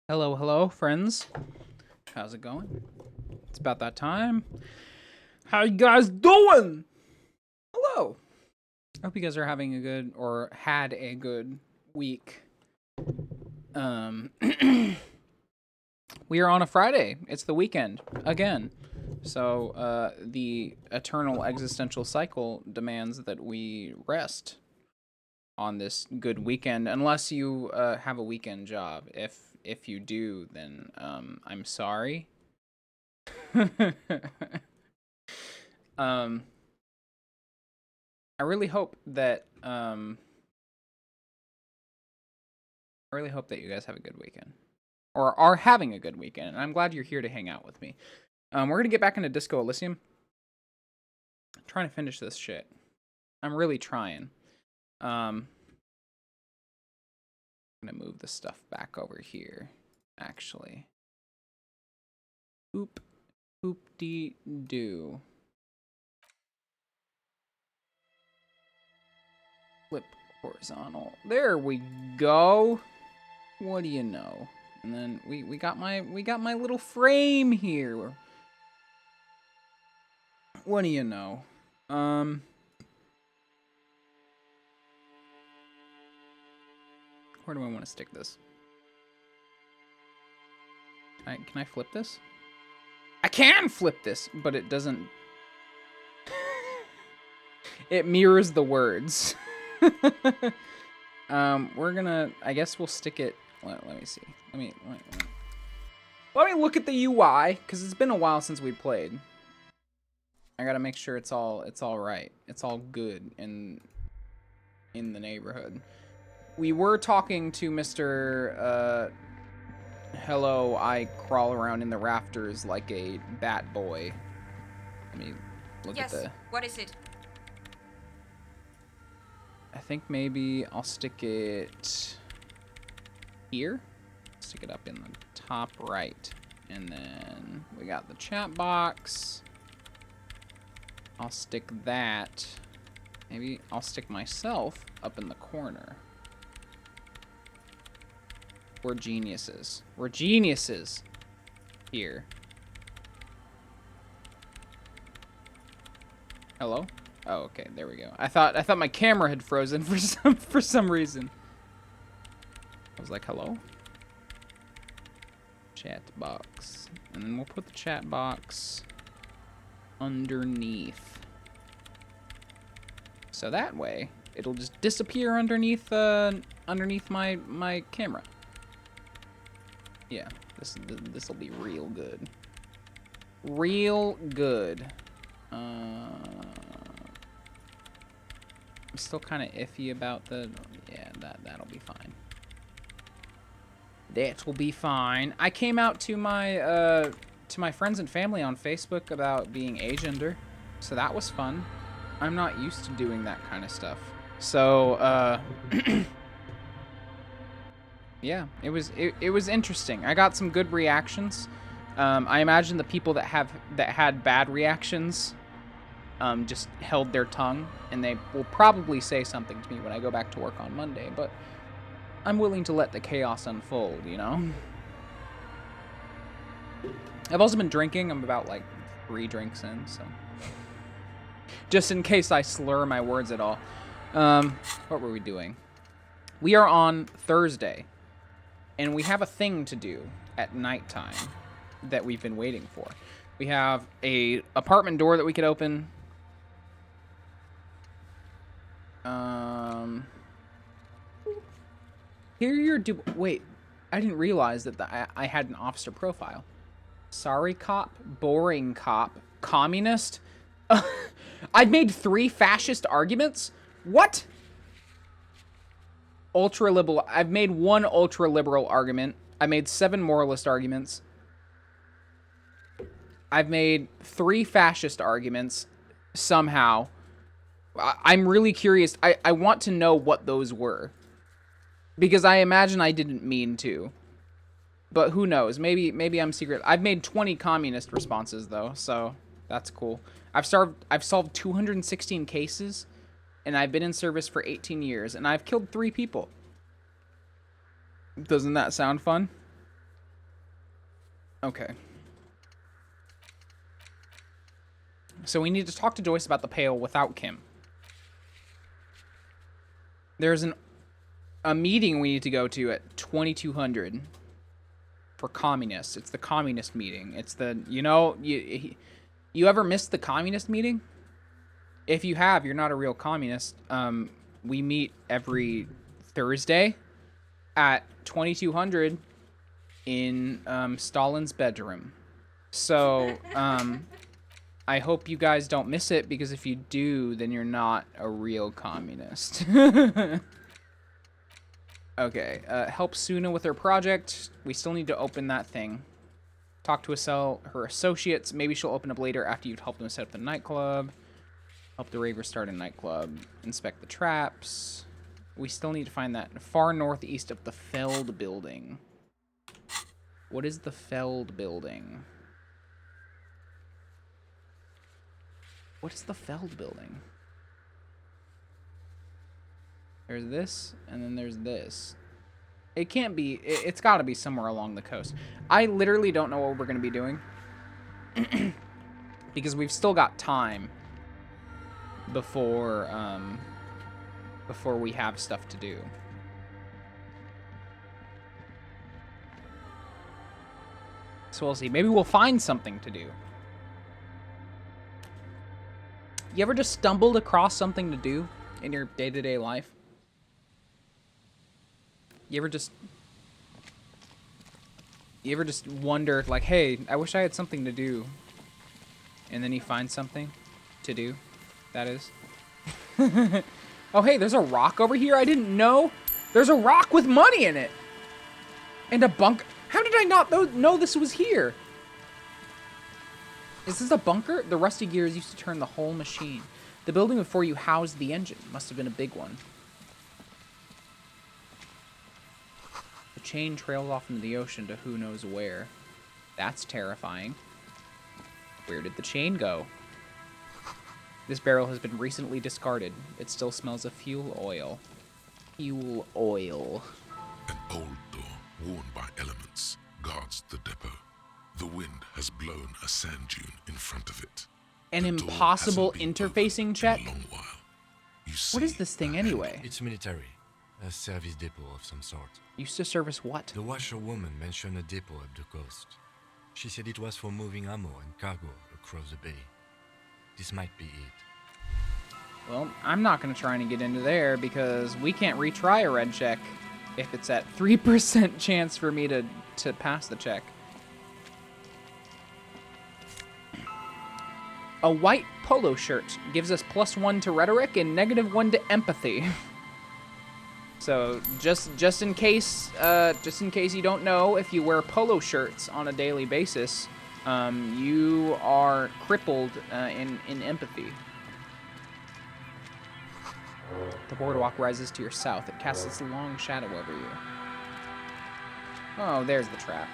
Hello, hello, friends. How's it going? It's about that time. How you guys doing? Hello. I hope you guys are having a good or had a good week. Um we are on a Friday. It's the weekend again. So, the eternal existential cycle demands that we rest on this good weekend unless you have a weekend job. If you do, then I'm sorry. um I really hope that you guys have a good weekend or are having a good weekend. And I'm glad you're here to hang out with me. We're gonna get back into Disco Elysium. I'm trying to finish this shit. I'm really trying. I'm gonna move the stuff back over here. Actually, oop, oop de doo. Flip horizontal. There we go. What do you know? And then we got my little frame here. What do you know? Where do I want to stick this? Can I flip this? I can flip this, but it doesn't. It mirrors the words. We're gonna. I guess we'll stick it. Let me see. Let me look at the UI because it's been a while since we played. I gotta make sure it's all right. It's all good in the neighborhood. We were talking to Mr. Hello, I crawl around in the rafters like a bat boy. Let me look at the... Yes, what is it? I think maybe I'll stick it here. Stick it up in the top right. And then we got the chat box. I'll stick that. Maybe I'll stick myself up in the corner. We're geniuses. We're geniuses here. Hello? Oh, okay, there we go. I thought my camera had frozen for some reason. I was like, hello? Chat box. And then we'll put the chat box underneath. So that way, it'll just disappear underneath my camera. Yeah, this'll be real good. Real good. I'm still kind of iffy about the... Yeah, that'll be fine. That will be fine. I came out to my friends and family on Facebook about being agender, so that was fun. I'm not used to doing that kind of stuff. So, yeah, it was interesting. I got some good reactions. I imagine the people that had bad reactions just held their tongue, and they will probably say something to me when I go back to work on Monday, but I'm willing to let the chaos unfold, you know? I've also been drinking. I'm about like 3 drinks in, so just in case I slur my words at all. What were we doing? We are on Thursday, and we have a thing to do at nighttime that we've been waiting for. We have a apartment door that we could open. Here you're wait, I didn't realize that I had an officer profile. Sorry cop, boring cop, communist. I've made 3 fascist arguments? What? Ultra liberal. I've made 1 ultra liberal argument. I made 7 moralist arguments. I've made 3 fascist arguments somehow. I'm really curious. I want to know what those were. Because I imagine I didn't mean to. But who knows? Maybe I'm secret. I've made 20 communist responses though, so that's cool. I've solved 216 cases, and I've been in service for 18 years, and I've killed 3 people. Doesn't that sound fun? Okay. So we need to talk to Joyce about the pail without Kim. There's a meeting we need to go to at 2200 for communists. It's the communist meeting. It's the, you ever missed the communist meeting? If you have, you're not a real communist. We meet every Thursday at 2200 in Stalin's bedroom. So, I hope you guys don't miss it, because if you do, then you're not a real communist. Okay, help Suna with her project. We still need to open that thing. Talk to her associates. Maybe she'll open up later after you've helped them set up the nightclub. Help the Raver start a nightclub. Inspect the traps. We still need to find that far northeast of the Feld building. What is the Feld building? What is the Feld building? There's this, and then there's this. It can't be... It's got to be somewhere along the coast. I literally don't know what we're going to be doing. Because we've still got time before we have stuff to do. So we'll see. Maybe we'll find something to do. You ever just stumbled across something to do in your day-to-day life? You ever just wonder, like, hey, I wish I had something to do, and then you find something to do, that is. Oh, hey, there's a rock over here. I didn't know. There's a rock with money in it. And a bunker. How did I not know this was here? Is this a bunker? The rusty gears used to turn the whole machine. The building before you housed the engine. Must have been a big one. The chain trails off into the ocean to who knows where. That's terrifying. Where did the chain go? This barrel has been recently discarded. It still smells of fuel oil. Fuel oil. An old door, worn by elements, guards the depot. The wind has blown a sand dune in front of it. An impossible interfacing check? What is this thing anyway? It's military. A service depot of some sort. Used to service what? The washerwoman mentioned a depot up the coast. She said it was for moving ammo and cargo across the bay. This might be it. Well, I'm not going to try and get into there because we can't retry a red check if it's at 3% chance for me to pass the check. A white polo shirt gives us +1 to rhetoric and -1 to empathy. So just in case you don't know, if you wear polo shirts on a daily basis, you are crippled in empathy. The boardwalk rises to your south. It casts its long shadow over you. Oh, there's the trap.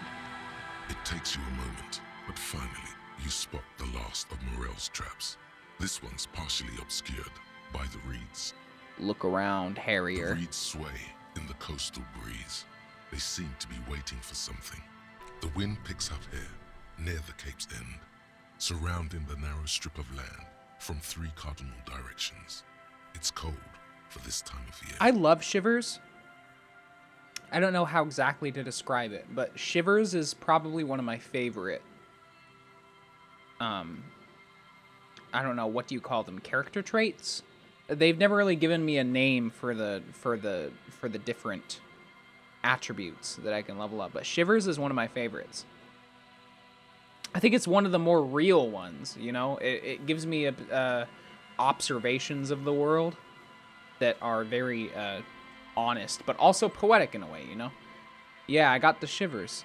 It takes you a moment, but finally you spot the last of Morel's traps. This one's partially obscured by the reeds. Look around, Harrier. The reeds sway in the coastal breeze. They seem to be waiting for something. The wind picks up here, near the Cape's end, surrounding the narrow strip of land from 3 cardinal directions. It's cold for this time of year. I love Shivers. I don't know how exactly to describe it, but Shivers is probably one of my favorite. I don't know, what do you call them? Character traits? They've never really given me a name for the different attributes that I can level up, but Shivers is one of my favorites. I think it's one of the more real ones, you know? It gives me observations of the world that are very honest, but also poetic in a way, you know? Yeah, I got the Shivers.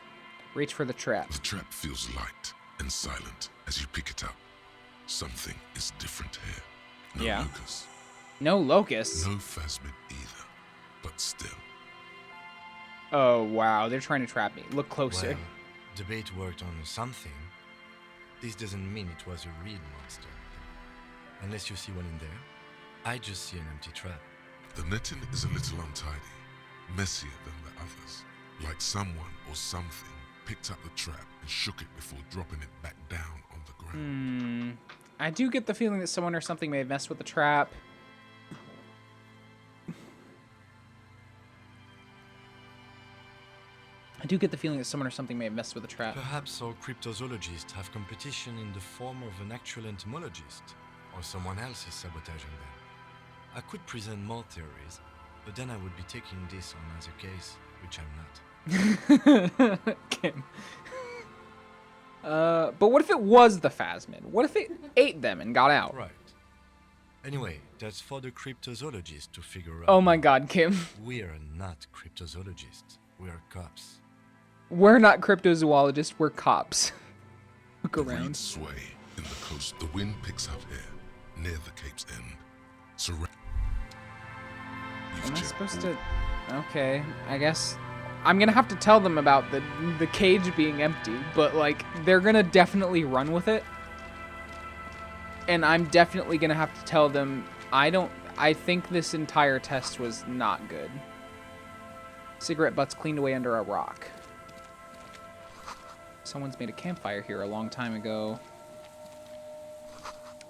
Reach for the trap. The trap feels light and silent as you pick it up. Something is different here. No locusts. No locusts? No phasmid either, but still. Oh, wow. They're trying to trap me. Look closer. Well, the bait worked on something. This doesn't mean it was a real monster. Unless you see one in there. I just see an empty trap. The netting is a little untidy, messier than the others, like someone or something picked up the trap and shook it before dropping it back down on the ground. I do get the feeling that someone or something may have messed with the trap. Perhaps our cryptozoologists have competition in the form of an actual entomologist, or someone else is sabotaging them. I could present more theories, but then I would be taking this on as a case, which I'm not. Kim. But what if it was the phasmid? What if it ate them and got out? Right. Anyway, that's for the cryptozoologists to figure out. Oh my god, Kim. We're not cryptozoologists. We're cops. We're not cryptozoologists, we're cops. Look The around. reeds sway in the coast. The wind picks up here, near the cape's end. Am I supposed to... Okay, I guess... I'm gonna have to tell them about the cage being empty, but, like, they're gonna definitely run with it. And I'm definitely gonna have to tell them, I think this entire test was not good. Cigarette butts cleaned away under a rock. Someone's made a campfire here a long time ago.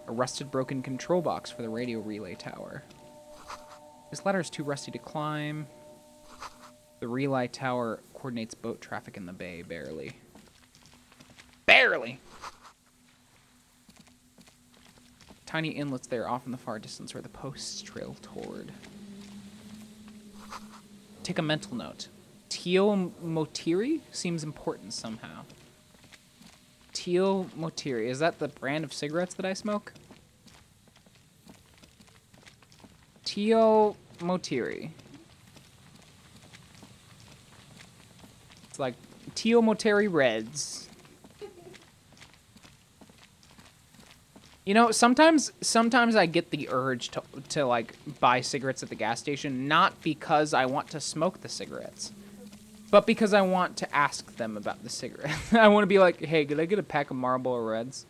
A rusted broken control box for the radio relay tower. This ladder is too rusty to climb. The relay tower coordinates boat traffic in the bay, barely. Barely! Tiny inlets there off in the far distance where the posts trail toward. Take a mental note. Teal Motiri seems important somehow. Teal Motiri. Is that the brand of cigarettes that I smoke? Teal Motiri. It's like Teal Motiri Reds. You know, sometimes I get the urge to like buy cigarettes at the gas station, not because I want to smoke the cigarettes, but because I want to ask them about the cigarette. I want to be like, hey, could I get a pack of Marlboro Reds?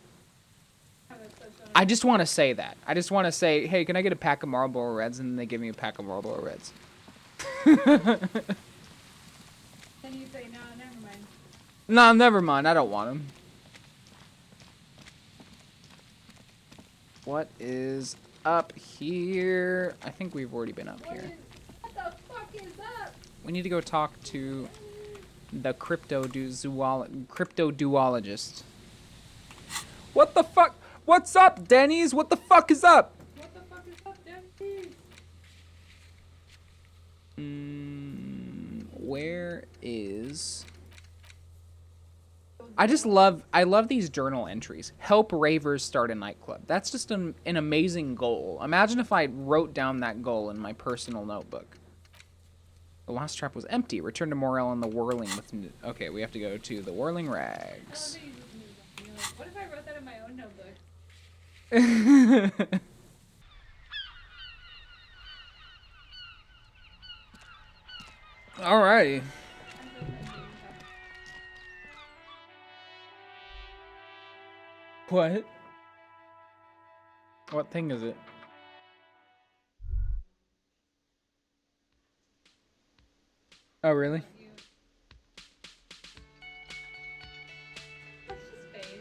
I just want to say that. I just want to say, hey, can I get a pack of Marlboro Reds? And then they give me a pack of Marlboro Reds. Then you say, no, never mind. No, never mind. I don't want them. What is up here? I think we've already been up here. What the fuck is up? We need to go talk to the cryptoduologist. What the fuck? What's up, Denny's? What the fuck is up? What the fuck is up, Dempsey? Where is... I love these journal entries. Help ravers start a nightclub. That's just an amazing goal. Imagine if I wrote down that goal in my personal notebook. The last trap was empty. Return to Morel and the whirling with... Okay, we have to go to the whirling rags. What if I wrote that in my own notebook? Alrighty. What? What thing is it? Oh, really? That's just phase.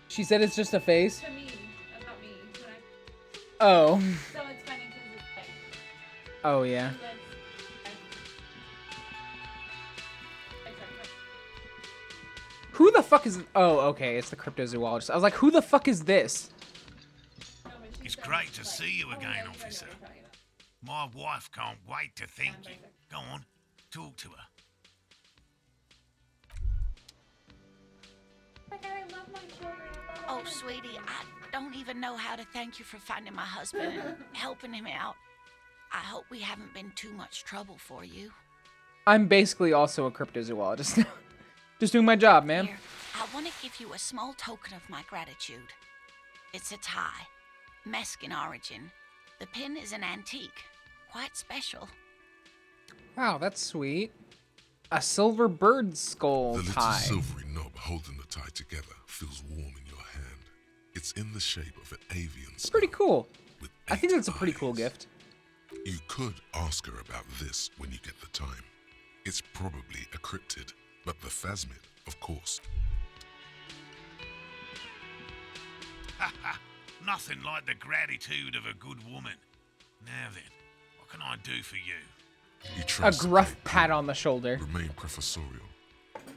She said it's just a phase? To me, about me. When I... Oh. So it's funny because it's like... Oh, yeah. Who the fuck is... Oh, okay, it's the cryptozoologist. I was like, who the fuck is this? It's great to see you again, officer. My wife can't wait to thank you. Go on, talk to her. Like, I love my children. Oh, sweetie, I don't even know how to thank you for finding my husband and helping him out. I hope we haven't been too much trouble for you. I'm basically also a cryptozoologist. Just doing my job, man. Here, I want to give you a small token of my gratitude. It's a tie, Mesk in origin. The pin is an antique, quite special. Wow, that's sweet. A silver bird skull The little tie. silvery knob holding the tie together feels warm in your hand. It's in the shape of an avian It's pretty cool. with I think 8 that's a pretty cool eyes. gift. You could ask her about this when you get the time. It's probably a cryptid. But the phasmid, of course. Nothing like the gratitude of a good woman. Now then, what can I do for you? He A tries to gruff play pat cool, on the shoulder. remain professorial.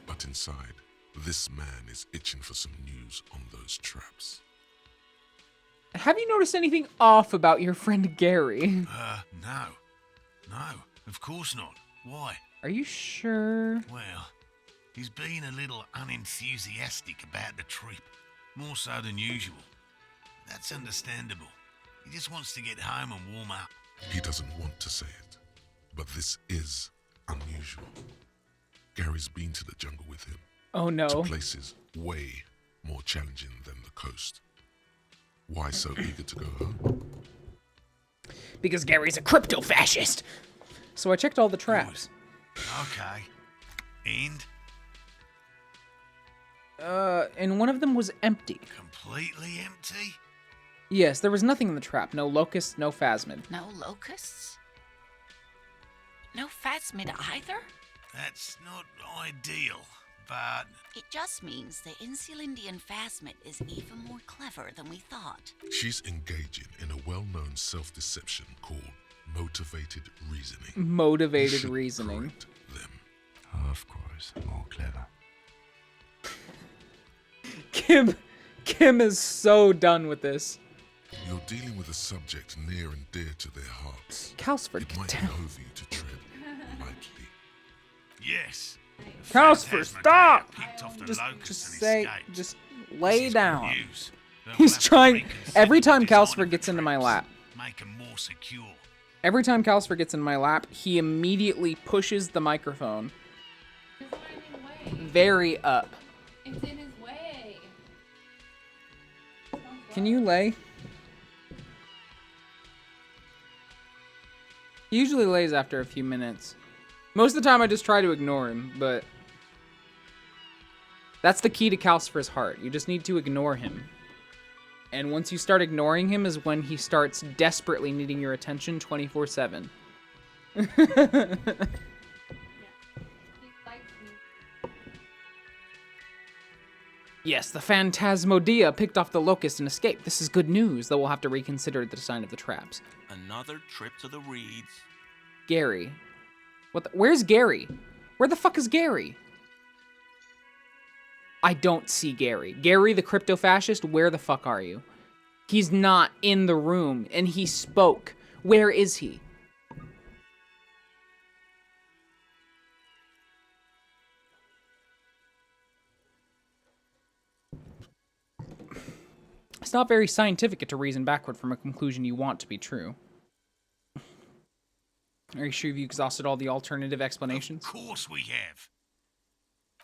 But inside, this man is itching for some news on those traps. Have you noticed anything off about your friend Gary? No. No, of course not. Why? Are you sure? Well, he's been a little unenthusiastic about the trip. More so than usual. That's understandable. He just wants to get home and warm up. He doesn't want to say it, but this is unusual. Gary's been to the jungle with him, Oh to no. places way more challenging than the coast. Why so eager to go home? Because Gary's a crypto fascist. So I checked all the traps. Okay. And And one of them was empty. completely empty? Yes, there was nothing in the trap. No locusts, no phasmid. No locusts? No phasmid either? That's not ideal, but It just means the Insulindian phasmid is even more clever than we thought. She's engaging in a well-known self-deception called motivated reasoning. Motivated You should reasoning. correct them. Of course, more clever. Kim is so done with this. You're dealing with a subject near and dear to their hearts. Calsford, It get might down. behoove you to tread lightly. yes. Calsford, Phantasmagoria stop! picked off the Just locust and say, escaped. just This lay is good down. news. They'll He's have to trying. reconsider Every the time design Calsford of gets the into my traps, lap, make 'em more secure. every time Calsford gets in my lap, he immediately pushes the microphone It's not in his way. very up. It's in his way. Can you lay? He usually lays after a few minutes. Most of the time I just try to ignore him, but that's the key to Calcifer's heart. You just need to ignore him. And once you start ignoring him is when he starts desperately needing your attention 24/7. He likes me. Yes, the Phantasmodia picked off the locust and escaped. This is good news, though we'll have to reconsider the design of the traps. Another trip to the reeds. Gary. Where's Gary? Where the fuck is Gary? I don't see Gary. Gary, the crypto fascist, where the fuck are you? He's not in the room, and he spoke. Where is he? It's not very scientific to reason backward from a conclusion you want to be true. Are you sure you've exhausted all the alternative explanations? Of course we have.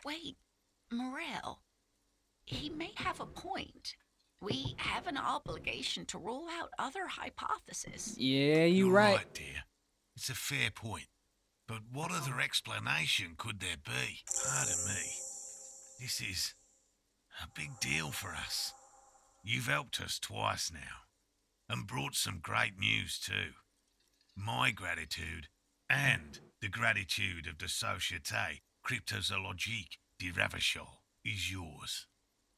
Wait, Morel. He may have a point. We have an obligation to rule out other hypotheses. Yeah, you're You're right. dear. It's a fair point. But what other explanation could there be? Pardon me. This is a big deal for us. You've helped us twice now, and brought some great news too. My gratitude, and the gratitude of the Société Cryptozoologique de Ravachol is yours.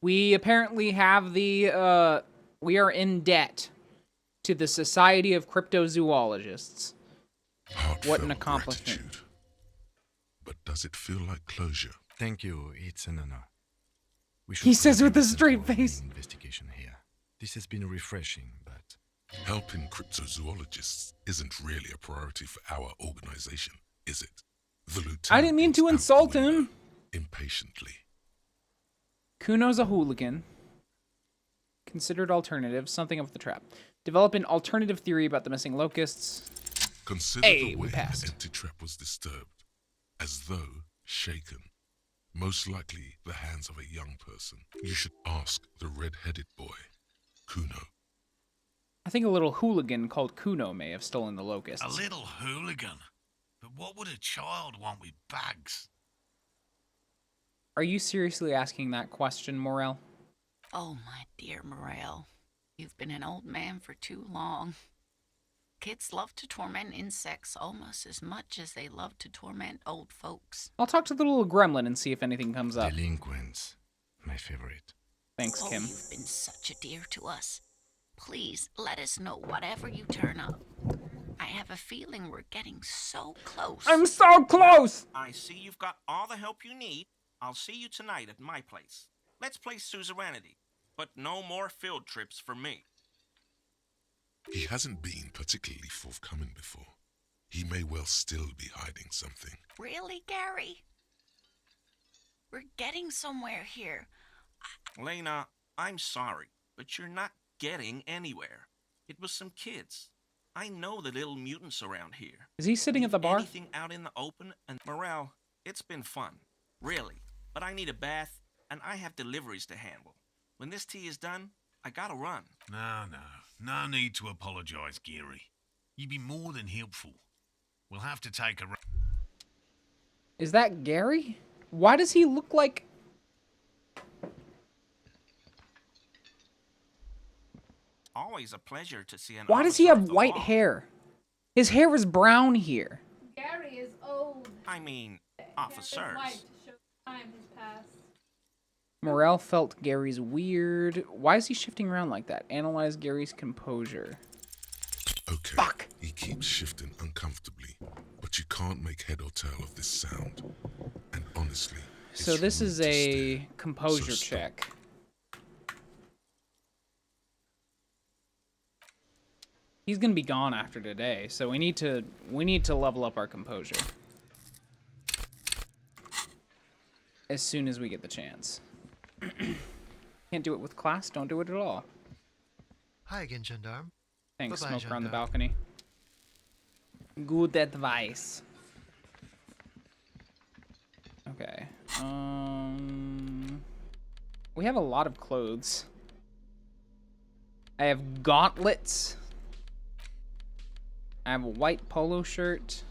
We apparently have the, we are in debt to the Society of Cryptozoologists. What an Heartfelt accomplishment. gratitude. But does it feel like closure? Thank you, it's an honor. We He should says with a probably straight return to our face. investigation here. This has been refreshing, but Helping cryptozoologists isn't really a priority for our organization, is it? The lieutenant I didn't mean to looks out insult the window him. impatiently. Kuno's a hooligan. Considered alternatives. Something of the trap. Develop an alternative theory about the missing locusts. Consider Hey, the we way passed. the empty trap was disturbed, as though shaken. Most likely the hands of a young person. You should ask the red-headed boy, Kuno. I think a little hooligan called Kuno may have stolen the locusts. A little hooligan. But what would a child want with bugs? Are you seriously asking that question, Morel? Oh, my dear Morel. You've been an old man for too long. Kids love to torment insects almost as much as they love to torment old folks. I'll talk to the little gremlin and see if anything comes up. Delinquents, my favorite. Thanks, Oh, Kim. you've been such a dear to us. Please let us know whatever you turn up. I have a feeling we're getting so close. I'm so close! I see you've got all the help you need. I'll see you tonight at my place. Let's play suzerainty, but no more field trips for me. He hasn't been particularly forthcoming before. He may well still be hiding something. Really, Gary? We're getting somewhere here. Lena, I'm sorry, but you're not getting anywhere. It was some kids. I know the little mutants around here. Is he sitting at the bar? Anything out in the open, and Morel, it's been fun. Really. But I need a bath, and I have deliveries to handle. When this tea is done, I gotta run. No need to apologise, Geary. You'd be more than helpful. We'll have to take a... Is that Gary? Why does he look like... Always a pleasure to see an Why does he officer have of the white law. hair? His hair is brown here. Gary is old. I mean, It's officers. white to show time has passed. Morel felt Gary's weird. Why is he shifting around like that? Analyze Gary's composure. Okay, Fuck. he keeps shifting uncomfortably, but you can't make head or tail of this sound. And honestly, So it's this rude is to a stare. composure So stop. check. He's gonna be gone after today, so we need to level up our composure as soon as we get the chance. Can't do it with class. Don't do it at all. Hi again, Gendarme. Thanks, Bye-bye, Smoker on the Gendarme. balcony. Good advice. Okay. We have a lot of clothes. I have gauntlets. I have a white polo shirt.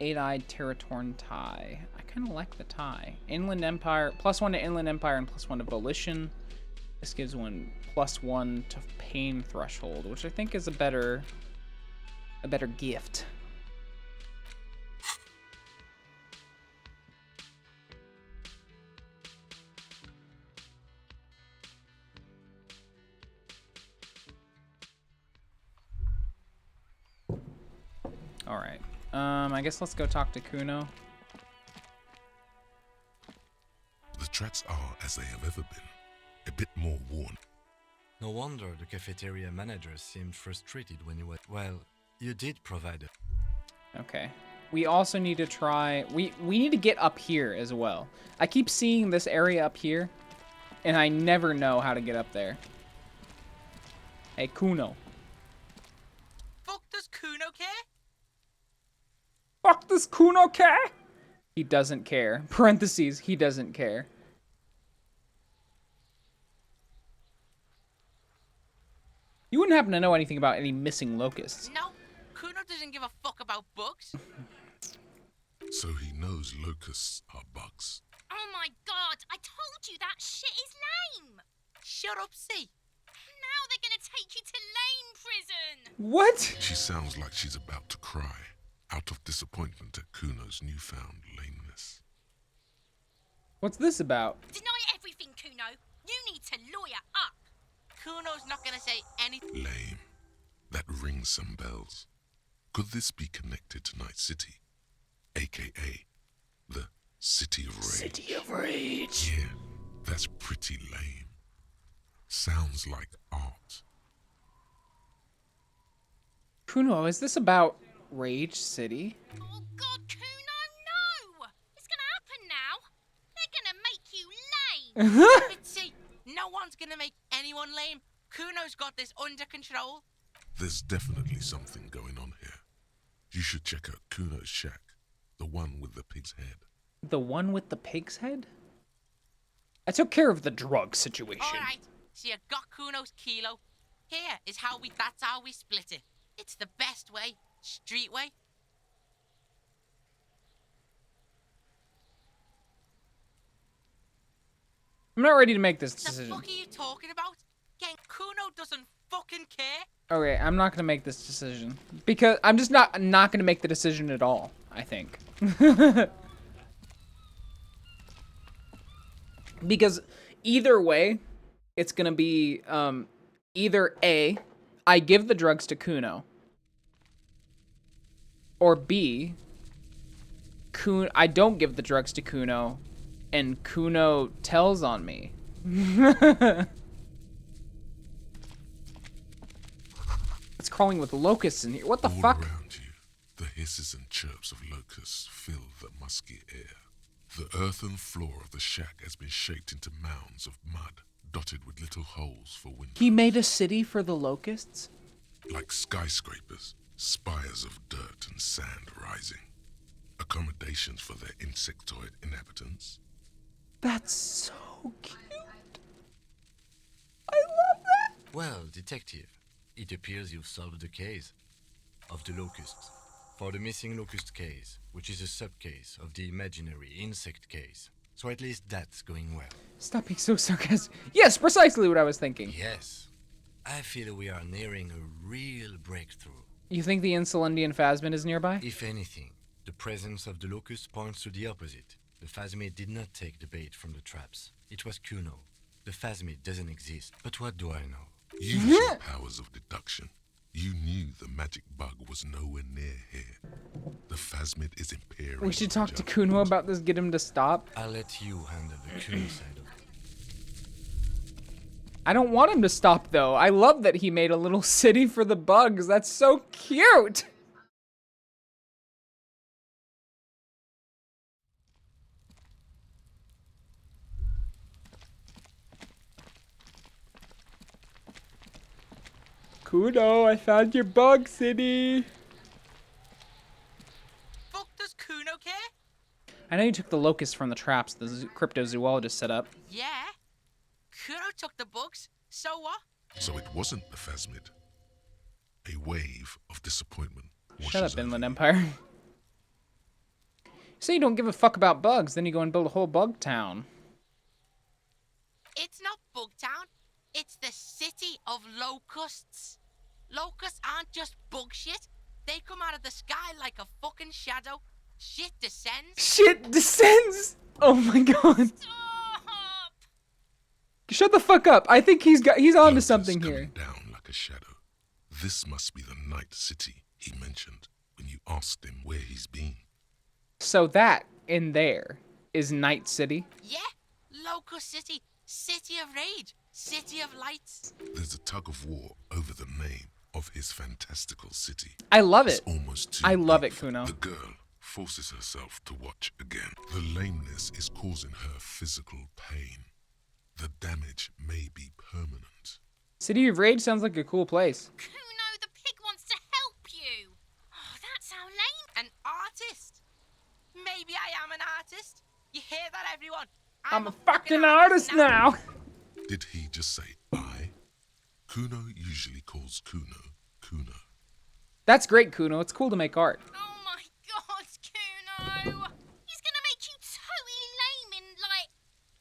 8-eyed Terratorn tie. I kind of like the tie. Inland Empire, +1 to Inland Empire and +1 to Volition. This gives one +1 to Pain Threshold, which I think is a better gift. All right. I guess let's go talk to Kuno. The tracks are, as they have ever been, a bit more worn. No wonder the cafeteria manager seemed frustrated when you were... Well, you did provide it. Okay. We also need to try... We need to get up here as well. I keep seeing this area up here, and I never know how to get up there. Hey, Kuno. Fuck does Kuno care? Fuck does Kuno care? He doesn't care. Parentheses, he doesn't care. You wouldn't happen to know anything about any missing locusts. No, Kuno doesn't give a fuck about bugs. So he knows locusts are bugs. Oh my god, I told you that shit is lame! Shut up, see. Now they're gonna take you to lame prison! What? She sounds like she's about to cry, out of disappointment at Kuno's newfound lameness. What's this about? Deny everything, Kuno. You need to lawyer up. Kuno's not gonna say anything. Lame. That rings some bells. Could this be connected to Night City? AKA, the City of Rage. City of Rage. Yeah, that's pretty lame. Sounds like art. Kuno, is this about Rage City? Oh god, Kuno, no! It's gonna happen now. They're gonna make you lame. But see, no one's gonna make anyone lame. Kuno's got this under control. There's definitely something going on here. You should check out Kuno's shack, the one with the pig's head. The one with the pig's head? I took care of the drug situation. Alright, so you got Kuno's kilo. Here is that's how we split it. It's the best way, street way. I'm not ready to make this The decision. fuck are you talking about? Gang, Kuno doesn't fucking care. Okay, I'm not gonna make this decision because I'm just not gonna make the decision at all. I think because either way, it's gonna be either A, I give the drugs to Kuno, or B, I don't give the drugs to Kuno, and Kuno tells on me. It's crawling with locusts in here. What the All fuck? around you, the hisses and chirps of locusts fill the musky air. The earthen floor of the shack has been shaped into mounds of mud, dotted with little holes for windows. He made a city for the locusts? Like skyscrapers, spires of dirt and sand rising. Accommodations for their insectoid inhabitants. That's so cute. I love that. Well, detective, it appears you've solved the case of the locusts. For the missing locust case, which is a sub-case of the imaginary insect case. So at least that's going well. Stop being so sarcastic. Yes, precisely what I was thinking. Yes. I feel we are nearing a real breakthrough. You think the Insulindian Phasmid is nearby? If anything, the presence of the locust points to the opposite. The Phasmid did not take the bait from the traps. It was Kuno. The Phasmid doesn't exist. But what do I know? Use your powers of deduction. You knew the magic bug was nowhere near here. The Phasmid is imperial. We should talk to Kuno about this, get him to stop. I'll let you handle the Kuno side of it. I don't want him to stop, though. I love that he made a little city for the bugs. That's so cute. Kuno, I found your bug city. Fuck does Kuno care? I know you took the locust from the traps the cryptozoologist set up. Yeah. Kuno took the bugs. So what? So it wasn't the Phasmid. A wave of disappointment. Shut up, Inland Empire. Say you don't give a fuck about bugs, then you go and build a whole bug town. It's not Bugtown. It's the city of locusts. Locusts aren't just bug shit. They come out of the sky like a fucking shadow. Shit descends. Shit descends! Oh my god. Stop! Shut the fuck up. I think he's onto Locusts something coming here. down like a shadow. This must be the night city he mentioned when you asked him where he's been. So that, in there, is Night City? Yeah. Locust City. City of rage. City of lights. There's a tug of war over the name of his fantastical city. I love It's it. almost too I love big it, Kuno. The girl forces herself to watch again. The lameness is causing her physical pain. The damage may be permanent. City of Rage sounds like a cool place. Kuno, the pig wants to help you. Oh, that's how lame. An artist. Maybe I am an artist. You hear that, everyone? I'm a fucking artist now. Did he just say I? Kuno usually calls Kuno Kuno. That's great, Kuno. It's cool to make art. Oh my god, Kuno. He's gonna make you totally lame in like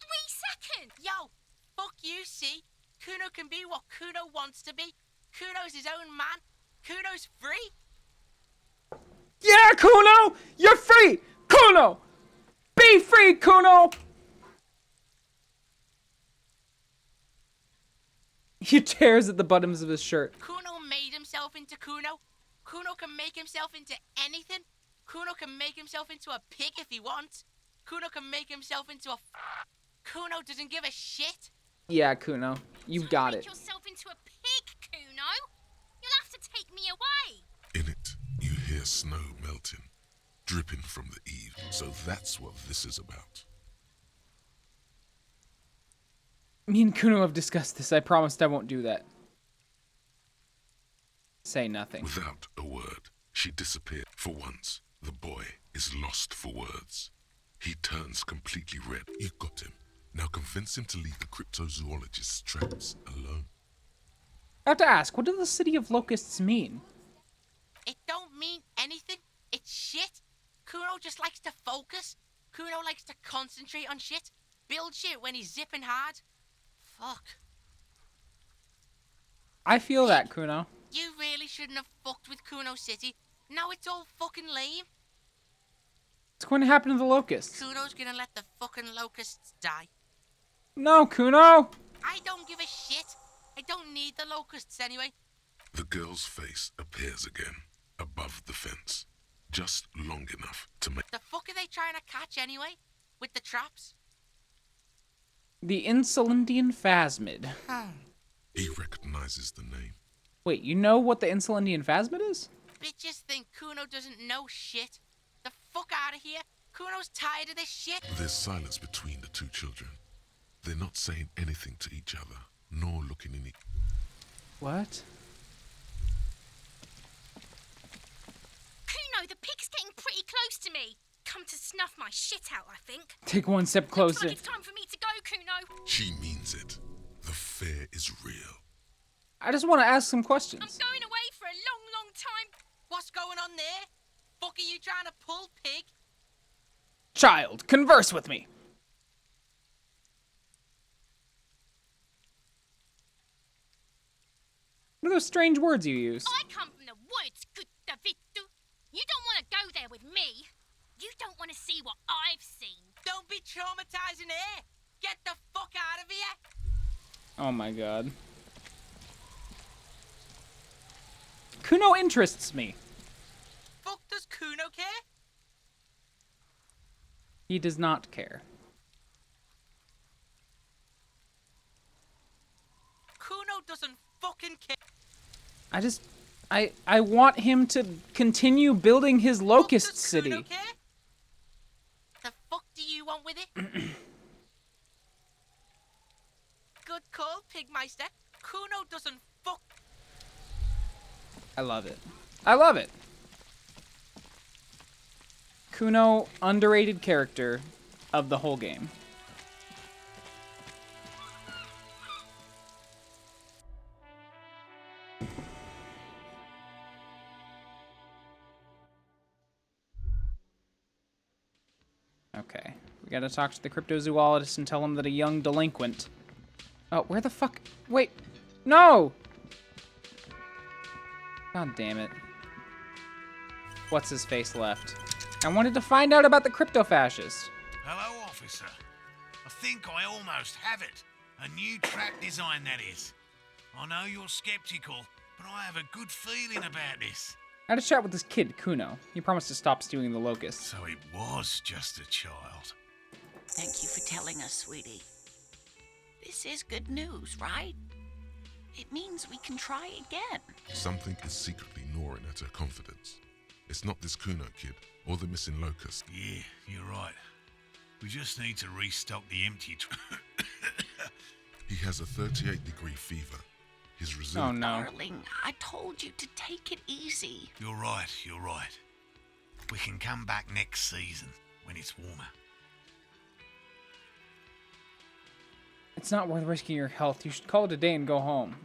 3 seconds. Yo, fuck you, see? Kuno can be what Kuno wants to be. Kuno's his own man. Kuno's free. Yeah, Kuno! You're free! Kuno! Be free, Kuno! He tears at the buttons of his shirt. Kuno made himself into Kuno. Kuno can make himself into anything. Kuno can make himself into a pig if he wants. Kuno can make himself into a... Kuno doesn't give a shit. Yeah, Kuno. You've got Make it. yourself into a pig, Kuno. You'll have to take me away. In it, you hear snow melting, dripping from the eave. So that's what this is about. Me and Kuno have discussed this. I promised I won't do that. Say nothing. Without a word, she disappeared. For once, the boy is lost for words. He turns completely red. You got him. Now convince him to leave the cryptozoologist's traps alone. I have to ask, what does the City of Locusts mean? It don't mean anything. It's shit. Kuno just likes to focus. Kuno likes to concentrate on shit. Build shit when he's zipping hard. Fuck. I feel that, Kuno. You really shouldn't have fucked with Kuno City. Now it's all fucking lame. What's going to happen to the locusts? Kuno's gonna let the fucking locusts die. No, Kuno! I don't give a shit. I don't need the locusts anyway. The girl's face appears again, above the fence, just long enough to make... The fuck are they trying to catch anyway? With the traps? The Insulindian Phasmid. He recognizes the name. Wait, you know what the Insulindian Phasmid is? Bitches think Kuno doesn't know shit. The fuck out of here. Kuno's tired of this shit. There's silence between the two children. They're not saying anything to each other, nor looking in What? Kuno, the pig's getting pretty close to me. Come to snuff my shit out, I think. Take one step Looks closer. like it's time for me to go, Kuno. She means it. The fear is real. I just want to ask some I'm questions. going away for a long, long time. What's going on there? Fuck are you trying to pull, pig? Child, converse with me. What are those strange words you use? I come from the woods, good Davidu. You don't want to go there with me. You don't want to see what I've seen. Don't be traumatizing her. Get the fuck out of here. Oh my god. Kuno interests me. Fuck does Kuno care? He does not care. Kuno doesn't fucking care. I want him to continue building his locust Fuck does city. Kuno care? The fuck do you want with it? Good call, Pigmeister. Kuno doesn't fuck. I love it. I love it. Kuno, underrated character of the whole game. Okay. We gotta talk to the cryptozoologist and tell him that a young delinquent... Oh, where the fuck... Wait. No! God damn it. What's his face left? I wanted to find out about the crypto-fascist. Hello, officer. I think I almost have it. A new trap design, that is. I know you're skeptical, but I have a good feeling about this. I had a chat with this kid, Kuno. He promised to stop stealing the locusts. So it was just a child. Thank you for telling us, sweetie. This is good news, right? It means we can try again. Something is secretly gnawing at her confidence. It's not this Kuno kid or the missing locust. Yeah, you're right. We just need to restock the empty He has a 38-degree fever. His Oh resilience... no. Darling, I told you to take it easy. You're right, you're right. We can come back next season when it's warmer. It's not worth risking your health. You should call it a day and go home.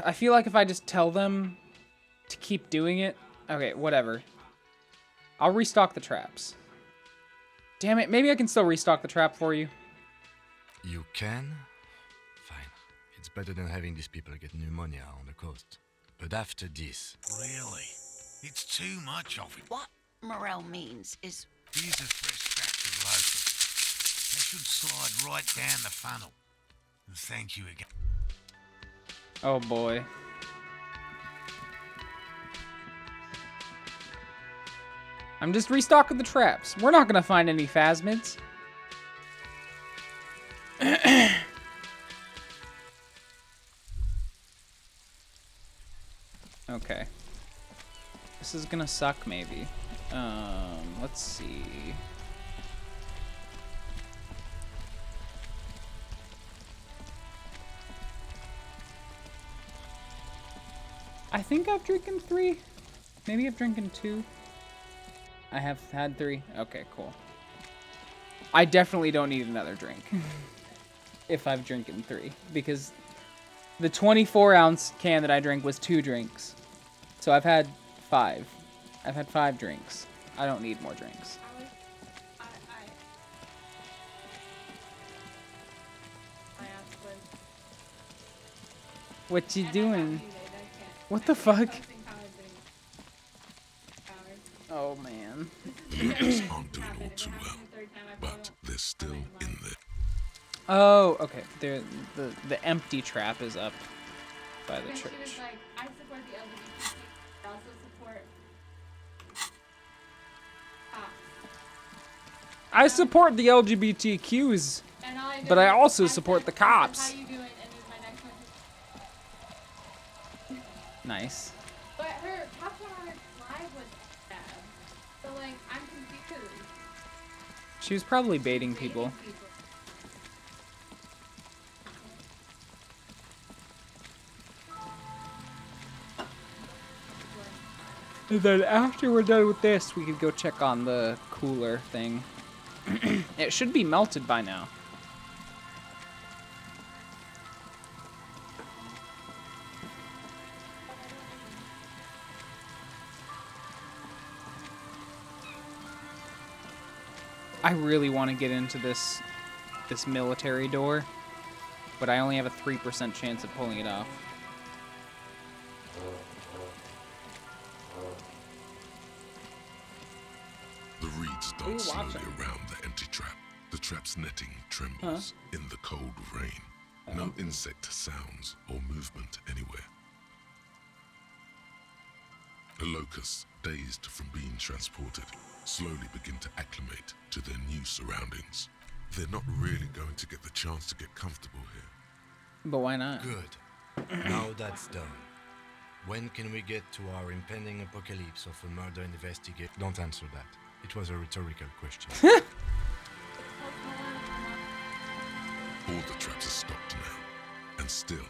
I feel like if I just tell them to keep doing it... Okay, whatever. I'll restock the traps. Damn it, maybe I can still restock the trap for you. You can? Fine. It's better than having these people get pneumonia on the coast. But after this... Really? It's too much of it. What Morel means is... Here's a fresh batch of locusts. They should slide right down the funnel. And thank you again. Oh boy. I'm just restocking the traps. We're not gonna find any phasmids. Okay. This is gonna suck, maybe. Let's see. I think I've drinking 3. Maybe I've drinking 2. I have had 3. Okay, cool. I definitely don't need another drink. If I've drinking 3. Because the 24-ounce can that I drank was 2 drinks. So I've had 5. I've had 5 drinks. I don't need more drinks. What you doing? What the fuck? Oh man. The locusts aren't doing all too well, but they're still in there. Oh, okay. The empty trap is up by the church. I support the LGBT. I also support cops. I support the LGBTQs, but I also support the cops. How you doing? And is my next message. Nice. But her top one on her slide was stabbed. So like I'm confused. She was probably baiting people. And then after we're done with this, we could go check on the cooler thing. It should be melted by now. I really want to get into this military door, but I only have a 3% chance of pulling it off. The reeds dart slowly around the empty trap. The trap's netting trembles in the cold rain. No insect sounds or movement anywhere. The locusts, dazed from being transported, slowly begin to acclimate to their new surroundings. They're not really going to get the chance to get comfortable here. But why not? Good. Now that's done. When can we get to our impending apocalypse of a murder investigate? Don't answer that. It was a rhetorical question. All the traps are stopped now, and still.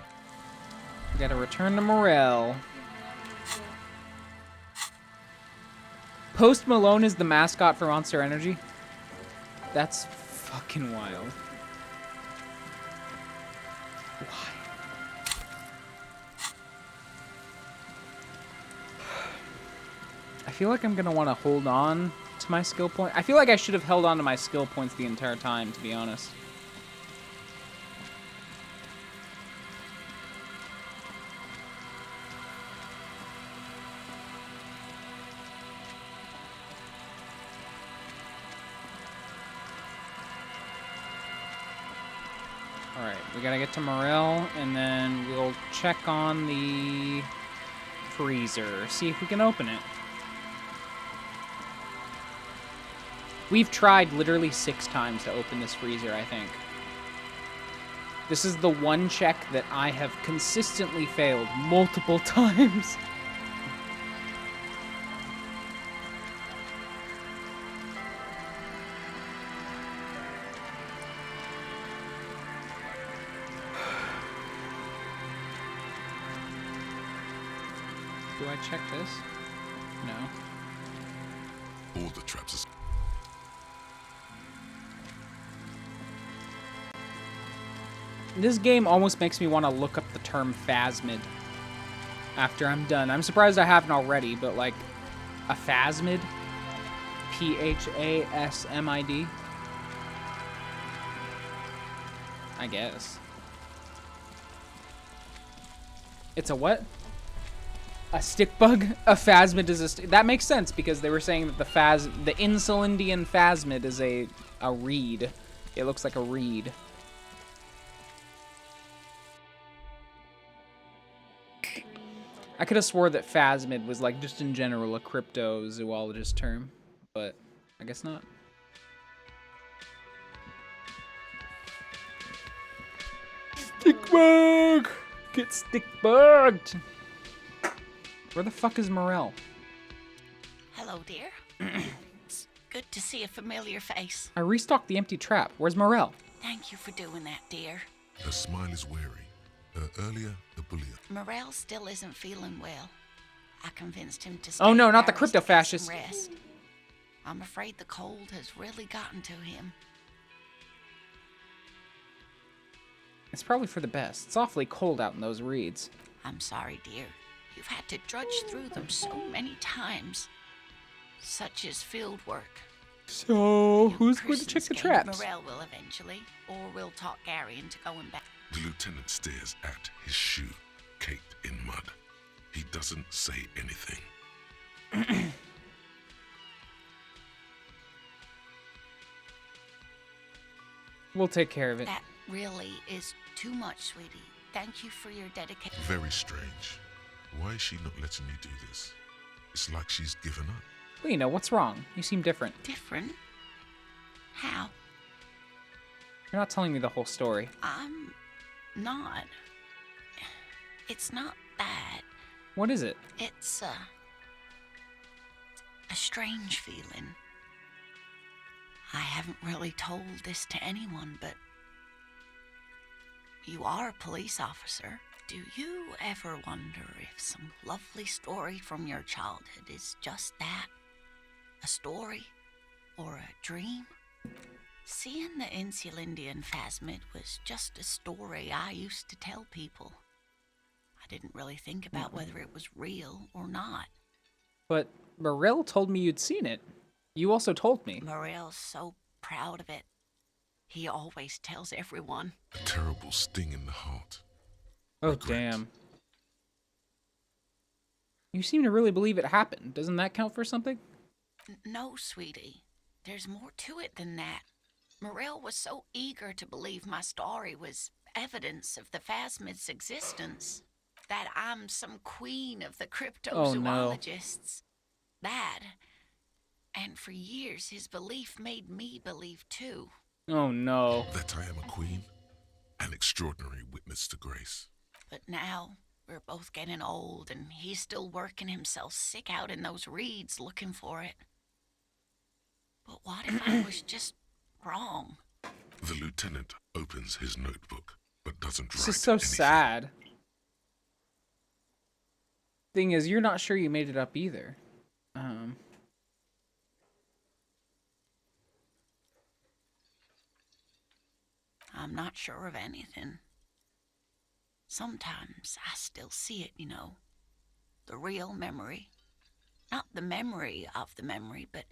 We gotta return to Morel. Post Malone is the mascot for Monster Energy? That's fucking wild. Why? I feel like I'm gonna want to hold on to my skill point. I feel like I should have held on to my skill points the entire time, to be honest. Alright, we gotta get to Morel, and then we'll check on the freezer, see if we can open it. We've tried literally 6 times to open this freezer, I think. This is the one check that I have consistently failed multiple times. Do I check this? No. All the traps are... This game almost makes me want to look up the term phasmid after I'm done. I'm surprised I haven't already, but like a phasmid? Phasmid? I guess. It's a what? A stick bug? A phasmid is a that makes sense because they were saying that the Insulindian phasmid is a reed. It looks like a reed. I could have swore that phasmid was like just in general a cryptozoologist term, but I guess not. Stick bug! Get stick bugged! Where the fuck is Morel? Hello, dear. It's good to see a familiar face. I restocked the empty trap. Where's Morel? Thank you for doing that, dear. Her smile is wary. Earlier, the bullier. Morel still isn't feeling well. I convinced him to stay. Oh no, at not the Barry's crypto to get some fascist. rest. I'm afraid the cold has really gotten to him. It's probably for the best. It's awfully cold out in those reeds. I'm sorry, dear. You've had to drudge through them so many times. such as field work. So, Young who's going to check persons the gained traps? Morel will eventually, or we'll talk Gary into going back. The lieutenant stares at his shoe, caked in mud. He doesn't say anything. We'll take care of it. That really is too much, sweetie. Thank you for your dedication. Very strange. Why is she not letting you do this? It's like she's given up. Lena, what's wrong? You seem different. Different? How? You're not telling me the whole story. I'm not. It's not that. What is it? It's a strange feeling. I haven't really told this to anyone, but you are a police officer. Do you ever wonder if some lovely story from your childhood is just that? A story? Or a dream? Seeing the Insulindian phasmid was just a story I used to tell people. I didn't really think about whether it was real or not. But Morel told me you'd seen it. You also told me. Morel's so proud of it. He always tells everyone. A terrible sting in the heart. Oh, Regret. damn. You seem to really believe it happened. Doesn't that count for something? No, sweetie. There's more to it than that. Morel was so eager to believe my story was evidence of the phasmid's existence, that I'm some queen of the cryptozoologists. That, and for years his belief made me believe too. Oh, no. That I am a queen, an extraordinary witness to grace. But now we're both getting old, and he's still working himself sick out in those reeds looking for it. But what if I was just wrong? The lieutenant opens his notebook, but doesn't write This is so anything. sad. Thing is, you're not sure you made it up either. I'm not sure of anything. Sometimes I still see it, you know. The real memory. Not the memory of the memory, but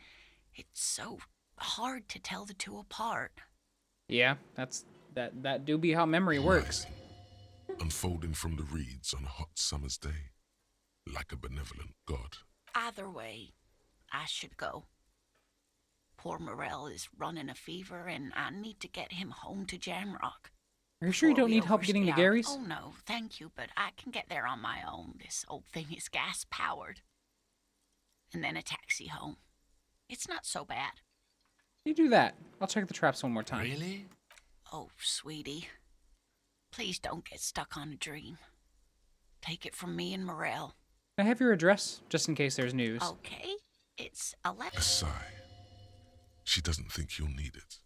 it's so hard to tell the two apart. Yeah, that do be how memory works. Rising, unfolding from the reeds on a hot summer's day, like a benevolent god. Either way, I should go. Poor Morel is running a fever, and I need to get him home to Jamrock. Are you sure you before don't we need help getting to overstay our- Gary's? Oh no, thank you, but I can get there on my own. This old thing is gas-powered. And then a taxi home. It's not so bad. You do that. I'll check the traps one more time. Really? Oh, sweetie. Please don't get stuck on a dream. Take it from me and Morel. Can I have your address, just in case there's news? Okay? It's 11. A sigh. She doesn't think you'll need it.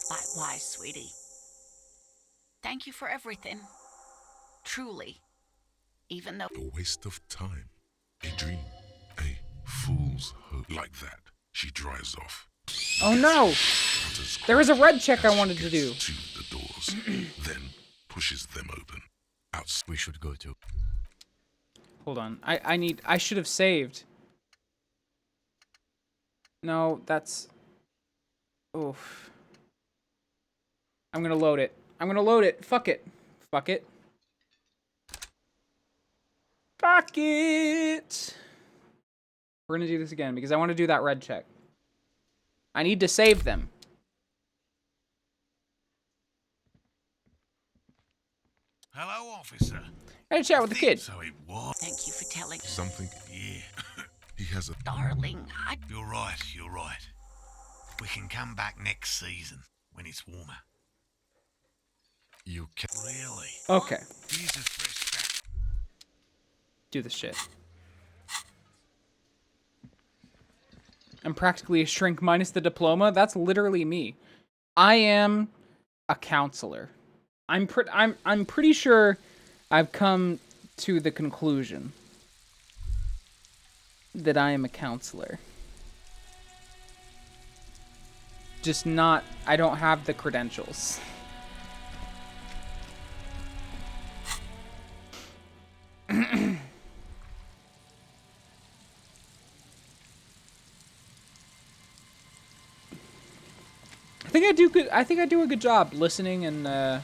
Likewise, sweetie. Thank you for everything. Truly. Even though... A waste of time. A dream. A fool's hope. Like that, she drives off. Oh no! Flutters There was a red check as I she wanted to gets do. To the doors, then pushes them open. Outside. We should go to. Hold on. I should have saved. No, that's... Oof. I'm gonna load it. I'm gonna load it. Fuck it. Fuck it. Fuck it! We're gonna do this again, because I want to do that red check. I need to save them. Hello, officer. I had a chat with the kid. So it was. Thank you for telling... Something. Yeah. He has a. Darling, You're right, you're right. We can come back next season when it's warmer. You can. Really? Okay. Here's a fresh back. Do this shit. I'm practically a shrink minus the diploma. That's literally me. I am a counselor. I'm pretty sure I've come to the conclusion that I am a counselor. Just not, I don't have the credentials. think I do good. I think I do a good job listening and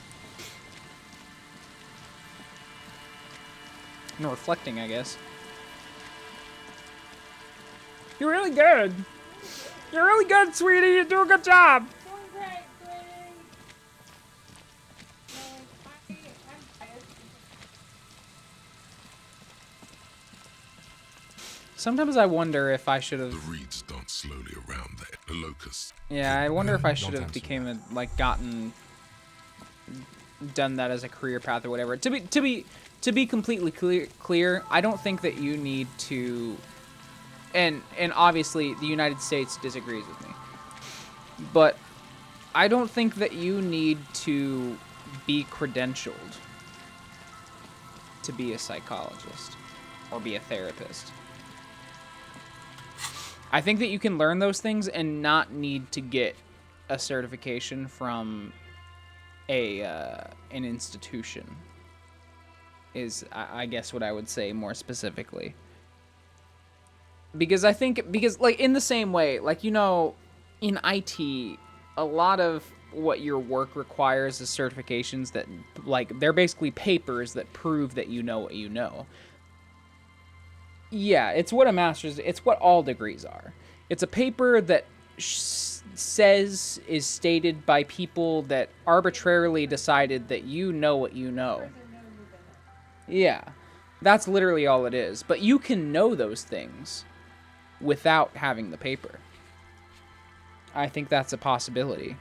reflecting, I guess. You're really good. You're really good, sweetie. You do a good job. Doing great, sweetie. No, I'm biased. Sometimes I wonder if I should The have. reeds dance slowly around the locust. Yeah, I wonder if I should Don't have answer became a done that as a career path or whatever. To be completely clear, I don't think that you need to. And obviously the United States disagrees with me, but I don't think that you need to be credentialed to be a psychologist or be a therapist. I think that you can learn those things and not need to get a certification from an institution. Is I guess what I would say more specifically. Because like in the same way, like, you know, in IT, a lot of what your work requires is certifications that, like, they're basically papers that prove that you know what you know. Yeah, it's what a master's, it's what all degrees are. It's a paper that says, is stated by people that arbitrarily decided that you know what you know. Yeah, that's literally all it is. But you can know those things without having the paper. I think that's a possibility.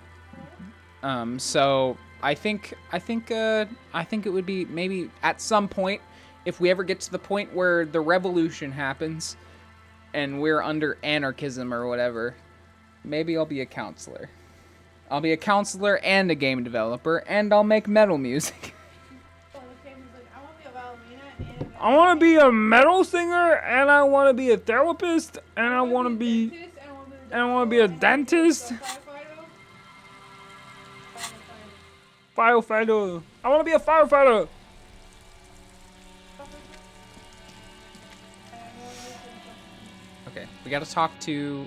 So I think it would be maybe at some point, if we ever get to the point where the revolution happens and we're under anarchism or whatever, maybe I'll be a counselor. I'll be a counselor and a game developer, and I'll make metal music. I want to be a metal singer, and I want to be a therapist, and I want to be a dentist. Firefighter. I want to be a firefighter. Okay, we got to talk to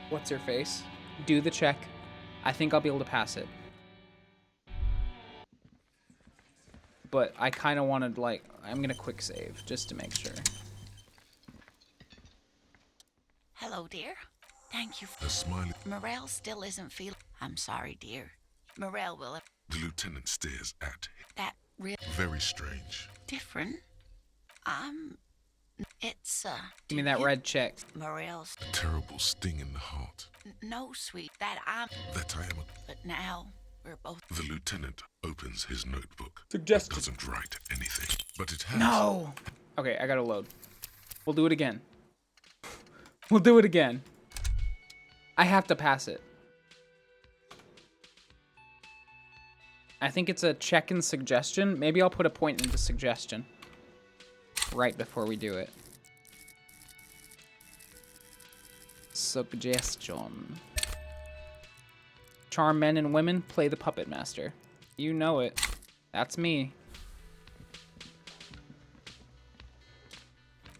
what's her face? Do the check. I think I'll be able to pass it. But I kind of wanted, like, I'm going to quick save just to make sure. Hello, dear. Thank you. The smiley. Morel still isn't feeling. I'm sorry, dear. Morel will. The lieutenant stares at him. That real Very strange. different. It's Give me that red check. Morel's. A terrible sting in the heart. No, sweet. That I'm. That I am a... But now we're both. The lieutenant opens his notebook. Suggestion. Doesn't write anything, but it has... No! Okay, I gotta load. We'll do it again. We'll do it again. I have to pass it. I think it's a check and suggestion. Maybe I'll put a point into suggestion right before we do it. Suggestion. Charm men and women, play the puppet master. You know it. That's me.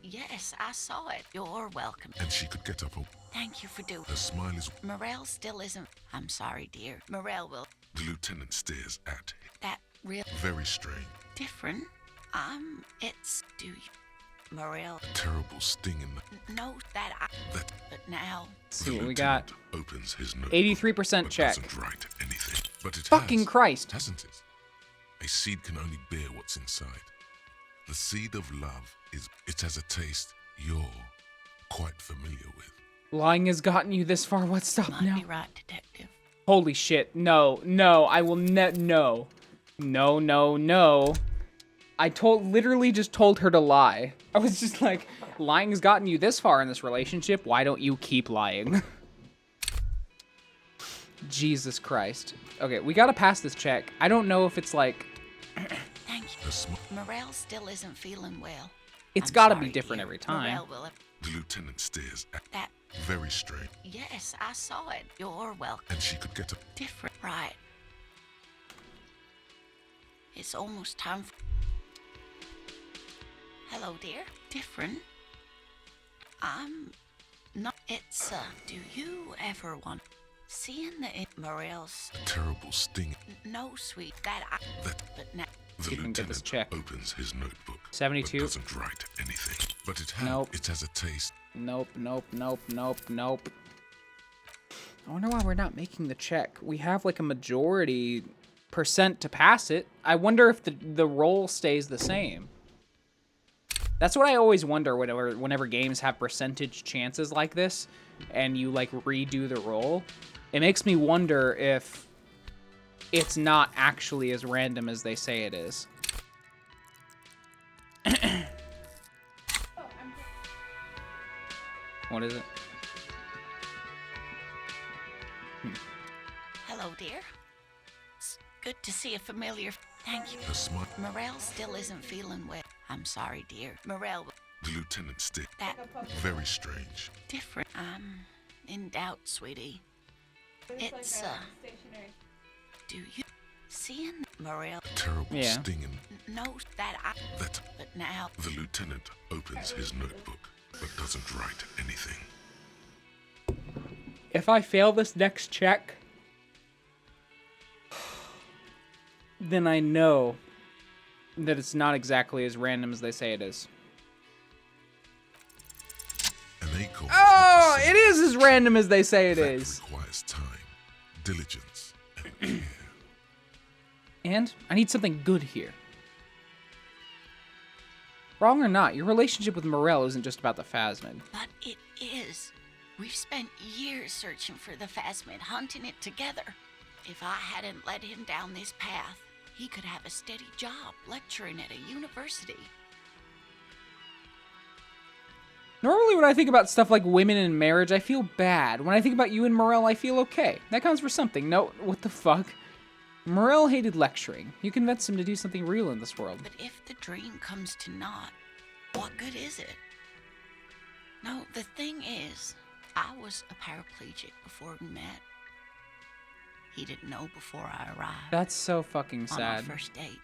Yes, I saw it. You're welcome. And she could get up. Thank you for doing. Her smile is... Morel still isn't. I'm sorry, dear. Morel will. The lieutenant stares at him. That real Very strange. different. It's. Do you. Morel. A terrible sting in the... No, that I. That... But now. Let's see The what we got. lieutenant opens his notebook, 83% but check. doesn't write anything. But it Fucking has, Christ. hasn't it? A seed can only bear what's inside. The seed of love is... It has a taste you're quite familiar with. Lying has gotten you this far. What? Stop Might now. be right, detective. Holy shit. No, no, I will no. No, no, no. I literally just told her to lie. I was just like, lying has gotten you this far in this relationship. Why don't you keep lying? Jesus Christ. Okay, we gotta pass this check. I don't know if it's like... Thank you. The, sm- Morel still isn't feeling well. It's I'm gotta sorry, be different dear. every time. Morel will. the lieutenant stares at... That. Very strange. Yes, I saw it. You're welcome. And she could get up... Different. Right. It's almost time for... Hello, dear. Different. I'm not... It's, do you ever want... Seeing the Morels. A terrible sting. No, sweet. That I. That But now. the See if we can get this lieutenant check. opens his notebook. 72. But doesn't write anything. But it has a taste. Nope, nope, nope, nope, nope. I wonder why we're not making the check. We have like a majority percent to pass it. I wonder if the roll stays the same. That's what I always wonder whenever games have percentage chances like this and you like redo the roll. It makes me wonder if it's not actually as random as they say it is. What is it? Hello, dear. It's good to see a familiar. Thank you. Her smile. Morel still isn't feeling well. I'm sorry, dear. Morel, The lieutenant stick. that Very strange. different. I'm in doubt, sweetie. It's, stationary. Do you seeing Morel? A terrible Yeah. stinging. No, that I. That But now. the lieutenant opens his notebook, but doesn't write anything. If I fail this next check, then I know that it's not exactly as random as they say it is. An acorn Oh, it is as random as they say it that is. requires time, diligence, and care. And I need something good here. Wrong or not, your relationship with Morel isn't just about the Phasmid. But it is. We've spent years searching for the Phasmid, hunting it together. If I hadn't led him down this path, he could have a steady job lecturing at a university. Normally when I think about stuff like women and marriage, I feel bad. When I think about you and Morel, I feel okay. That counts for something. No, what the fuck? Morel hated lecturing. You convinced him to do something real in this world. But if the dream comes to naught, what good is it? No, the thing is, I was a paraplegic before we met. He didn't know before I arrived. That's so fucking On our sad. first date.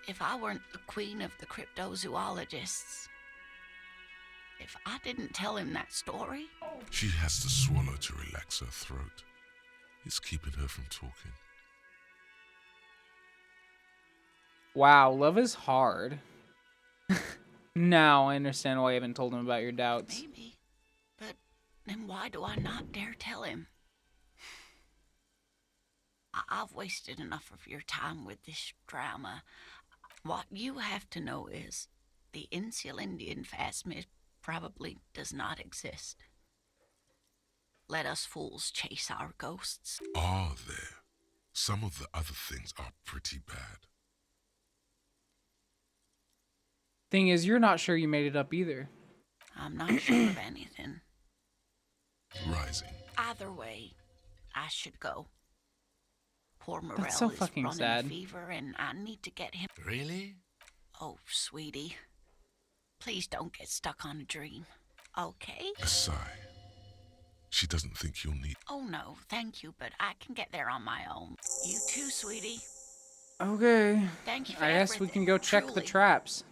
If I weren't the queen of the cryptozoologists, if I didn't tell him that story, She has to swallow to relax her throat. It's keeping her from talking. Wow, love is hard. Now I understand why you haven't told him about your doubts. maybe. But then why do I not dare tell him? I've wasted enough of your time with this drama. What you have to know is the Insulindian Phasmid probably does not exist. Let us fools chase our ghosts. Are there? Some of the other things are pretty bad. Thing is, you're not sure you made it up either. I'm not sure of anything. Rising. Either way, I should go. Poor Morel so is fucking running sad. a fever, and I need to get him. Really? Oh, sweetie, please don't get stuck on a dream. Okay? A sigh. She doesn't think you'll need. Oh no, thank you, but I can get there on my own. You too, sweetie. Okay. Thank you for I guess we everything, can go check the truly. traps.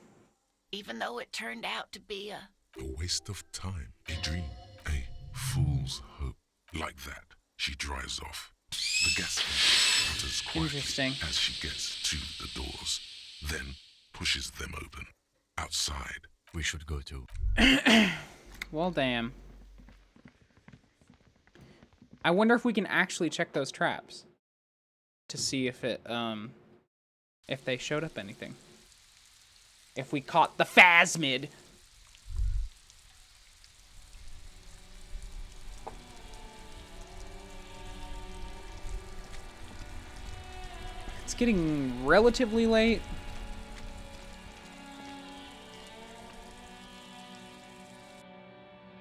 Even though it turned out to be a... A waste of time. A dream. A fool's hope. Like that, she drives off. The gas engine putters quietly Interesting. as she gets to the doors, then pushes them open. Outside. We should go too. Well, damn. I wonder if we can actually check those traps to see if if they showed up anything. If we caught the Phasmid. It's getting relatively late.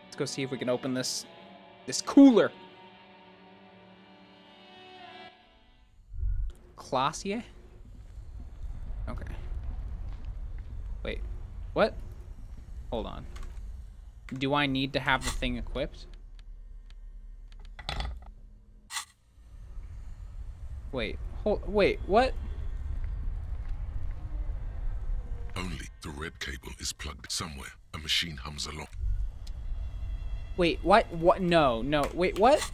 Let's go see if we can open this cooler. Classier? Okay. Wait. What? Hold on. Do I need to have the thing equipped? Wait. Wait, what? Only the red cable is plugged somewhere. A machine hums along. Wait, what? What? No, no. Wait, what?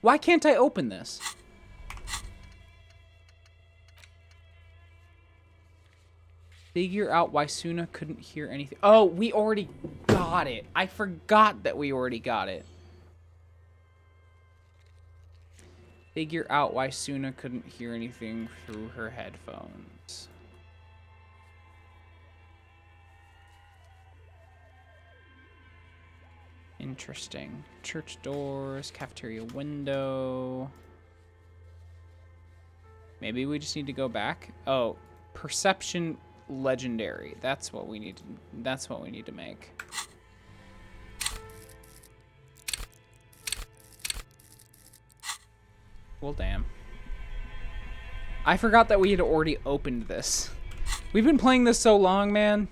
Why can't I open this? Figure out why Suna couldn't hear anything. Oh, we already got it. I forgot that we already got it. Figure out why Suna couldn't hear anything through her headphones. Interesting. Church doors, cafeteria window. Maybe we just need to go back. Oh, perception legendary. That's what we need to, that's what we need to make. Well, damn. I forgot that we had already opened this. We've been playing this so long, man.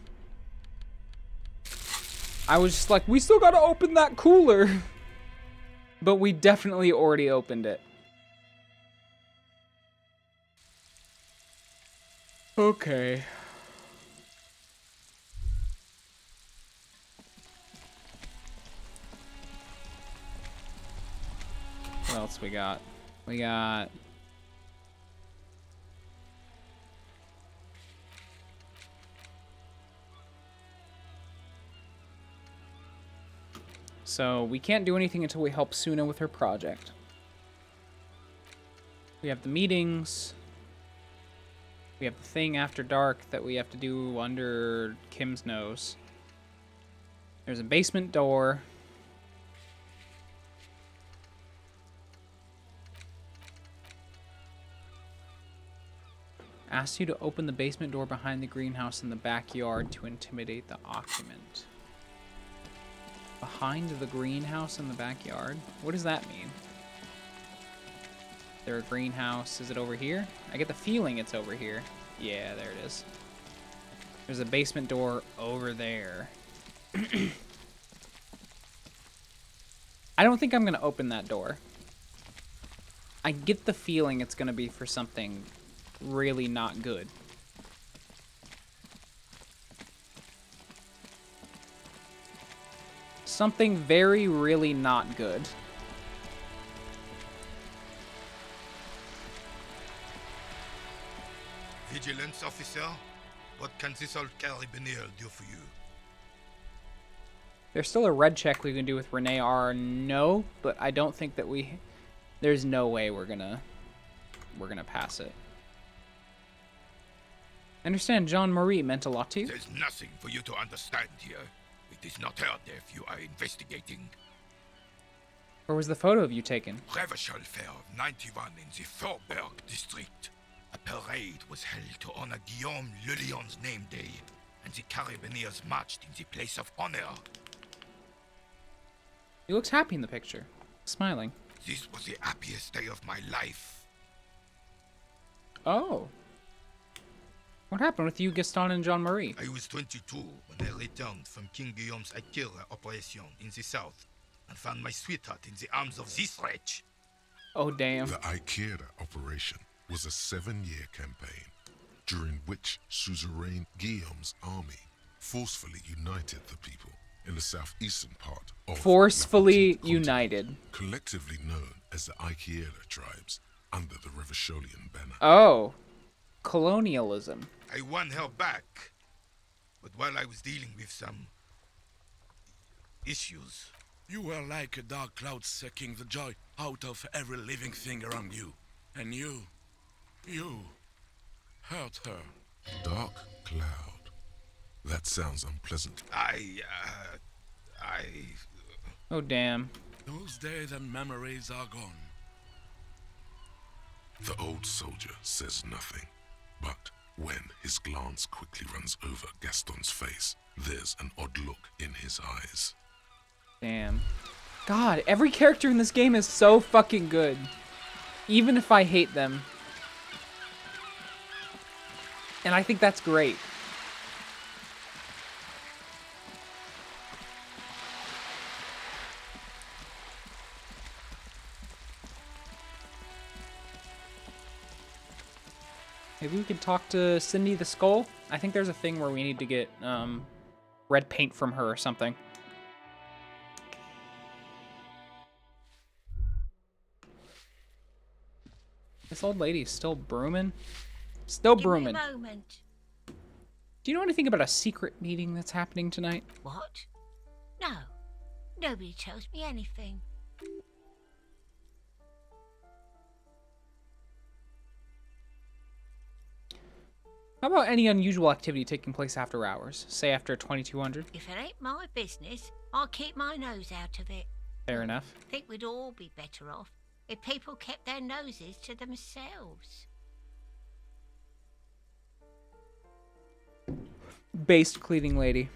I was just like, we still gotta open that cooler. But we definitely already opened it. Okay. What else we got? We got... So, we can't do anything until we help Suna with her project. We have the meetings. We have the thing after dark that we have to do under Kim's nose. There's a basement door. Asks you to open the basement door behind the greenhouse in the backyard to intimidate the occupant. Behind the greenhouse in the backyard? What does that mean? Is there a greenhouse? Is it over here? I get the feeling it's over here. Yeah, there it is. There's a basement door over there. I don't think I'm going to open that door. I get the feeling it's going to be for something really not good. Something very, really not good. Vigilance officer, what can this old carabiner do for you? There's still a red check we can do with Renee R. No, but I don't think that we... There's no way we're gonna pass it. I understand Jean-Marie meant a lot to you. There's nothing for you to understand here. It is not her death you are investigating. Where was the photo of you taken? Revachol Fair of 91 in the Faubourg district. A parade was held to honor Guillaume Le Lion's name day, and the Carabiniers marched in the place of honor. He looks happy in the picture, smiling. This was the happiest day of my life. Oh. What happened with you, Gaston, and Jean-Marie? I was 22 when I returned from King Guillaume's Akira operation in the south and found my sweetheart in the arms of this wretch. Oh, damn. The Akira operation was a 7-year campaign during which suzerain Guillaume's army forcefully united the people in the southeastern part of Forcefully La Petite Continent, united. collectively known as the Akira tribes under the Revacholian banner. Oh. Colonialism. I won her back, but while I was dealing with some issues. You were like a dark cloud sucking the joy out of every living thing around you. And you hurt her. Dark cloud. That sounds unpleasant. Oh, damn. Those days and memories are gone. The old soldier says nothing, but when his glance quickly runs over Gaston's face, there's an odd look in his eyes. Damn. God, every character in this game is so fucking good. Even if I hate them. And I think that's great. Maybe we can talk to Cindy the Skull. I think there's a thing where we need to get red paint from her or something. This old lady's still brooming. Still brooming. Give me a moment. Do you know anything about a secret meeting that's happening tonight? What? No. Nobody tells me anything. How about any unusual activity taking place after hours? Say after 2200? If it ain't my business, I'll keep my nose out of it. Fair enough. I think we'd all be better off if people kept their noses to themselves. Based cleaning lady.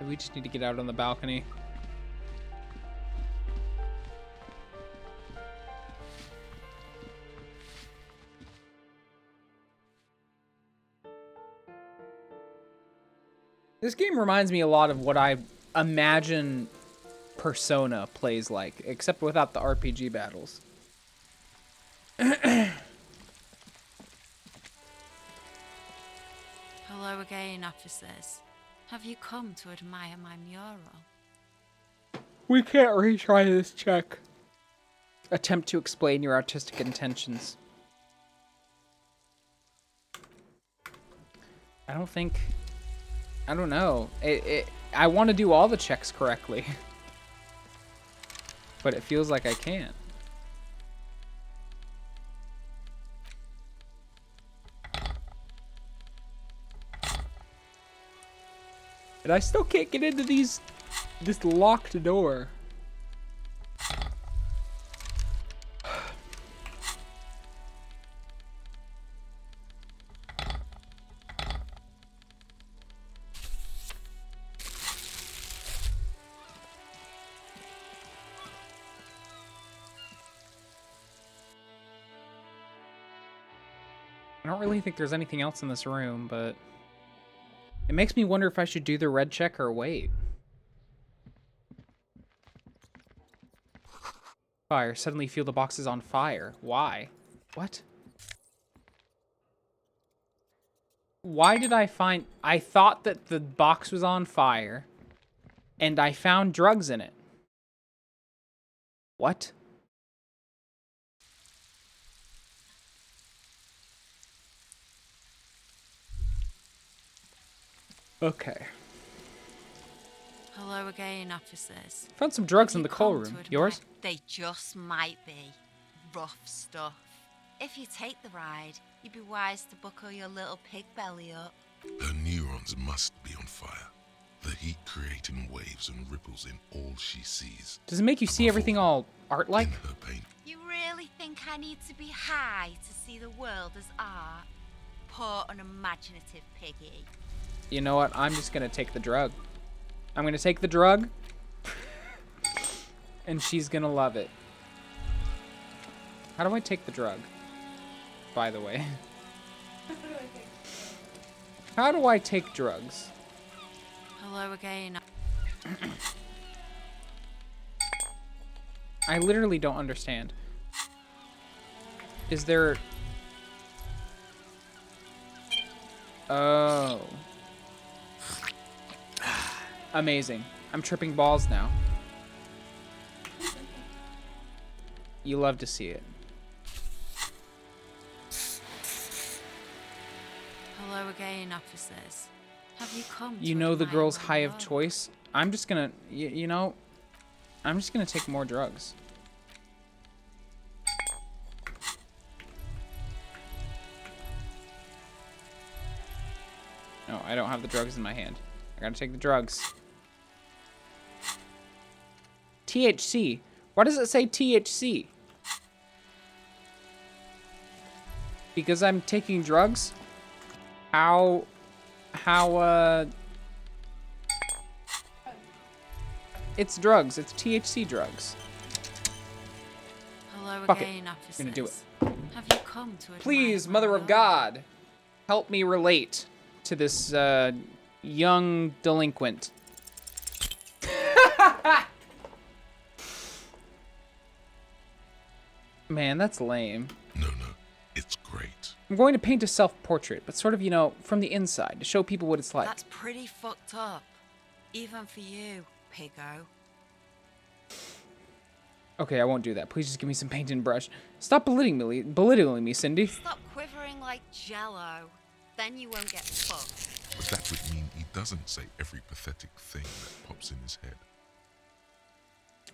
We just need to get out on the balcony. This game reminds me a lot of what I imagine Persona plays like, except without the RPG battles. Hello again, officers. Have you come to admire my mural? We can't retry this check. Attempt to explain your artistic intentions. I don't know. I want to do all the checks correctly. But it feels like I can't. And I still can't get into this locked door. I don't really think there's anything else in this room, but it makes me wonder if I should do the red check or wait. Fire. Suddenly feel the box is on fire. Why? What? Why did I find... I thought that the box was on fire, and I found drugs in it. What? Okay. Hello again, officers. Found some drugs in the coal room. Yours? They just might be. Rough stuff. If you take the ride, you'd be wise to buckle your little pig belly up. Her neurons must be on fire. The heat creating waves and ripples in all she sees. Does it make you see everything all art-like? In her pain. You really think I need to be high to see the world as art? Poor unimaginative piggy. You know what? I'm just gonna take the drug. I'm gonna take the drug. And she's gonna love it. How do I take the drug? By the way. How do I take drugs? Hello again. I literally don't understand. Is there... Oh. Amazing. I'm tripping balls now. You love to see it. Hello again, officers. Have you come You to know the admire girl's my high of mural? choice? I'm just gonna... You know... I'm just gonna take more drugs. No, I don't have the drugs in my hand. I gotta take the drugs. THC. Why does it say THC? Because I'm taking drugs? How, it's drugs. It's THC drugs. Hello Fuck it. again, I'm officers. gonna do it. Have you come to admire Please, my Mother of mural? God, help me relate to this young delinquent. Man, that's lame. No, no. I'm going to paint a self-portrait, but sort of, you know, from the inside, to show people what it's like. That's pretty fucked up. Even for you, Piggo. Okay, I won't do that. Please just give me some paint and brush. Stop belittling me, Cindy. Stop quivering like jello. Then you won't get fucked. But that would mean he doesn't say every pathetic thing that pops in his head.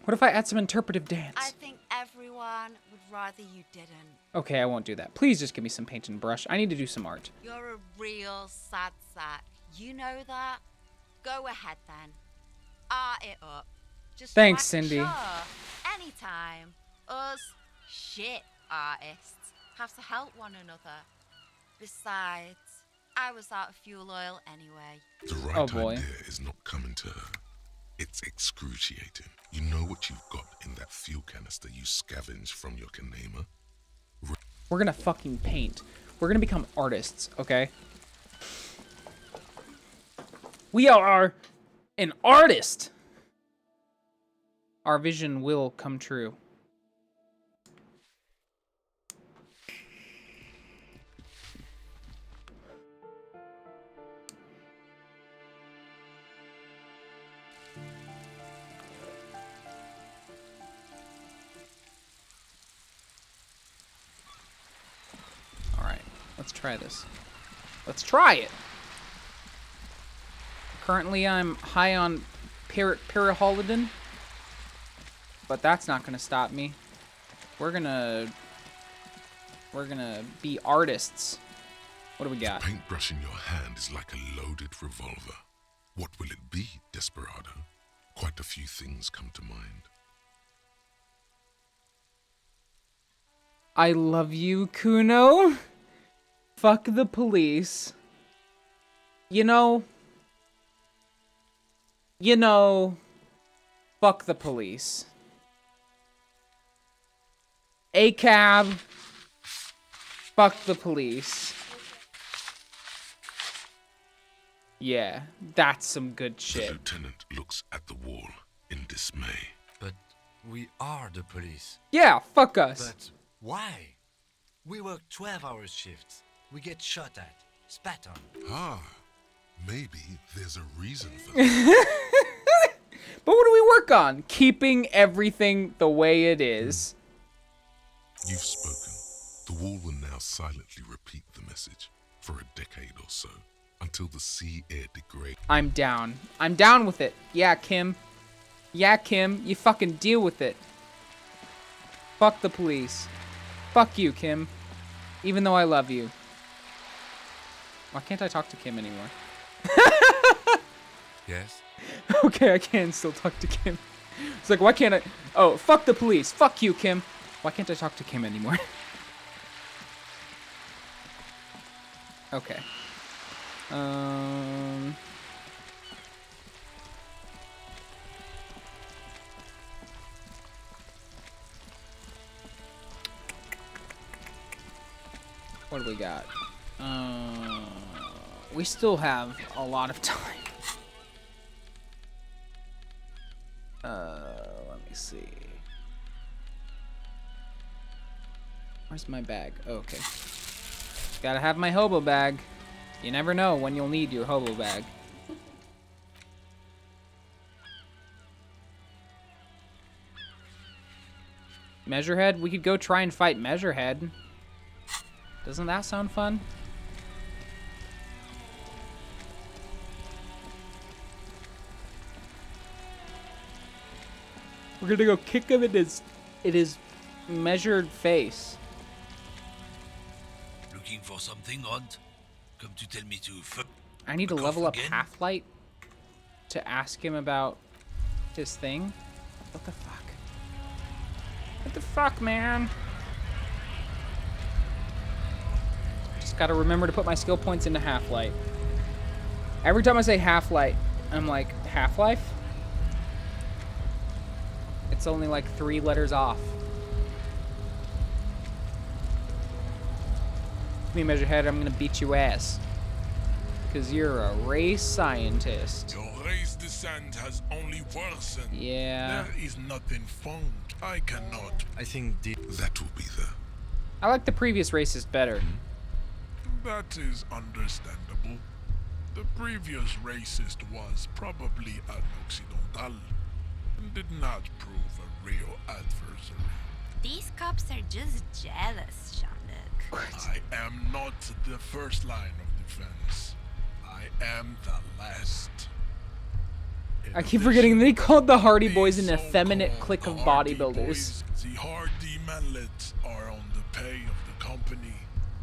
What if I add some interpretive dance? I think everyone would rather you didn't. Okay, I won't do that. Please just give me some paint and brush. I need to do some art. You're a real sad sack. You know that? Go ahead then. Art it up. Just Thanks, like, Cindy. Sure, anytime. Us shit artists have to help one another. Besides, I was out of fuel oil anyway. The right idea is not coming to her. It's excruciating. You know what you've got in that fuel canister you scavenged from your Kanema? We're gonna fucking paint. We're gonna become artists, okay? We are an artist! Our vision will come true. Alright, let's try this. Let's try it! Currently, I'm high on Piraholidin, but that's not gonna stop me. We're gonna be artists. What do we got? The paintbrush in your hand is like a loaded revolver. What will it be, Desperado? Quite a few things come to mind. I love you, Kuno. Fuck the police. You know, fuck the police. A cab. Fuck the police. Yeah, that's some good shit. The lieutenant looks at the wall in dismay. But we are the police. Yeah, fuck us. But why? We work 12-hour shifts. We get shot at, spat on. Ah, maybe there's a reason for that. But what do we work on? Keeping everything the way it is. You've spoken. The wall will now silently repeat the message for a decade or so, until the sea air degrades. I'm down. I'm down with it. Yeah, Kim. Yeah, Kim. You fucking deal with it. Fuck the police. Fuck you, Kim. Even though I love you. Why can't I talk to Kim anymore? Yes? Okay, I can still talk to Kim. It's like, why can't I? Oh, fuck the police. Fuck you, Kim. Why can't I talk to Kim anymore? Okay. What do we got? We still have a lot of time. Let me see. Where's my bag? Oh, okay. Gotta have my hobo bag. You never know when you'll need your hobo bag. Measurehead? We could go try and fight Measurehead. Doesn't that sound fun? We're gonna go kick him in his measured face. Looking for something odd? Come to tell me to fuck. I need to level up Half-Light to ask him about his thing. What the fuck? What the fuck, man? Just gotta remember to put my skill points into Half-Light. Every time I say Half-Light, I'm like, Half-Life? It's only like 3 letters off. Give me Measurehead, I'm gonna beat your ass. Because you're a race scientist. Your race descent has only worsened. Yeah. There is nothing found. I cannot. I think that will be the... I like the previous races better. That is understandable. The previous racist was probably an Occidental and did not prove a real adversary. These cops are just jealous, Jean-Luc. I am not the first line of defense. I am the last. I keep forgetting they called the Hardy Boys an effeminate clique of bodybuilders. Boys, the Hardy manlets are on the pay of the company.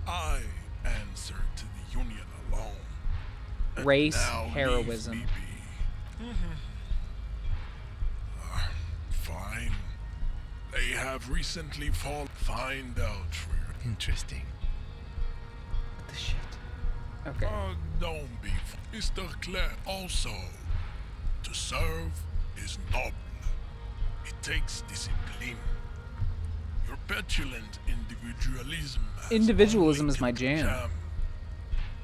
I answer to the union alone. And Race now heroism. leave me be. Fine. They have recently find out where. Interesting. What the shit? Okay. Don't be Mr. Claire. Also, to serve is noble. It takes discipline. Your petulant individualism. Individualism is my jam.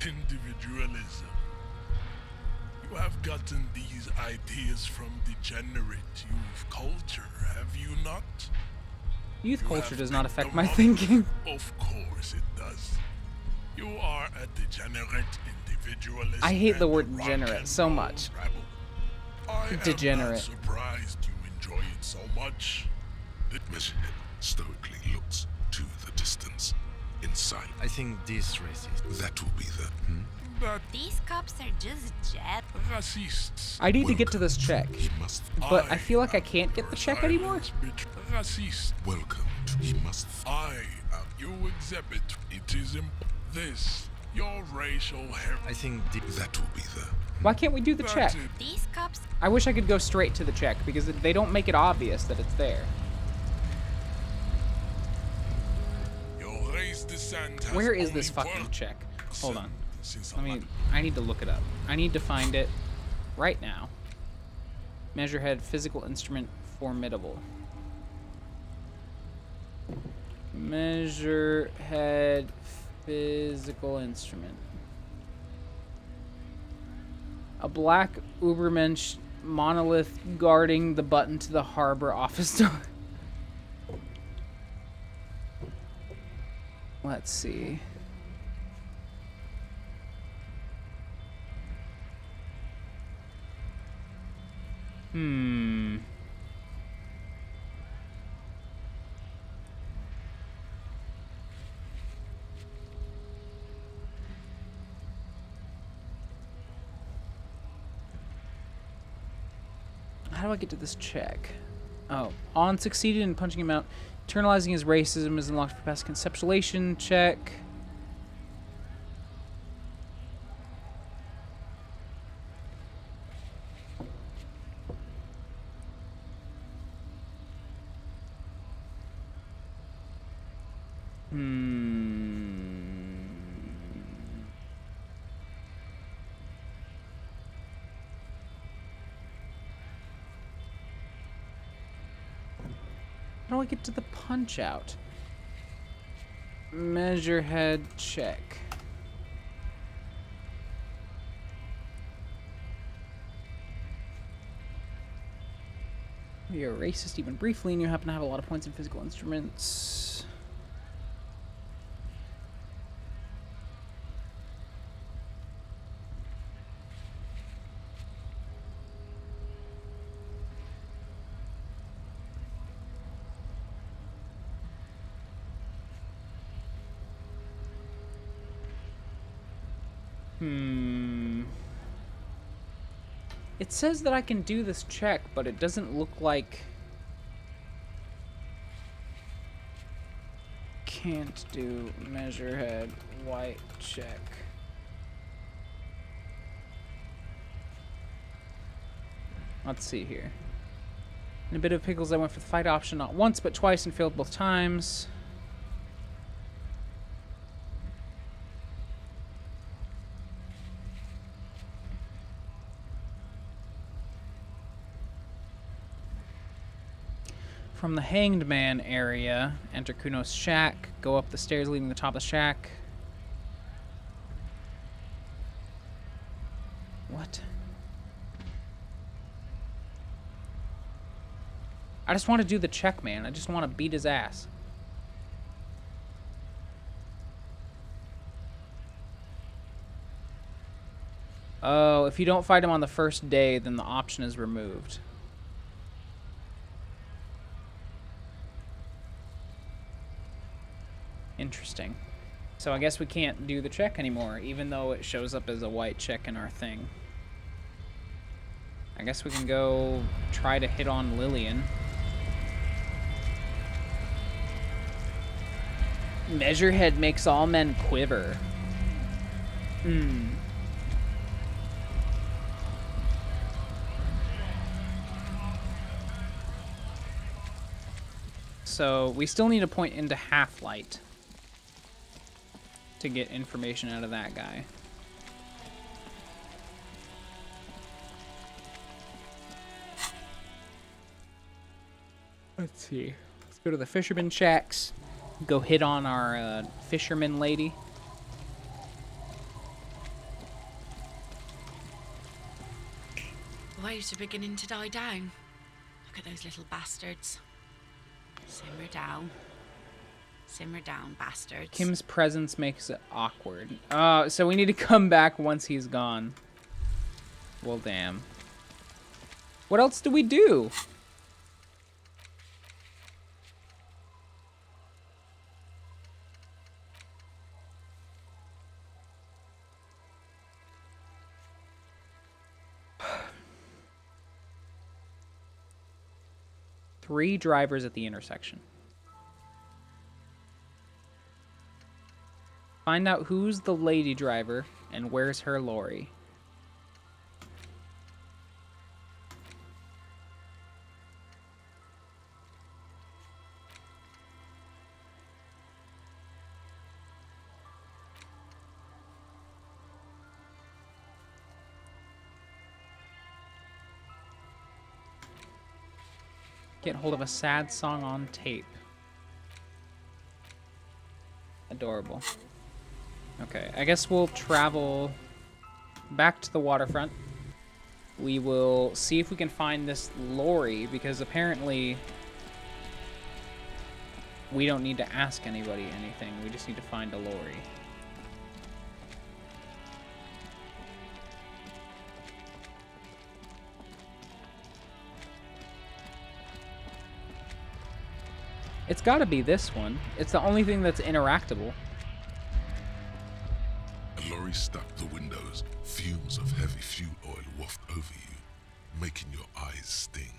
Individualism. You have gotten these ideas from degenerate youth culture, have you not? Youth You culture have does not picked affect them my up? thinking. Of course it does. You are a degenerate individualist. I hate the and word a rock degenerate and so roll much. rebel. I Degenerate. am not surprised you enjoy it so much. Measurehead stoically looks to the distance. Inside. I think this racist. That will be the... That These cops are just jealous. racists. I need to get to this check, He must... but I feel like I can't get the check anymore. Racist. Welcome to... He must... I am you exhibit. It is this. Your racial I think That will be the... Why can't we do the check? These cops. I wish I could go straight to the check because they don't make it obvious that it's there. Your race descent has Where is only this fucking worked check? Hold on. since I need to look it up. I need to find it right now. Measurehead physical instrument formidable. Measurehead physical instrument. A black Ubermensch monolith guarding the button to the harbor office door. Let's see. How do I get to this check? Oh, on succeeded in punching him out. Internalizing his racism is unlocked for past conceptualization check. How do I get to the punch out? Measure head check. You're a racist even briefly, and you happen to have a lot of points in physical instruments. It says that I can do this check, but it doesn't look like... Can't do measure head white check. Let's see here. In a bit of pickles, I went for the fight option not once, but twice and failed both times. From the Hanged Man area, enter Kuno's shack, go up the stairs leading to the top of the shack. What? I just want to do the check, man. I just want to beat his ass. Oh, if you don't fight him on the first day, then the option is removed. Interesting. So I guess we can't do the check anymore, even though it shows up as a white check in our thing. I guess we can go try to hit on Lillian. Measurehead makes all men quiver. So we still need to point into Half-Light to get information out of that guy. Let's see. Let's go to the fisherman shacks. Go hit on our fisherman lady. The waves are beginning to die down. Look at those little bastards. Simmer down. Simmer down, bastards. Kim's presence makes it awkward. So we need to come back once he's gone. Well, damn. What else do we do? Three drivers at the intersection. Find out who's the lady driver and where's her lorry. Get hold of a sad song on tape. Adorable. Okay, I guess we'll travel back to the waterfront. We will see if we can find this lorry, because apparently we don't need to ask anybody anything. We just need to find a lorry. It's gotta be this one. It's the only thing that's interactable. A lorry stuck the windows. Fumes of heavy fuel oil waft over you, making your eyes sting.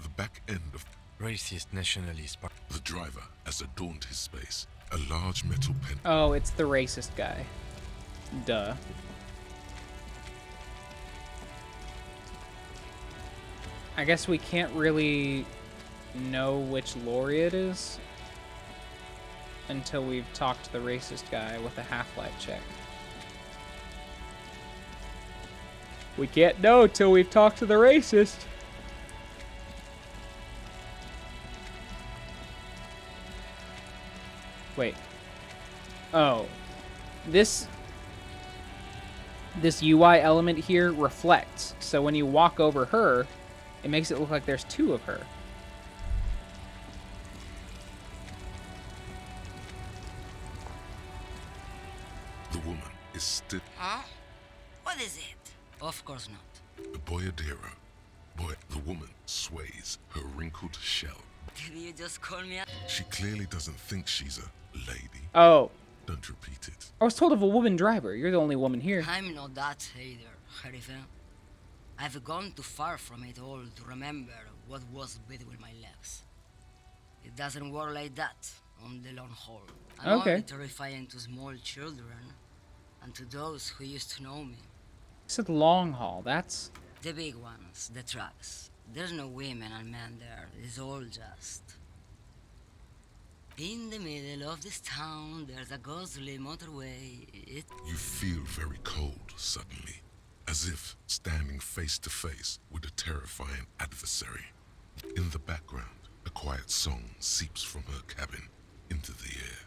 The back end of Racist nationalist. the driver, as adorned his space, a large metal pen. Oh, it's the racist guy. Duh. I guess we can't really know which lorry it is until we've talked to the racist guy with a Half-Life check. We can't know till we've talked to the racist. Wait. Oh. This UI element here reflects. So when you walk over her, it makes it look like there's two of her. The woman is still Huh? What is it? Of course not. a boyadero. The woman sways, her wrinkled shell. Did you just call me out? She clearly doesn't think she's a lady. Oh. Don't repeat it. I was told of a woman driver. You're the only woman here. I'm not that either, Rivet. I've gone too far from it all to remember what was between my legs. It doesn't work like that on the long haul. I'm Okay. only terrifying to small children and to those who used to know me. You said long haul. That's... The big ones, the trucks. There's no women and men there. It's all just... In the middle of this town, there's a ghostly motorway. You feel very cold suddenly, as if standing face to face with a terrifying adversary. In the background, a quiet song seeps from her cabin into the air.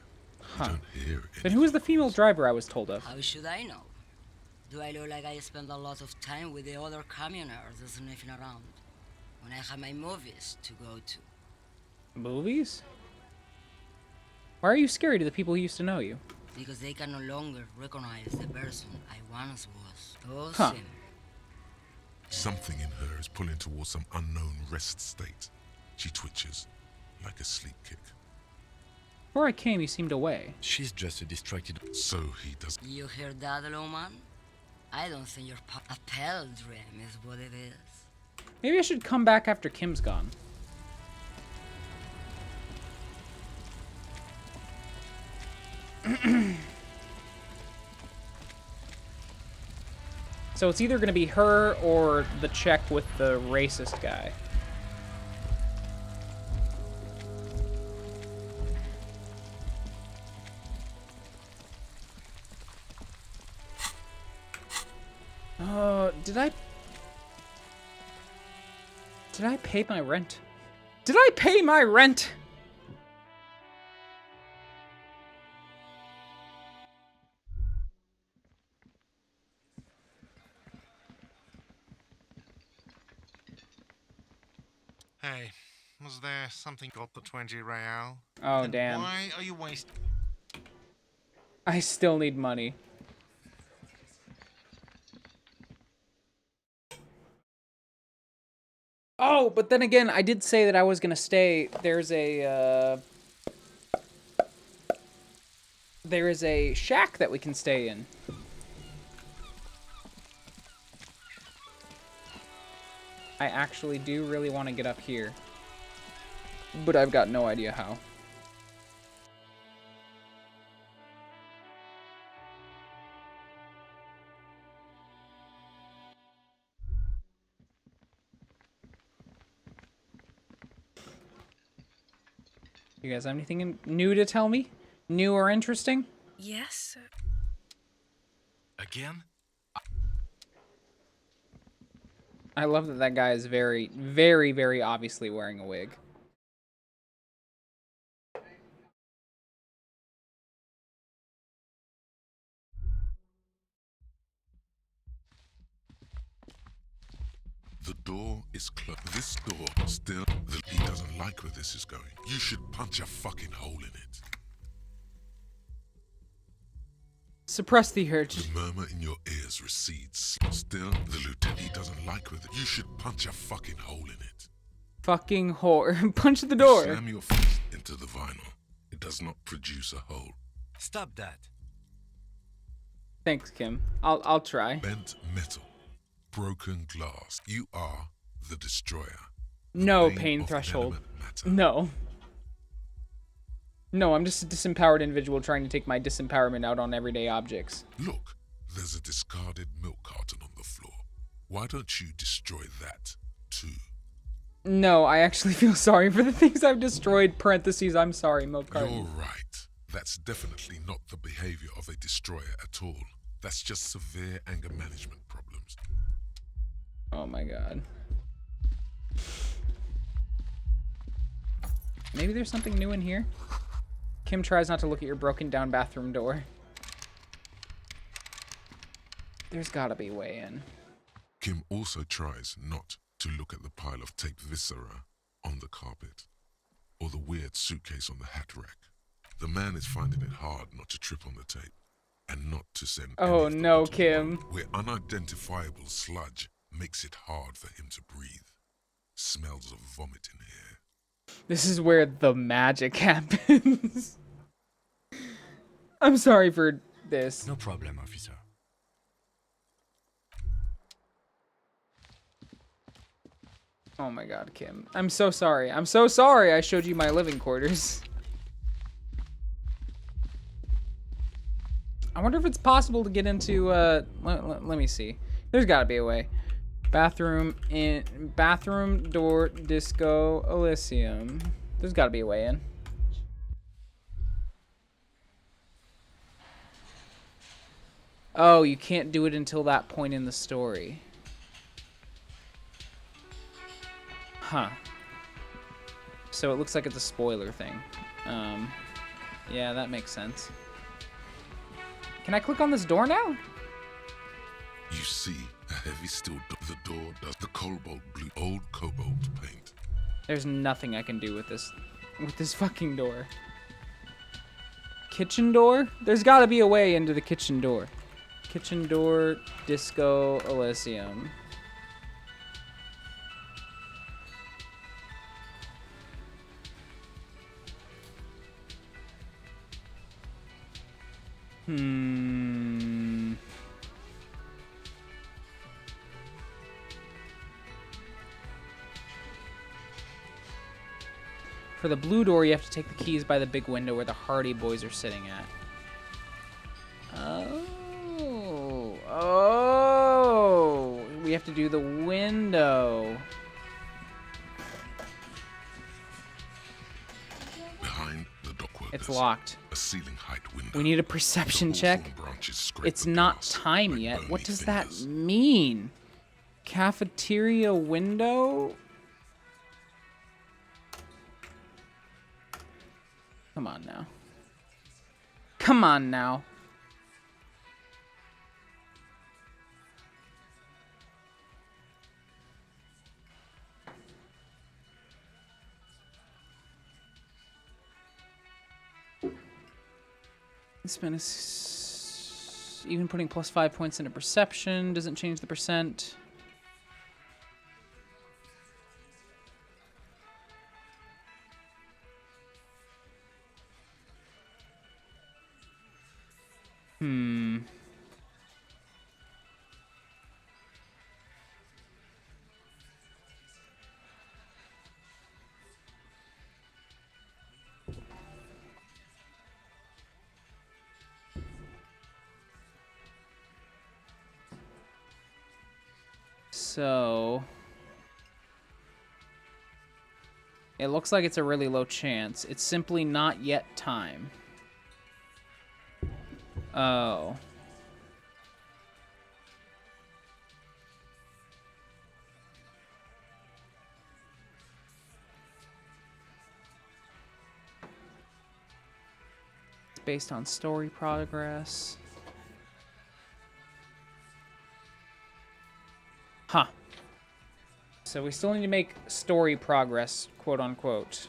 Huh. You don't hear it. Then who is the female driver I was told of? How should I know? Do I look like I spend a lot of time with the other communers sniffing around when I have my movies to go to? Movies? Why are you scary to the people who used to know you? because they can no longer recognize the person I once was. Oh, Huh. Sim. Something in her is pulling towards some unknown rest state. She twitches, like a sleep kick. Before I came, he seemed away. She's just a distracted. So he does. You hear that, little man? I don't think your a pale dream is what it is. Maybe I should come back after Kim's gone. So it's either going to be her or the check with the racist guy. Did I pay my rent? Did I pay my rent? Hey, was there something got the 20 real? Oh, And damn. why are you wasting? I still need money. Oh, but then again, I did say that I was gonna stay. There is a shack that we can stay in. I actually do really want to get up here, but I've got no idea how. You guys have anything new to tell me? New or interesting? Yes. Again? I love that that guy is very, very, very obviously wearing a wig. The door is closed. This door still. He doesn't like where this is going. You should punch a fucking hole in it. Suppress the urge. The murmur in your ears recedes. Still, the lieutenant. He doesn't like where you should punch a fucking hole in it. Fucking whore. Punch the door. You slam your fist into the vinyl. It does not produce a hole. Stop that. Thanks, Kim. I'll try. Bent metal. Broken glass. You are the destroyer. No pain threshold. No. No, I'm just a disempowered individual trying to take my disempowerment out on everyday objects. Look, there's a discarded milk carton on the floor. Why don't you destroy that, too? No, I actually feel sorry for the things I've destroyed. Parentheses, I'm sorry, milk carton. You're right. That's definitely not the behavior of a destroyer at all. That's just severe anger management problems. Oh my god. Maybe there's something new in here? Kim tries not to look at your broken down bathroom door. There's gotta be a way in. Kim also tries not to look at the pile of taped viscera on the carpet, or the weird suitcase on the hat rack. The man is finding it hard not to trip on the tape, and not to send Oh no, Kim. Where unidentifiable sludge makes it hard for him to breathe. Smells of vomit in here. This is where the magic happens. I'm sorry for this. No problem, officer. Oh my god, Kim. I'm so sorry. I'm so sorry I showed you my living quarters. I wonder if it's possible to get into, let me see. There's gotta be a way. Bathroom door, disco, Elysium. There's gotta be a way in. Oh, you can't do it until that point in the story. Huh. So it looks like it's a spoiler thing. Yeah, that makes sense. Can I click on this door now? You see a heavy steel door. The door does the cobalt blue, old cobalt paint. There's nothing I can do with this fucking door. kitchen door? There's got to be a way into the kitchen door. Kitchen door, disco, Elysium. For the blue door, you have to take the keys by the big window where the Hardy Boys are sitting at. Oh, we have to do the window. Behind the dock workers, It's locked. a ceiling height window. We need a perception check. It's not time yet. What does that mean? Cafeteria window? Come on now. Come on now. Spend even putting plus 5 points into perception doesn't change the percent. So it looks like it's a really low chance. It's simply not yet time. Oh. It's based on story progress. Huh. So we still need to make story progress, quote unquote.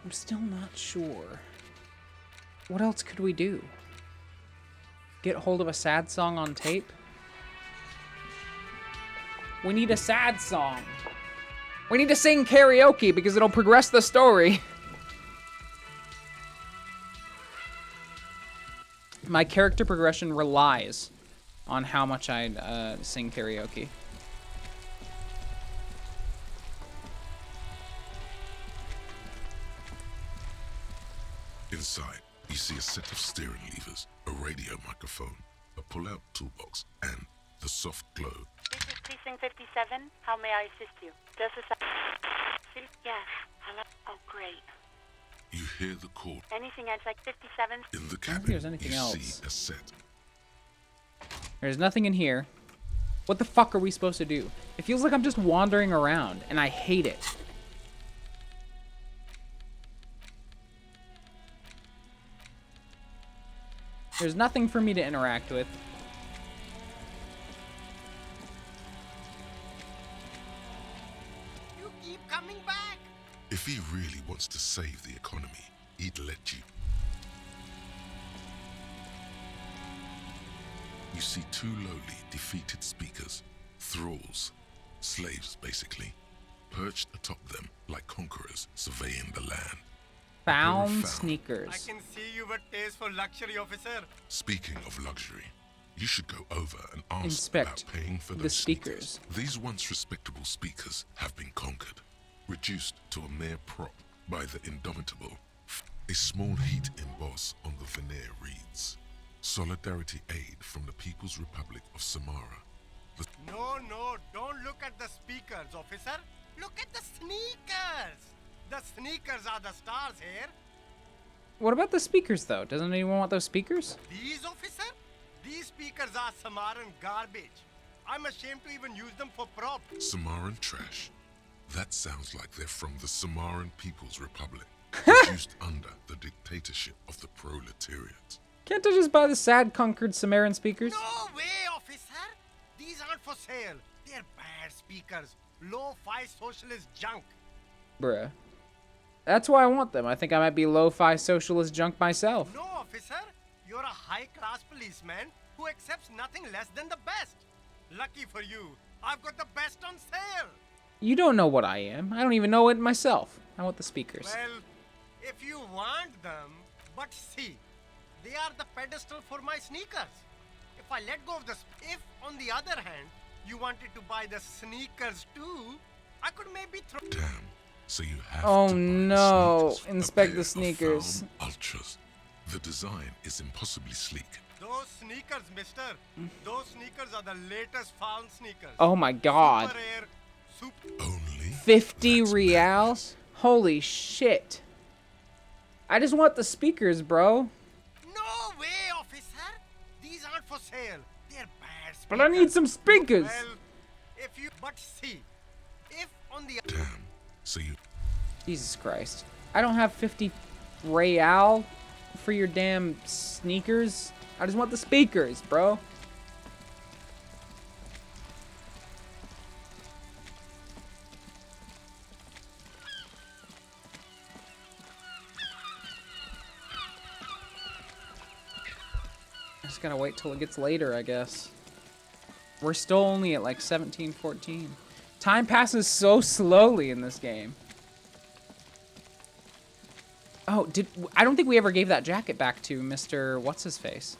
I'm still not sure. What else could we do? Get hold of a sad song on tape? We need a sad song. We need to sing karaoke because it'll progress the story. My character progression relies on how much I sing karaoke. Inside, you see a set of steering levers, a radio microphone, a pull-out toolbox, and the soft glow. This is Precinct 57. How may I assist you? Does this... Yes. Hello? Oh, great. You hear the call. Anything else like 57? In the I don't think cabin, there's anything you else. see a set. There's nothing in here. What the fuck are we supposed to do? It feels like I'm just wandering around, and I hate it. There's nothing for me to interact with. You keep coming back. If he really wants to save the economy, he'd let you. You see two lowly, defeated speakers, thralls, slaves basically, perched atop them like conquerors surveying the land. Found sneakers. I can see you have a taste for luxury, officer. Speaking of luxury, you should go over and ask Inspect about paying for the those speakers. sneakers. These once respectable speakers have been conquered, reduced to a mere prop by the indomitable. A small heat emboss on the veneer reads, Solidarity Aid from the People's Republic of Samara. No, don't look at the speakers, officer. Look at the sneakers. The sneakers are the stars here. What about the speakers, though? Doesn't anyone want those speakers? These, officer? These speakers are Samaran garbage. I'm ashamed to even use them for prop. Samaran trash. That sounds like they're from the Samaran People's Republic, reduced under the dictatorship of the proletariat. Can't I just buy the sad conquered Samaran speakers? No way, officer. These aren't for sale. They're bad speakers. Low-fi socialist junk. Bruh. That's why I want them. I think I might be lo-fi socialist junk myself. No, officer. You're a high-class policeman who accepts nothing less than the best. Lucky for you, I've got the best on sale. You don't know what I am. I don't even know it myself. I want the speakers. Well, if you want them, but see, they are the pedestal for my sneakers. If I let go of if on the other hand, you wanted to buy the sneakers too, I could maybe throw. Damn. So you have Oh to buy no! the sneakers, Inspect a pair the of sneakers. found ultras. The design is impossibly sleek. Those sneakers, mister. Those sneakers are the latest found sneakers. Oh my god. Super Air, super... Only 50 reals? Holy shit. I just want the speakers, bro. No way, officer. These aren't for sale. They're bad speakers. But I need some speakers. Well, if you... But see, if on the... Damn. So you... Jesus Christ. I don't have 50 real for your damn sneakers. I just want the speakers, bro. I just gotta wait till it gets later, I guess. We're still only at like 17:14. Time passes so slowly in this game. Oh, I don't think we ever gave that jacket back to Mr. What's-his-face.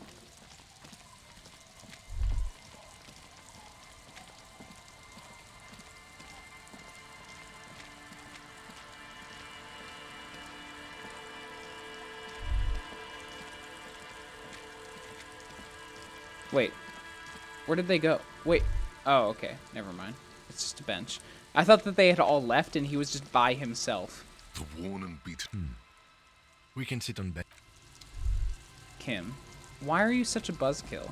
Wait. Where did they go? Wait. Oh, okay. Never mind. It's just a bench. I thought that they had all left and he was just by himself. The worn and beaten. We can sit on bed. Kim, why are you such a buzzkill?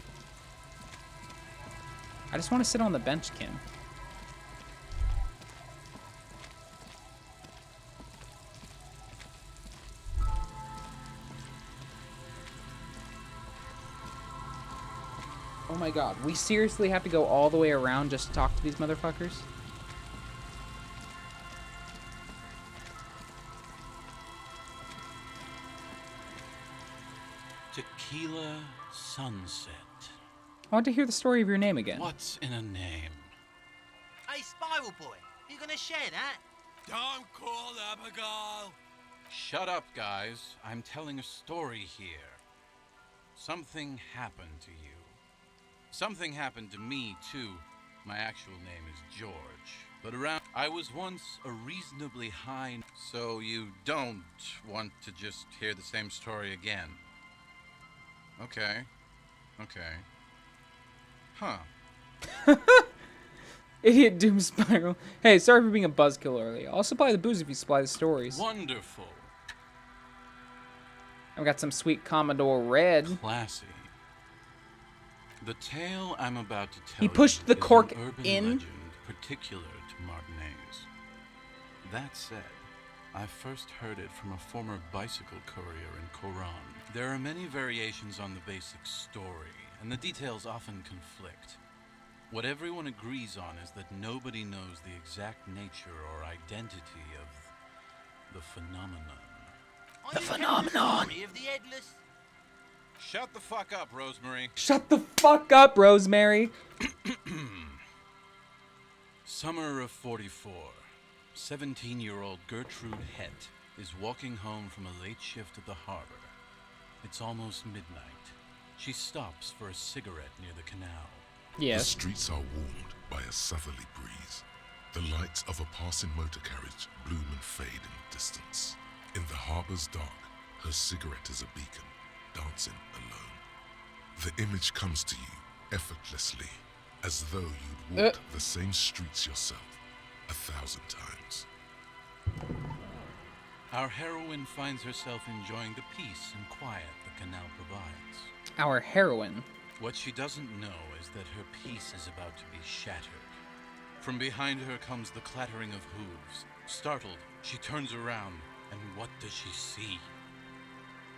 I just want to sit on the bench, Kim. Oh my god, we seriously have to go all the way around just to talk to these motherfuckers? Tequila Sunset. I want to hear the story of your name again. What's in a name? Hey, Spiral Boy, you gonna share that? Don't call Abigail! Shut up, guys. I'm telling a story here. Something happened to you. Something happened to me, too. My actual name is George. But I was once a reasonably high... So you don't want to just hear the same story again? Okay. Okay. Huh. Idiot Doom Spiral. Hey, sorry for being a buzzkill earlier. I'll supply the booze if you supply the stories. Wonderful. I've got some sweet Commodore Red. Classy. The tale I'm about to tell He pushed the cork is an urban in. legend particular to Martinez. That said, I first heard it from a former bicycle courier in Koran. There are many variations on the basic story, and the details often conflict. What everyone agrees on is that nobody knows the exact nature or identity of the phenomenon. The phenomenon. Of the headless? Shut the fuck up, Rosemary. Shut the fuck up, Rosemary. Summer of 44. 17-year-old Gertrude Het is walking home from a late shift at the harbor. It's almost midnight. She stops for a cigarette near the canal. Yes. The streets are warmed by a southerly breeze. The lights of a passing motor carriage bloom and fade in the distance. In the harbor's dark, her cigarette is a beacon, dancing alone. The image comes to you effortlessly, as though you'd walked the same streets yourself 1,000 times. Our heroine finds herself enjoying the peace and quiet the canal provides. Our heroine. What she doesn't know is that her peace is about to be shattered. From behind her comes the clattering of hooves. Startled, she turns around, and what does she see?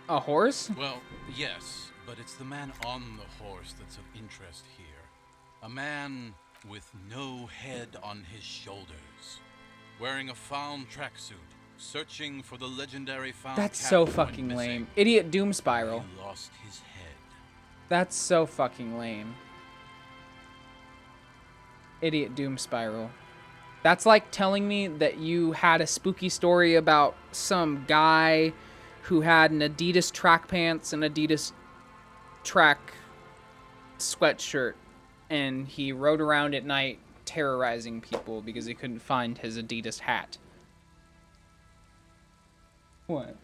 A horse? Well, yes, but it's the man on the horse that's of interest here. A man with no head on his shoulders, wearing a found tracksuit, searching for the legendary found That's so captain went fucking missing. lame. Idiot Doom Spiral. He lost his head. That's so fucking lame. Idiot Doom Spiral. That's like telling me that you had a spooky story about some guy who had an Adidas track pants and Adidas track sweatshirt, and he rode around at night terrorizing people because he couldn't find his Adidas hat. What?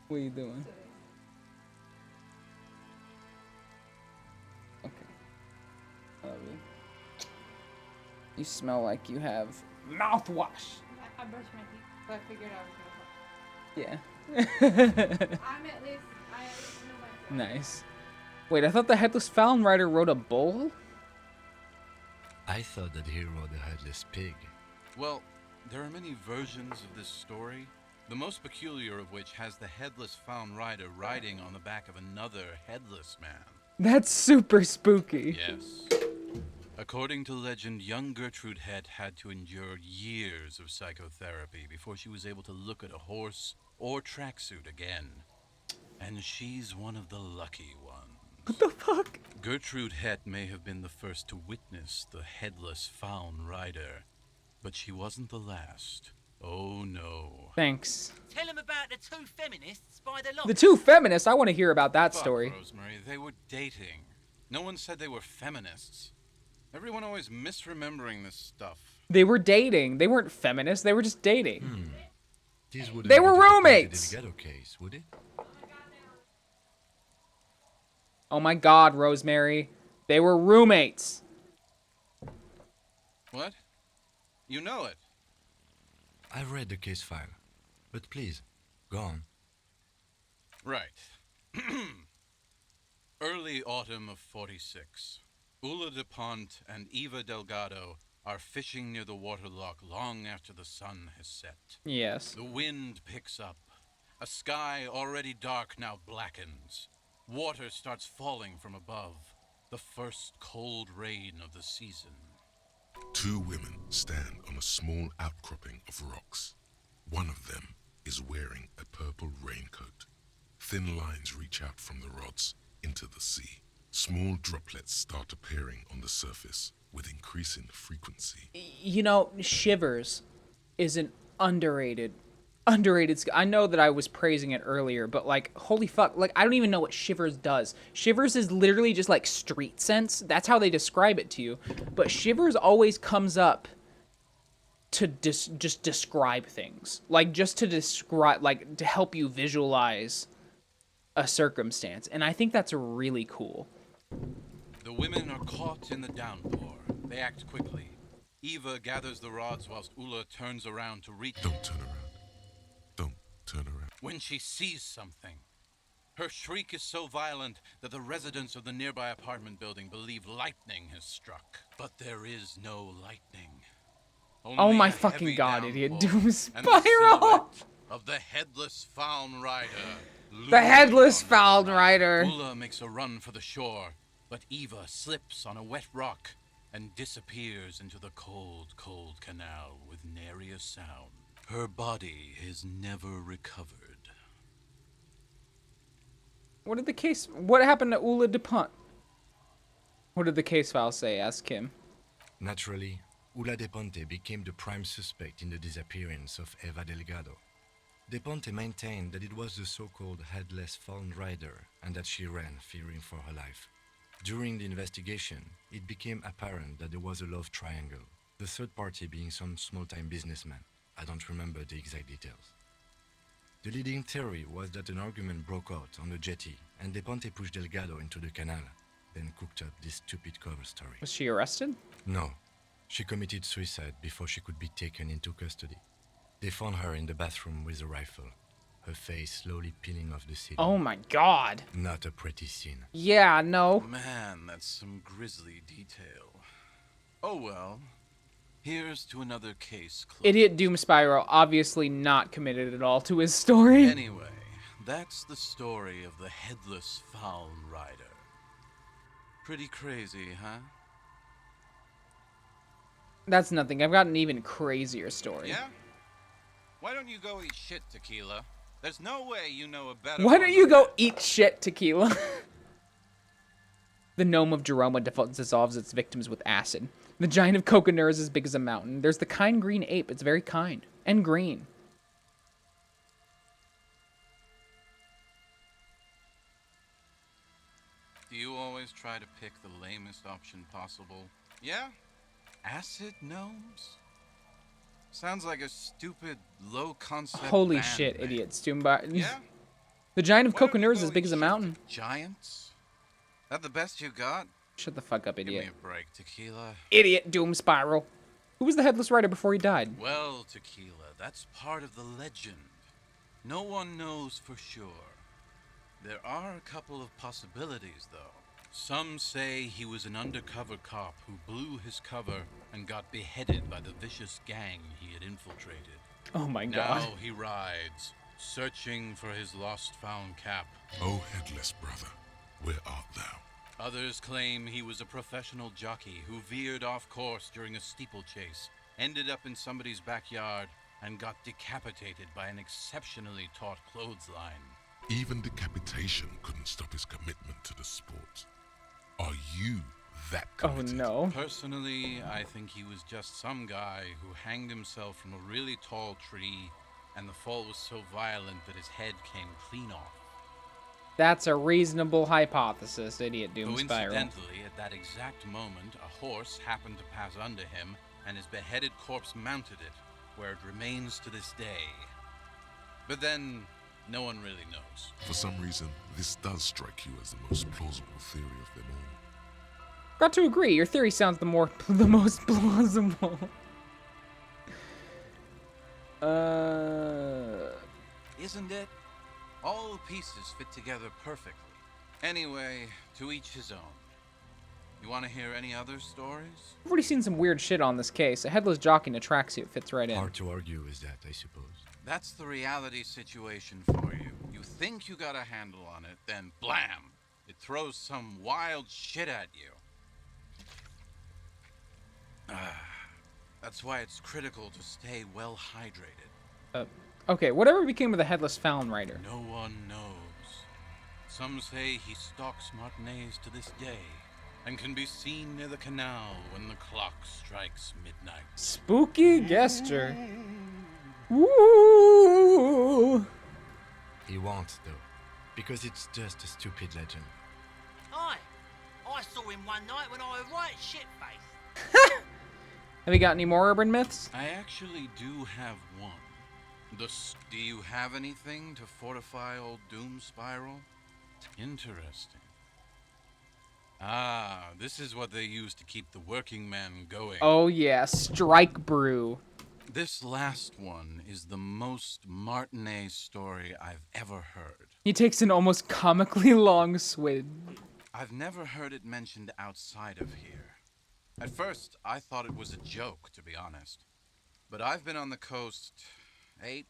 What are you doing? Okay. Love you. You smell like you have mouthwash. I brushed my teeth, so I figured I was gonna Yeah. I'm at least, I know myself. Nice. Wait, I thought the Headless Found Rider rode a bull? I thought that he rode a headless pig. Well, there are many versions of this story, the most peculiar of which has the Headless Found Rider riding on the back of another headless man. That's super spooky. Yes. According to legend, young Gertrude Het had to endure years of psychotherapy before she was able to look at a horse or tracksuit again. And she's one of the lucky ones. What the fuck? Gertrude Het may have been the first to witness the Headless Found Rider, but she wasn't the last. Oh no. Thanks. Tell him about the two feminists by the lock. The two feminists? I want to hear about that Fuck, story. Rosemary, they were dating. No one said they were feminists. Everyone always misremembering this stuff. They were dating. They weren't feminists. They were just dating. This wouldn't They be were the Ponte roommates. Delgado case, would it? Oh my god, Rosemary. They were roommates. What? You know it. I read the case file, but please, go on. Right. Early autumn of 46. Ula DuPont and Eva Delgado are fishing near the waterlock long after the sun has set. Yes. The wind picks up. A sky already dark now blackens. Water starts falling from above. The first cold rain of the season. Two women stand on a small outcropping of rocks. One of them is wearing a purple raincoat. Thin lines reach out from the rods into the sea. Small droplets start appearing on the surface with increasing frequency. You know, Shivers is an underrated. I know that I was praising it earlier, but like, holy fuck, like I don't even know what Shivers does. Shivers is literally just like street sense. That's how they describe it to you. But Shivers always comes up to just describe things, like just to describe, like to help you visualize a circumstance, and I think that's really cool. The women are caught in the downpour. They act quickly. Eva gathers the rods whilst Ula turns around to reach. Don't turn around. Don't turn around. When she sees something. Her shriek is so violent that the residents of the nearby apartment building believe lightning has struck. But there is no lightning. Only Oh my a fucking heavy god, Idiot downpour Doom and the Spiral! silhouette of the Headless Found Rider. The Headless Found Rider. Ula makes a run for the shore, but Eva slips on a wet rock and disappears into the cold, cold canal with nary a sound. Her body is never recovered. What happened to Ula DuPont? What did the case file say? Ask Kim. Naturally, Ula De Ponte became the prime suspect in the disappearance of Eva Delgado. De Ponte maintained that it was the so-called Headless Found Rider and that she ran, fearing for her life. During the investigation, it became apparent that there was a love triangle, the third party being some small-time businessman. I don't remember the exact details. The leading theory was that an argument broke out on the jetty and De Ponte pushed Delgado into the canal, then cooked up this stupid cover story. Was she arrested? No. She committed suicide before she could be taken into custody. They found her in the bathroom with a rifle, her face slowly peeling off the ceiling. Oh my god. Not a pretty scene. Yeah, no. Man, that's some grisly detail. Oh well. Here's to another case closed. Idiot Doom Spiral, obviously not committed at all to his story. Anyway, that's the story of the Headless Found Rider. Pretty crazy, huh? That's nothing. I've got an even crazier story. Yeah? Why don't you go eat shit, Tequila? There's no way you know a better Why one don't than you go eat shit, Tequila? The gnome of Jerome dissolves its victims with acid. The giant of Coconur is as big as a mountain. There's the kind green ape. It's very kind. And green. Do you always try to pick the lamest option possible? Yeah? Acid gnomes? Sounds like a stupid, low-concept Holy band shit, name. idiot. Stoomba. Yeah? The giant of Why don't you Coconur is go as big eat as a shit, mountain. Giants? That the best you got? Shut the fuck up, idiot. Give me a break, Tequila. Idiot Doom Spiral. Who was the headless rider before he died? Well, Tequila, that's part of the legend. No one knows for sure. There are a couple of possibilities, though. Some say he was an undercover cop who blew his cover and got beheaded by the vicious gang he had infiltrated. Oh my god. Now he rides, searching for his lost-found cap. O headless brother, where art thou? Others claim he was a professional jockey who veered off course during a steeplechase, ended up in somebody's backyard, and got decapitated by an exceptionally taut clothesline. Even decapitation couldn't stop his commitment to the sport. Are you that committed? Oh no. Personally, I think he was just some guy who hanged himself from a really tall tree, and the fall was so violent that his head came clean off. That's a reasonable hypothesis, idiot Doom Spiral. Coincidentally, at that exact moment, a horse happened to pass under him, and his beheaded corpse mounted it, where it remains to this day. But then, no one really knows. For some reason, this does strike you as the most plausible theory of them all. Got to agree. Your theory sounds the most plausible. Isn't it? All the pieces fit together perfectly. Anyway, to each his own. You want to hear any other stories? I've already seen some weird shit on this case. A headless jockey in a tracksuit fits right in. Hard to argue with that, I suppose. That's the reality situation for you. You think you got a handle on it, then blam! It throws some wild shit at you. That's why it's critical to stay well hydrated. Okay, whatever became of the headless Fallon rider? No one knows. Some say he stalks Martinez to this day, and can be seen near the canal when the clock strikes midnight. Spooky gesture. Woo! He won't, though, because it's just a stupid legend. Aye, I saw him one night when I was right shit-faced. Have you got any more urban myths? I actually do have one. Do you have anything to fortify old Doom Spiral? Interesting. Ah, this is what they use to keep the working men going. Oh yeah, strike brew. This last one is the most Martinet story I've ever heard. He takes an almost comically long swig. I've never heard it mentioned outside of here. At first, I thought it was a joke, to be honest. But I've been on the coast 8,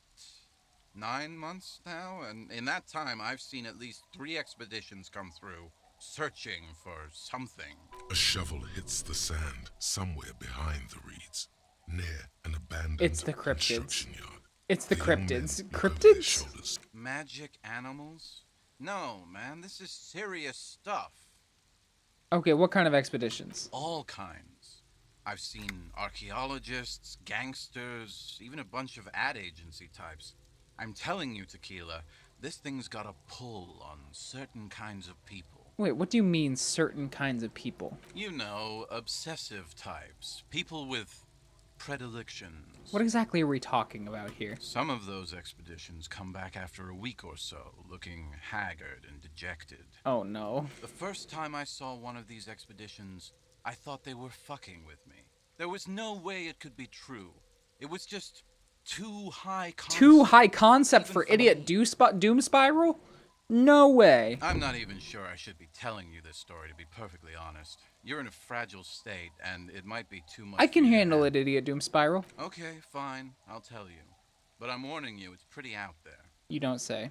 9 months now, and in that time, I've seen at least 3 expeditions come through, searching for something. A shovel hits the sand somewhere behind the reeds, near an abandoned It's the construction cryptids. yard. It's the The young cryptids. men look over their Cryptids? shoulders. Magic animals? No, man, this is serious stuff. Okay, what kind of expeditions? All kinds. I've seen archaeologists, gangsters, even a bunch of ad agency types. I'm telling you, Tequila, this thing's got a pull on certain kinds of people. Wait, what do you mean, certain kinds of people? You know, obsessive types. People with predilections. What exactly are we talking about here? Some of those expeditions come back after a week or so, looking haggard and dejected. Oh no. The first time I saw one of these expeditions, I thought they were fucking with me. There was no way it could be true. It was just too high concept. Too high concept for idiot Doom Spiral? No way. I'm not even sure I should be telling you this story, to be perfectly honest. You're in a fragile state, and it might be too much. I can for you to handle it, idiot Doom Spiral. Okay, fine. I'll tell you. But I'm warning you, it's pretty out there. You don't say.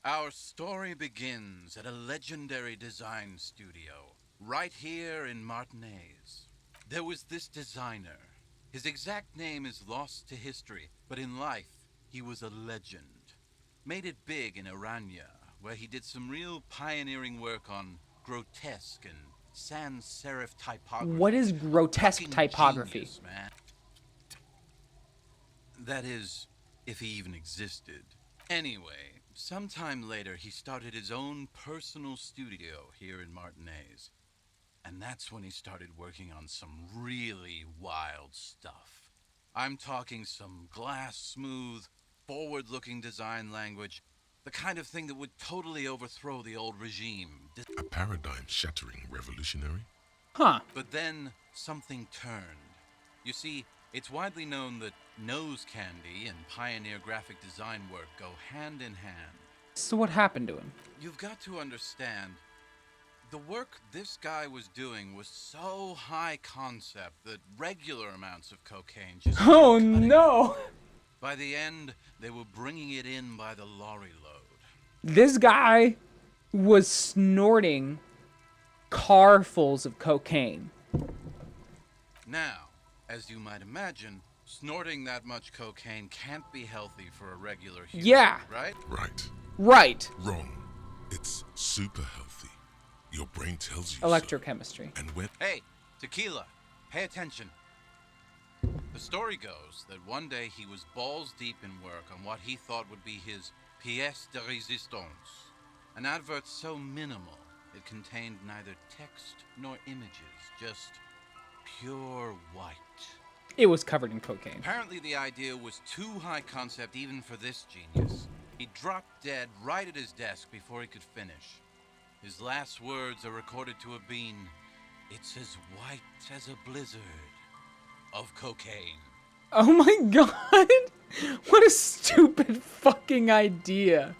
Our story begins at a legendary design studio, right here in Martinez. There was this designer. His exact name is lost to history, but in life, he was a legend. Made it big in Aranya, where he did some real pioneering work on grotesque and sans serif typography. What is grotesque Fucking typography? genius, man. That is, if he even existed. Anyway, sometime later, he started his own personal studio here in Martinez. And that's when he started working on some really wild stuff. I'm talking some glass-smooth, forward-looking design language, the kind of thing that would totally overthrow the old regime. A paradigm-shattering revolutionary? Huh. But then, something turned. You see, it's widely known that nose candy and pioneer graphic design work go hand in hand. So what happened to him? You've got to understand, the work this guy was doing was so high concept that regular amounts of cocaine just... Oh no! By the end, they were bringing it in by the lorry load. This guy was snorting carfuls of cocaine. Now, as you might imagine, snorting that much cocaine can't be healthy for a regular human, Yeah. right? Right. Right. Wrong. It's super healthy. Your brain tells you Electrochemistry. So. And when... Hey, tequila, pay attention. The story goes that one day he was balls deep in work on what he thought would be his pièce de résistance, an advert so minimal it contained neither text nor images, just pure white. It was covered in cocaine. Apparently the idea was too high concept even for this genius. He dropped dead right at his desk before he could finish. His last words are recorded to have been, "It's as white as a blizzard of cocaine." Oh my god! What a stupid fucking idea.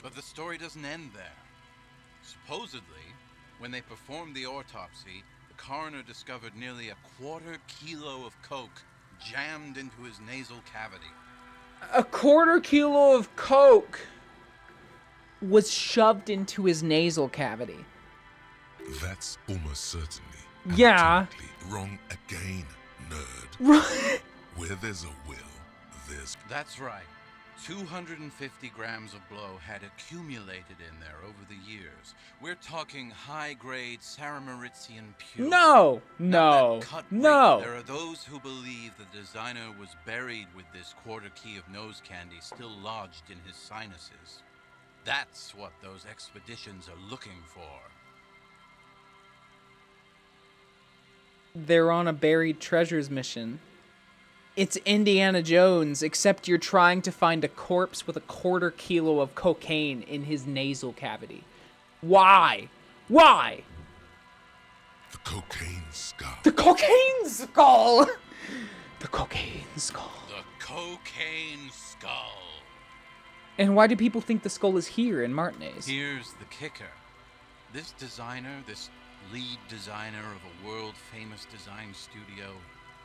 But the story doesn't end there. Supposedly, when they performed the autopsy, the coroner discovered nearly 1/4 kilo of coke jammed into his nasal cavity. 1/4 kilo of coke was shoved into his nasal cavity. That's almost certainly Yeah. wrong again, nerd. Right. Where there's a will, there's... That's right. 250 grams of blow had accumulated in there over the years. We're talking high-grade Saramaritsian pure. No! Now, No! that cut No! rate, there are those who believe the designer was buried with this 1/4 key of nose candy still lodged in his sinuses. That's what those expeditions are looking for. They're on a buried treasures mission. It's Indiana Jones, except you're trying to find a corpse with 1/4 kilo of cocaine in his nasal cavity. Why? Why? The cocaine skull. The cocaine skull! The cocaine skull. The cocaine skull. And why do people think the skull is here in Martinez? Here's the kicker. This designer, this lead designer of a world-famous design studio,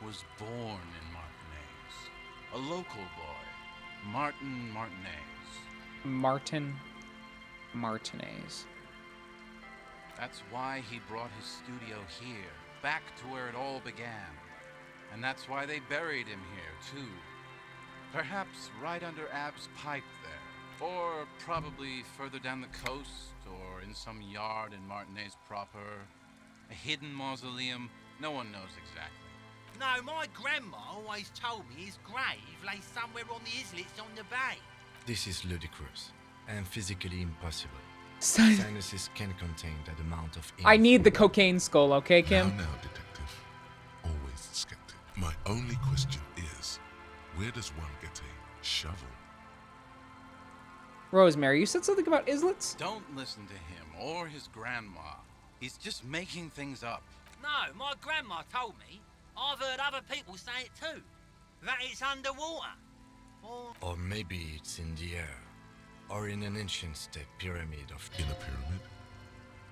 was born in Martinez. A local boy, Martin Martinez. Martin Martinez. That's why he brought his studio here, back to where it all began. And that's why they buried him here, too. Perhaps right under Ab's pipe there. Or probably further down the coast, or in some yard in Martinez proper. A hidden mausoleum, no one knows exactly. No, my grandma always told me his grave lay somewhere on the islets on the bay. This is ludicrous and physically impossible. Son- Sinuses can contain that amount of ink. I need the cocaine skull, okay, Kim? Now, detective. Always the skeptic. My only question is, where does one get a shovel? Rosemary, you said something about islets? Don't listen to him or his grandma. He's just making things up. No, my grandma told me. I've heard other people say it too. That it's underwater. Or maybe it's in the air. Or in an ancient step pyramid of... In a pyramid?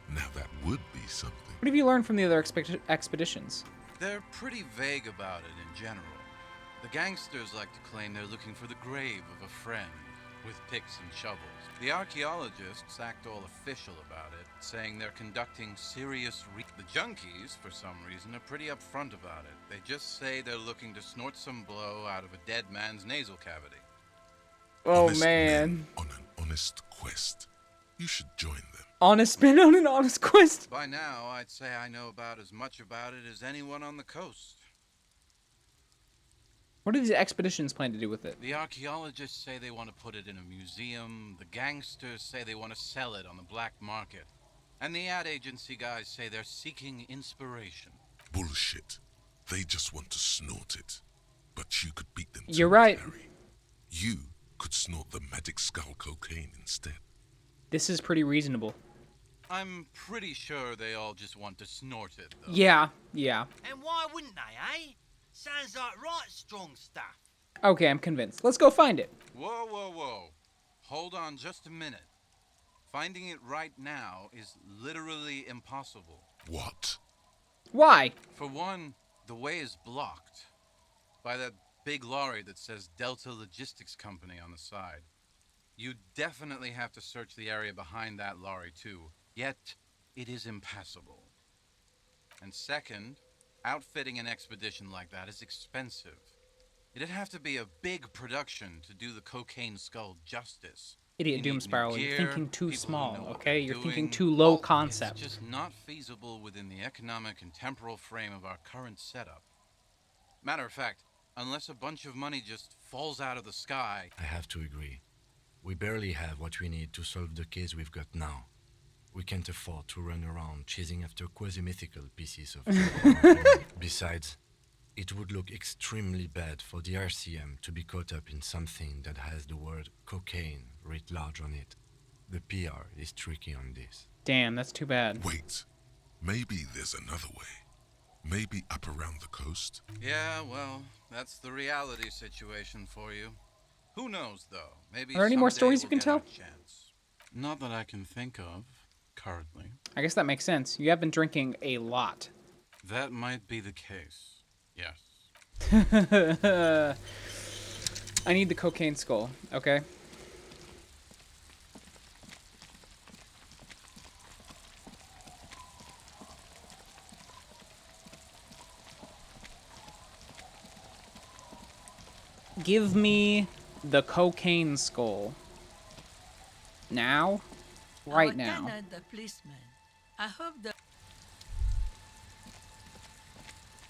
Now that would be something. What have you learned from the other expeditions? They're pretty vague about it in general. The gangsters like to claim they're looking for the grave of a friend. with picks and shovels. The archaeologists act all official about it, saying they're conducting serious The junkies, for some reason, are pretty upfront about it. They just say they're looking to snort some blow out of a dead man's nasal cavity. Oh, Honest man. men on an honest quest. You should join them. Honest men on an honest quest. By now, I'd say I know about as much about it as anyone on the coast. What do these expeditions plan to do with it? The archaeologists say they want to put it in a museum. The gangsters say they want to sell it on the black market. And the ad agency guys say they're seeking inspiration. Bullshit. They just want to snort it. But you could beat them. You're right. Harry. You could snort the magic skull cocaine instead. This is pretty reasonable. I'm pretty sure they all just want to snort it, though. Yeah. And why wouldn't they, eh? Sounds like right strong stuff. Okay, I'm convinced. Let's go find it. Whoa. Hold on just a minute. Finding it right now is literally impossible. What? Why? For one, the way is blocked by that big lorry that says Delta Logistics Company on the side. You definitely have to search the area behind that lorry too, yet it is impassable. And second, outfitting an expedition like that is expensive. It'd have to be a big production to do the cocaine skull justice. Idiot You Doom need new Spiral, you're gear, thinking too people who small, know what okay? they're You're thinking doing. too low It's concept. just not feasible within the economic and temporal frame of our current setup. Matter of fact, unless a bunch of money just falls out of the sky. I have to agree. We barely have what we need to solve the case we've got now. We can't afford to run around chasing after quasi-mythical pieces of... Besides, it would look extremely bad for the RCM to be caught up in something that has the word cocaine writ large on it. The PR is tricky on this. Damn, that's too bad. Wait. Maybe there's another way. Maybe up around the coast? Yeah, well, that's the reality situation for you. Who knows, though? Maybe Are there any more someday stories you we'll can tell? get our chance. Not that I can think of, currently. I guess that makes sense. You have been drinking a lot. That might be the case, yes. I need the cocaine skull, okay? Give me the cocaine skull. Now? Right now. The policeman. I hope the...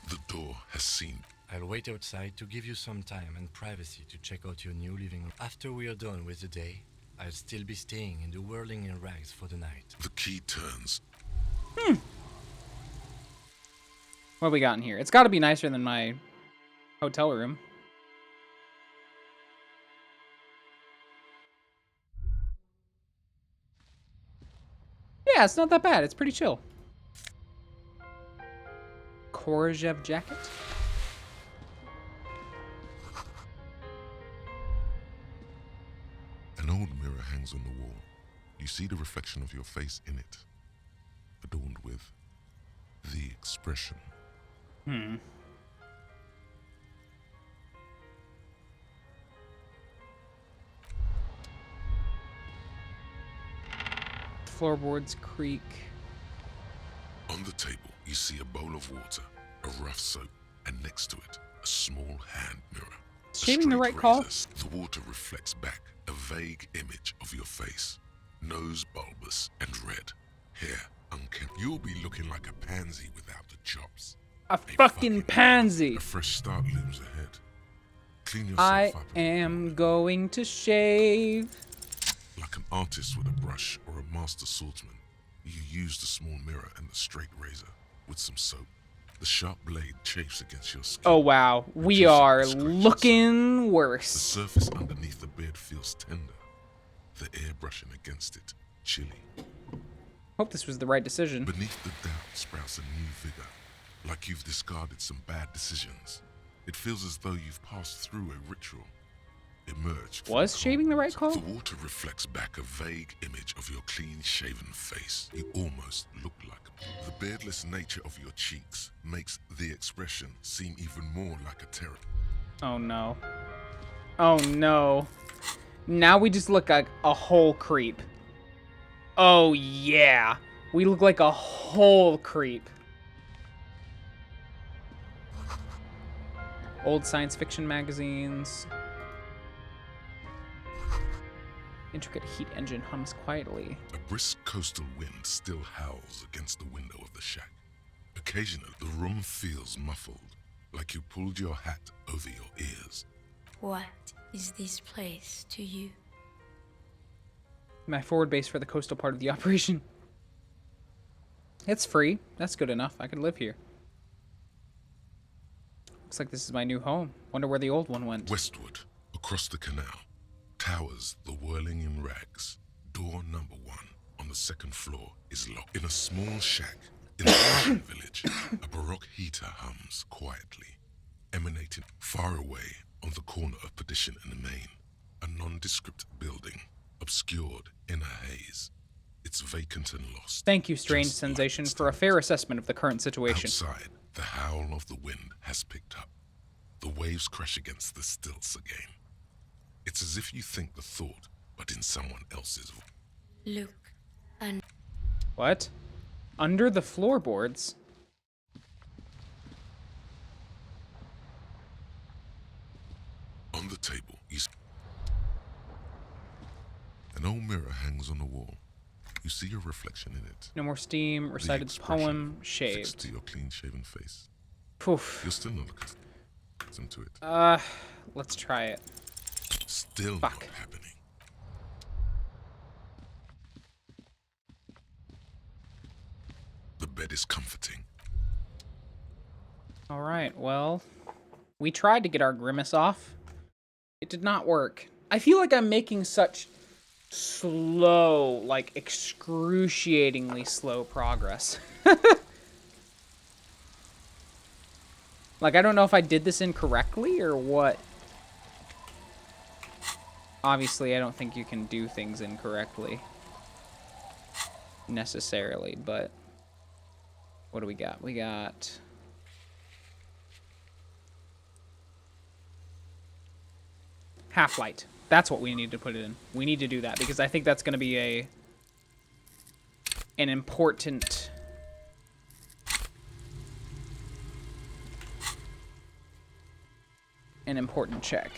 The door has seen. I'll wait outside to give you some time and privacy to check out your new living room. After we are done with the day, I'll still be staying in the whirling in rags for the night. The key turns. What have we got in here? It's got to be nicer than my hotel room. Yeah, it's not that bad. It's pretty chill. Korozhev jacket. An old mirror hangs on the wall. You see the reflection of your face in it, adorned with the expression. Floorboards creak. On the table, you see a bowl of water, a rough soap, and next to it, a small hand mirror. Shaving the right call? The water reflects back a vague image of your face. Nose bulbous and red. Hair unkempt. You'll be looking like a pansy without the chops. A fucking pansy. A fresh start looms ahead. Clean yourself I up. am going to shave. Like an artist with a brush or a master swordsman, you use the small mirror and the straight razor with some soap. The sharp blade chafes against your skin. Oh wow, we are looking The worse. surface underneath the beard feels tender. The air brushing against it, chilly. Hope this was the right decision. Beneath the doubt sprouts a new vigor, like you've discarded some bad decisions. It feels as though you've passed through a ritual. Emerged. Was shaving the right call? The water reflects back a vague image of your clean-shaven face. You almost look like a... The beardless nature of your cheeks makes the expression seem even more like a terror. Oh no. Oh no. Now we just look like a whole creep. Oh, yeah. We look like a whole creep. Old science fiction magazines. Intricate heat engine hums quietly. A brisk coastal wind still howls against the window of the shack. Occasionally, the room feels muffled, like you pulled your hat over your ears. What is this place to you? My forward base for the coastal part of the operation. It's free. That's good enough. I could live here. Looks like this is my new home. Wonder where the old one went. Westward, across the canal, towers the whirling in rags. Door number 1 on the second floor is locked. In a small shack in the fishing village, a baroque heater hums quietly, emanating far away on the corner of Perdition and the Main. A nondescript building, obscured in a haze. It's vacant and lost. Thank you, Strange Sensation, for a fair assessment of the current situation. Outside, the howl of the wind has picked up. The waves crash against the stilts again. It's as if you think the thought, but in someone else's voice. Look, and What? Under the floorboards? On the table, an old mirror hangs on the wall. You see your reflection in it. No more steam, recited the poem, shaved. Fixed to your clean-shaven face. Poof. You're still not accustomed to it. Let's try it. Still Fuck. not happening. The bed is comforting. Alright, well, we tried to get our grimace off. It did not work. I feel like I'm making such slow, like excruciatingly slow progress. Like, I don't know if I did this incorrectly or what. Obviously, I don't think you can do things incorrectly. Necessarily, but... What do we got? We got... Half-light. That's what we need to put it in. We need to do that, because I think that's going to be an important... check.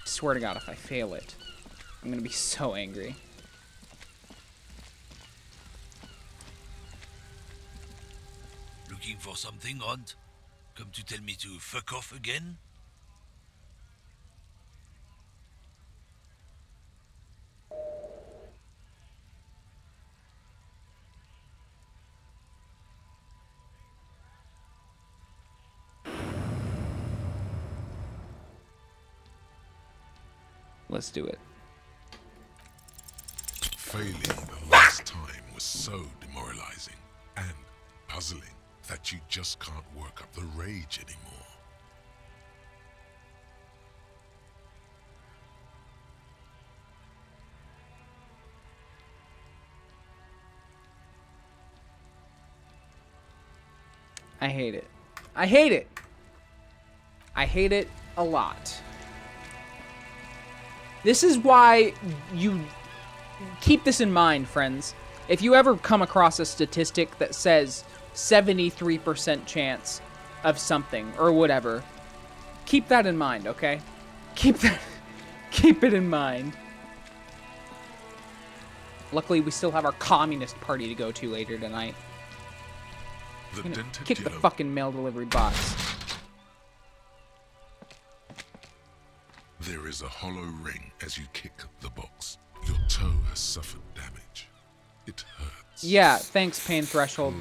Swear to God, if I fail it, I'm going to be so angry. Looking for something, Rod? Come to tell me to fuck off again? Let's do it. Failing the last time was so demoralizing and puzzling that you just can't work up the rage anymore. I hate it. I hate it. I hate it a lot. This is why you keep this in mind, friends. If you ever come across a statistic that says 73% chance of something or whatever, keep that in mind, okay? Keep it in mind. Luckily, we still have our communist party to go to later tonight. The I'm gonna dented kick the yellow fucking mail delivery box. There is a hollow ring as you kick the box. Your toe has suffered damage. It hurts. Yeah, thanks, Pain Threshold.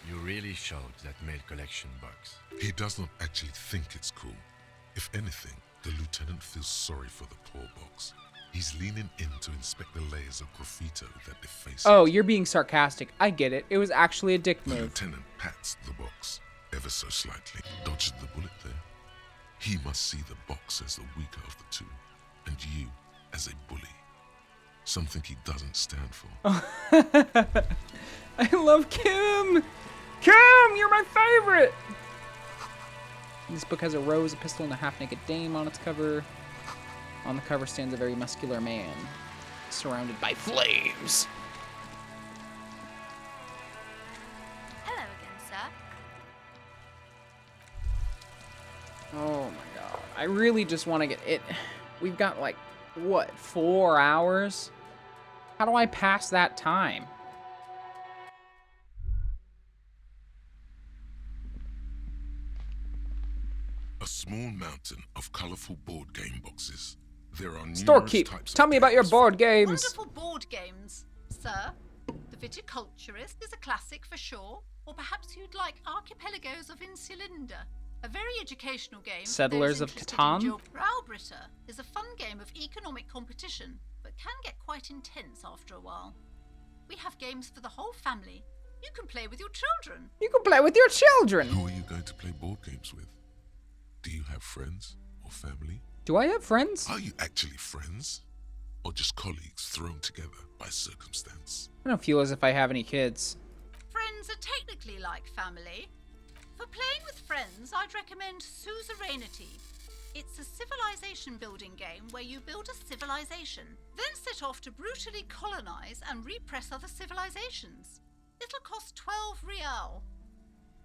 You really showed that mail collection box. He does not actually think it's cool. If anything, the lieutenant feels sorry for the poor box. He's leaning in to inspect the layers of graffito that deface it. Oh, you're being sarcastic. I get it. It was actually a dick The move. lieutenant pats the box, ever so slightly. Dodges the bullet there. He must see the box as the weaker of the two, and you as a bully. Something he doesn't stand for. I love Kim! Kim, you're my favorite! This book has a rose, a pistol, and a half-naked dame on its cover. On the cover stands a very muscular man, surrounded by flames. Hello again, sir. Oh my god. I really just want to get it. We've got like, what, 4 hours? How do I pass that time? A small mountain of colorful board game boxes. There are numerous Storekeep, types tell of me about your games. board games. Wonderful board games, sir. The Viticulturist is a classic for sure. Or perhaps you'd like Archipelagos of Insulinda, a very educational game. for Settlers those of interested in Catan? Braubritter is a fun game of economic competition, but can get quite intense after a while. We have games for the whole family. You can play with your children. You can play with your children. Who are you going to play board games with? Do you have friends or family? Do I have friends? Are you actually friends? Or just colleagues thrown together by circumstance? I don't feel as if I have any kids. Friends are technically like family. For playing with friends, I'd recommend Suzerainty. It's a civilization building game where you build a civilization, then set off to brutally colonize and repress other civilizations. It'll cost 12 real.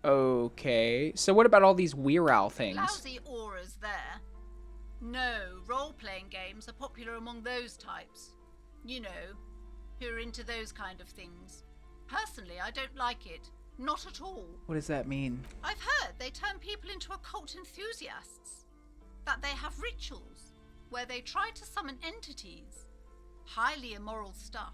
Okay, so what about all these Weird Owl things? Lousy auras there. No, role-playing games are popular among those types. You know, who are into those kind of things. Personally, I don't like it. Not at all. What does that mean? I've heard they turn people into occult enthusiasts. That they have rituals where they try to summon entities. Highly immoral stuff.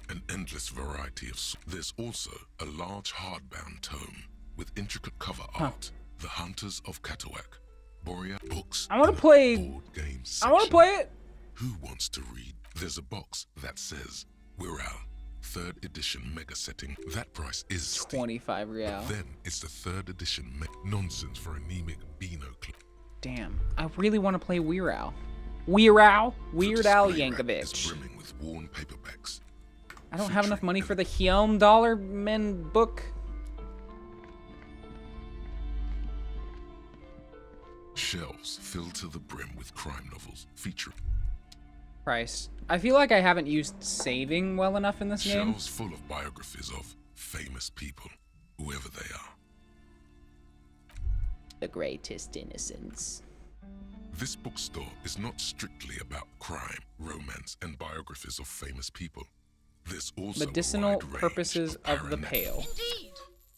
An endless variety of... There's also a large hardbound tome with intricate cover art. The Hunters of Katawak. Borea books. I want to play... Board games. I want to play it. Who wants to read? There's a box that says Wiral, 3rd edition mega setting. That price is 25 real. But then it's the 3rd edition nonsense for anemic Beano club. Damn, I really want to play Weird Al. Weird Al Is Yankovic. brimming with worn paperbacks. I don't have enough money for the Hyom Dollar Men book. Shelves filled to the brim with crime novels featuring Price. I feel like I haven't used saving well enough in this game. shelves full of biographies of famous people, whoever they are. The greatest innocence. This bookstore is not strictly about crime, romance, and biographies of famous people. There's also Medicinal a wide range purposes of the paranet- pale. Indeed.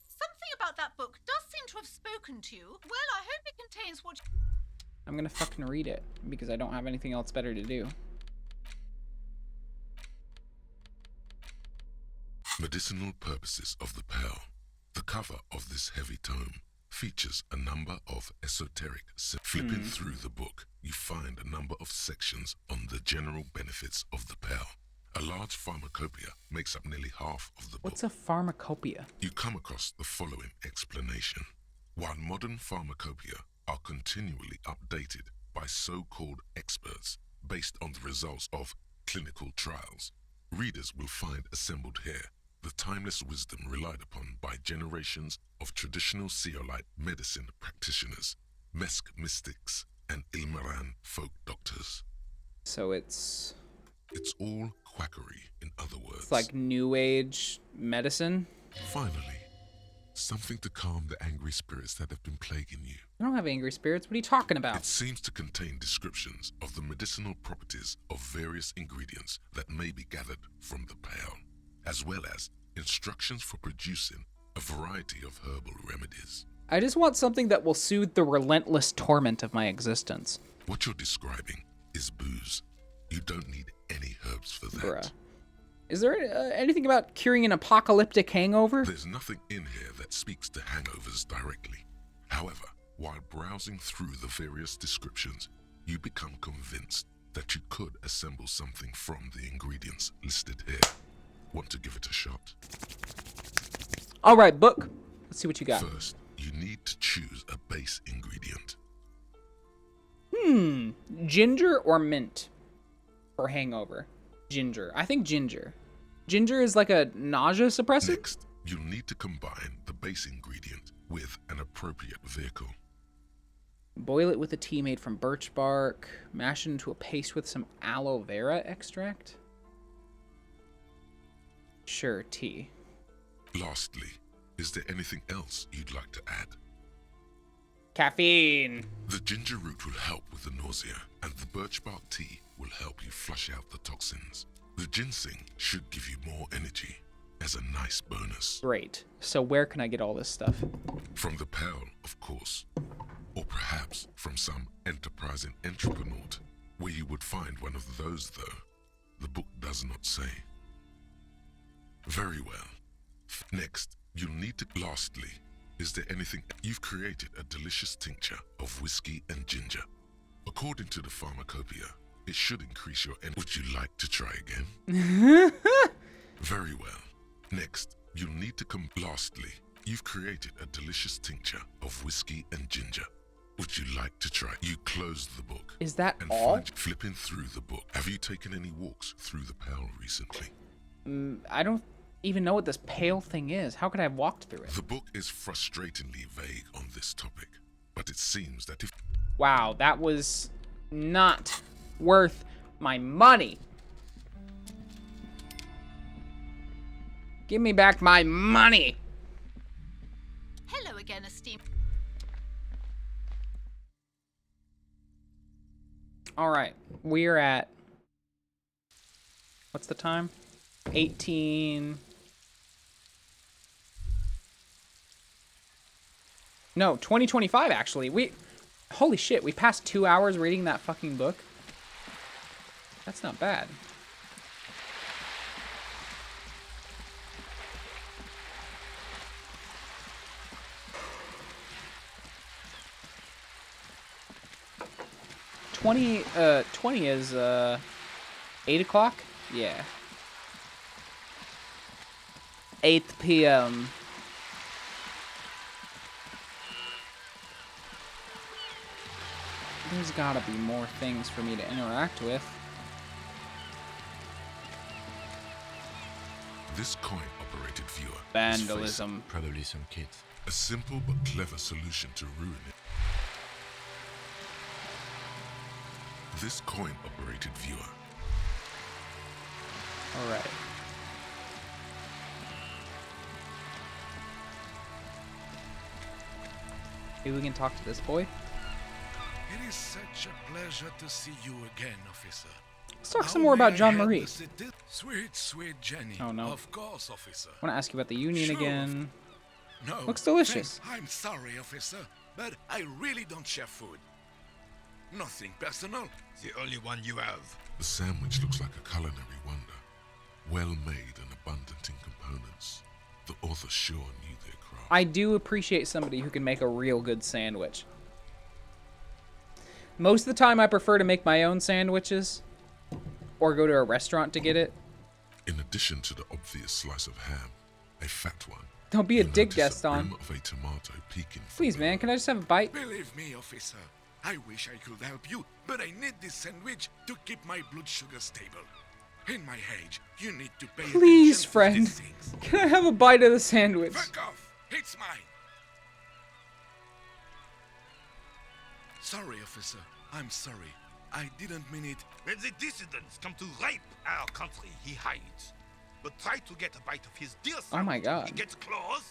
Something about that book does seem to have spoken to you. Well, I hope it contains what... I'm gonna fucking read it because I don't have anything else better to do. Medicinal purposes of the pale. The cover of this heavy tome features a number of esoteric Flipping through the book, you find a number of sections on the general benefits of the pale. A large pharmacopoeia makes up nearly half of the book. What's a pharmacopoeia? You come across the following explanation. While modern pharmacopoeia are continually updated by so-called experts based on the results of clinical trials, readers will find assembled here the timeless wisdom relied upon by generations of traditional Seolite medicine practitioners, Mesk mystics, and Ilmaran folk doctors. So it's all quackery, in other words. It's like new age medicine. Finally, something to calm the angry spirits that have been plaguing you. I don't have angry spirits. What are you talking about? It seems to contain descriptions of the medicinal properties of various ingredients that may be gathered from the pale, as well as instructions for producing a variety of herbal remedies. I just want something that will soothe the relentless torment of my existence. What you're describing is booze. You don't need any herbs for that. Bruh. Is there anything about curing an apocalyptic hangover? There's nothing in here that speaks to hangovers directly. However, while browsing through the various descriptions, you become convinced that you could assemble something from the ingredients listed here. Want to give it a shot? All right, book. Let's see what you got. First, you need to choose a base ingredient. Ginger or mint for hangover? Ginger. I think ginger. Ginger is like a nausea suppressant? Next, you'll need to combine the base ingredient with an appropriate vehicle. Boil it with a tea made from birch bark. Mash it into a paste with some aloe vera extract. Sure, tea. Lastly, is there anything else you'd like to add? Caffeine. The ginger root will help with the nausea, and the birch bark tea will help you flush out the toxins. The ginseng should give you more energy as a nice bonus. Great. So where can I get all this stuff? From the Pearl, of course. Or perhaps from some enterprising entrepreneur, where you would find one of those, though. The book does not say. Very well. Next, you'll need to... Lastly, is there anything... You've created a delicious tincture of whiskey and ginger. According to the pharmacopoeia, it should increase your energy. Would you like to try again? Very well. Next, you'll need to come... Lastly, you've created a delicious tincture of whiskey and ginger. Would you like to try? You close the book. Is that and all? Find flipping through the book. Have you taken any walks through the Pearl recently? I don't even know what this pale thing is. How could I have walked through it? The book is frustratingly vague on this topic, but it seems that if... Wow, that was not worth my money. Give me back my money. Hello again, esteemed. All right, we're at... What's the time? 18... No, 2025, actually. Holy shit, we passed 2 hours reading that fucking book. That's not bad. Twenty is 8 o'clock? Yeah. 8 p.m. There's gotta be more things for me to interact with. This coin-operated viewer Vandalism. Probably some kids. A simple but clever solution to ruin it. This coin-operated viewer. All right. Maybe we can talk to this boy. It is such a pleasure to see you again, officer. Let's talk some more about John How may I Marie. help the citi- Sweet, sweet Jenny. Oh, no. Of course, officer. I want to ask you about the Union Sure. again. No. Looks delicious. I'm sorry, officer, but I really don't share food. Nothing personal. The only one you have. The sandwich looks like a culinary wonder. Well made and abundant in components. The author sure knew their craft. I do appreciate somebody who can make a real good sandwich. Most of the time, I prefer to make my own sandwiches or go to a restaurant to get it. In addition to the obvious slice of ham, a fat one. Don't be a you'll dick, notice Gaston. rim of a tomato peeking from Please, man, can I just have a bite? Believe me, officer, I wish I could help you, but I need this sandwich to keep my blood sugar stable. In my age, you need to pay Please, attention to friend. these things. Can I have a bite of the sandwich? Fuck off! It's mine! Sorry, officer. I'm sorry. I didn't mean it. When the dissidents come to rape our country, he hides. But try to get a bite of his dear Oh my sandwich, God. he gets claws.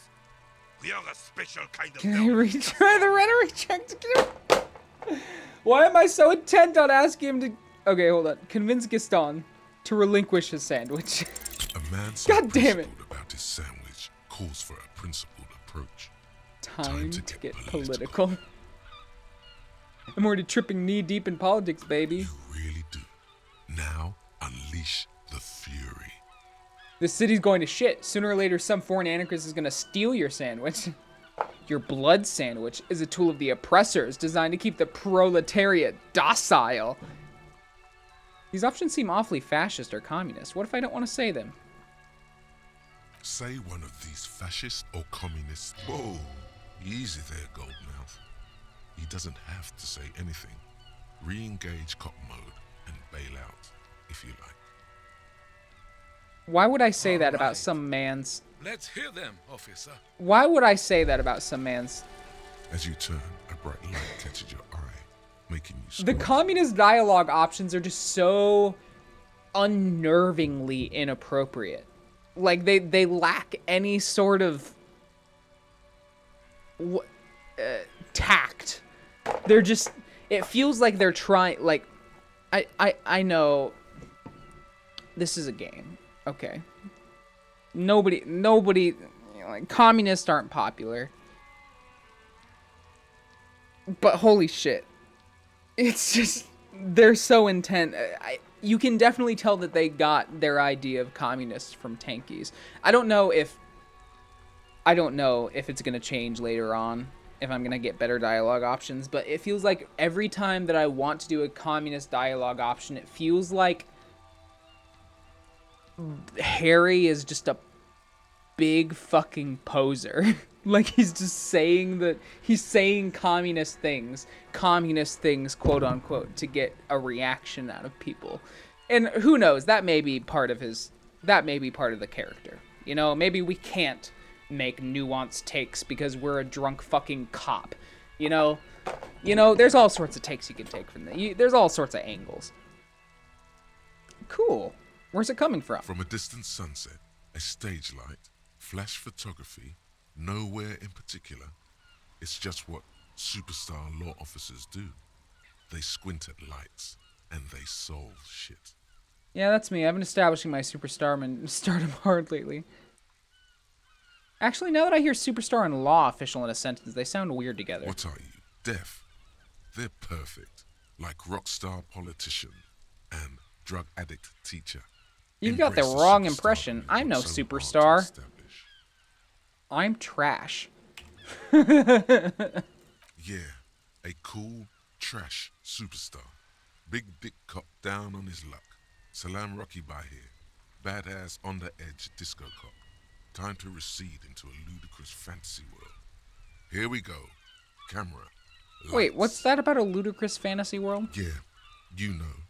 We are a special kind of Can I government. retry the rhetoric check to get... Why am I so intent on asking him to... Okay, hold on. Convince Gaston to relinquish his sandwich. A man so God damn it. principled about his sandwich calls for a principled approach. Time to get political. I'm already tripping knee deep in politics, baby. Really do. Now, unleash the fury. This city's going to shit. Sooner or later, some foreign anarchist is going to steal your sandwich. Your blood sandwich is a tool of the oppressors designed to keep the proletariat docile. These options seem awfully fascist or communist. What if I don't want to say them? Say one of these fascist or communist. Whoa, easy there, Goldmouth. He doesn't have to say anything. Re-engage cop mode and bail out, if you like. Why would I say that about some man's... Let's hear them, officer. Why would I say that about some man's... As you turn, a bright light catches your eye. making you The communist dialogue options are just so unnervingly inappropriate. Like they lack any sort of tact. They're just, it feels like they're trying, like, I know this is a game, okay? Nobody, like, communists aren't popular. But holy shit. It's just, they're so intent. You can definitely tell that they got their idea of communists from tankies. I don't know if it's going to change later on, if I'm going to get better dialogue options, but it feels like every time that I want to do a communist dialogue option, it feels like Harry is just a big fucking poser. Like he's just saying communist things, quote unquote, to get a reaction out of people. And who knows, that may be part of the character. You know, maybe we can't make nuanced takes because we're a drunk fucking cop. You know, there's all sorts of takes you can take from that. There's all sorts of angles. Cool. Where's it coming from? From a distant sunset, a stage light, flash photography, nowhere in particular. It's just what superstar law officers do. They squint at lights and they solve shit. Yeah, that's me. I've been establishing my stardom hard lately. Actually, now that I hear superstar and law official in a sentence, they sound weird together. What are you, deaf? They're perfect, like rock star politician and drug addict teacher. You got the wrong impression. I'm no superstar. I'm trash. Yeah, a cool trash superstar. Big dick cop down on his luck. Salam Rocky by here. Badass on the edge disco cop. Time to recede into a ludicrous fantasy world. Here we go. Camera. Lights. Wait, what's that about a ludicrous fantasy world? Yeah, you know.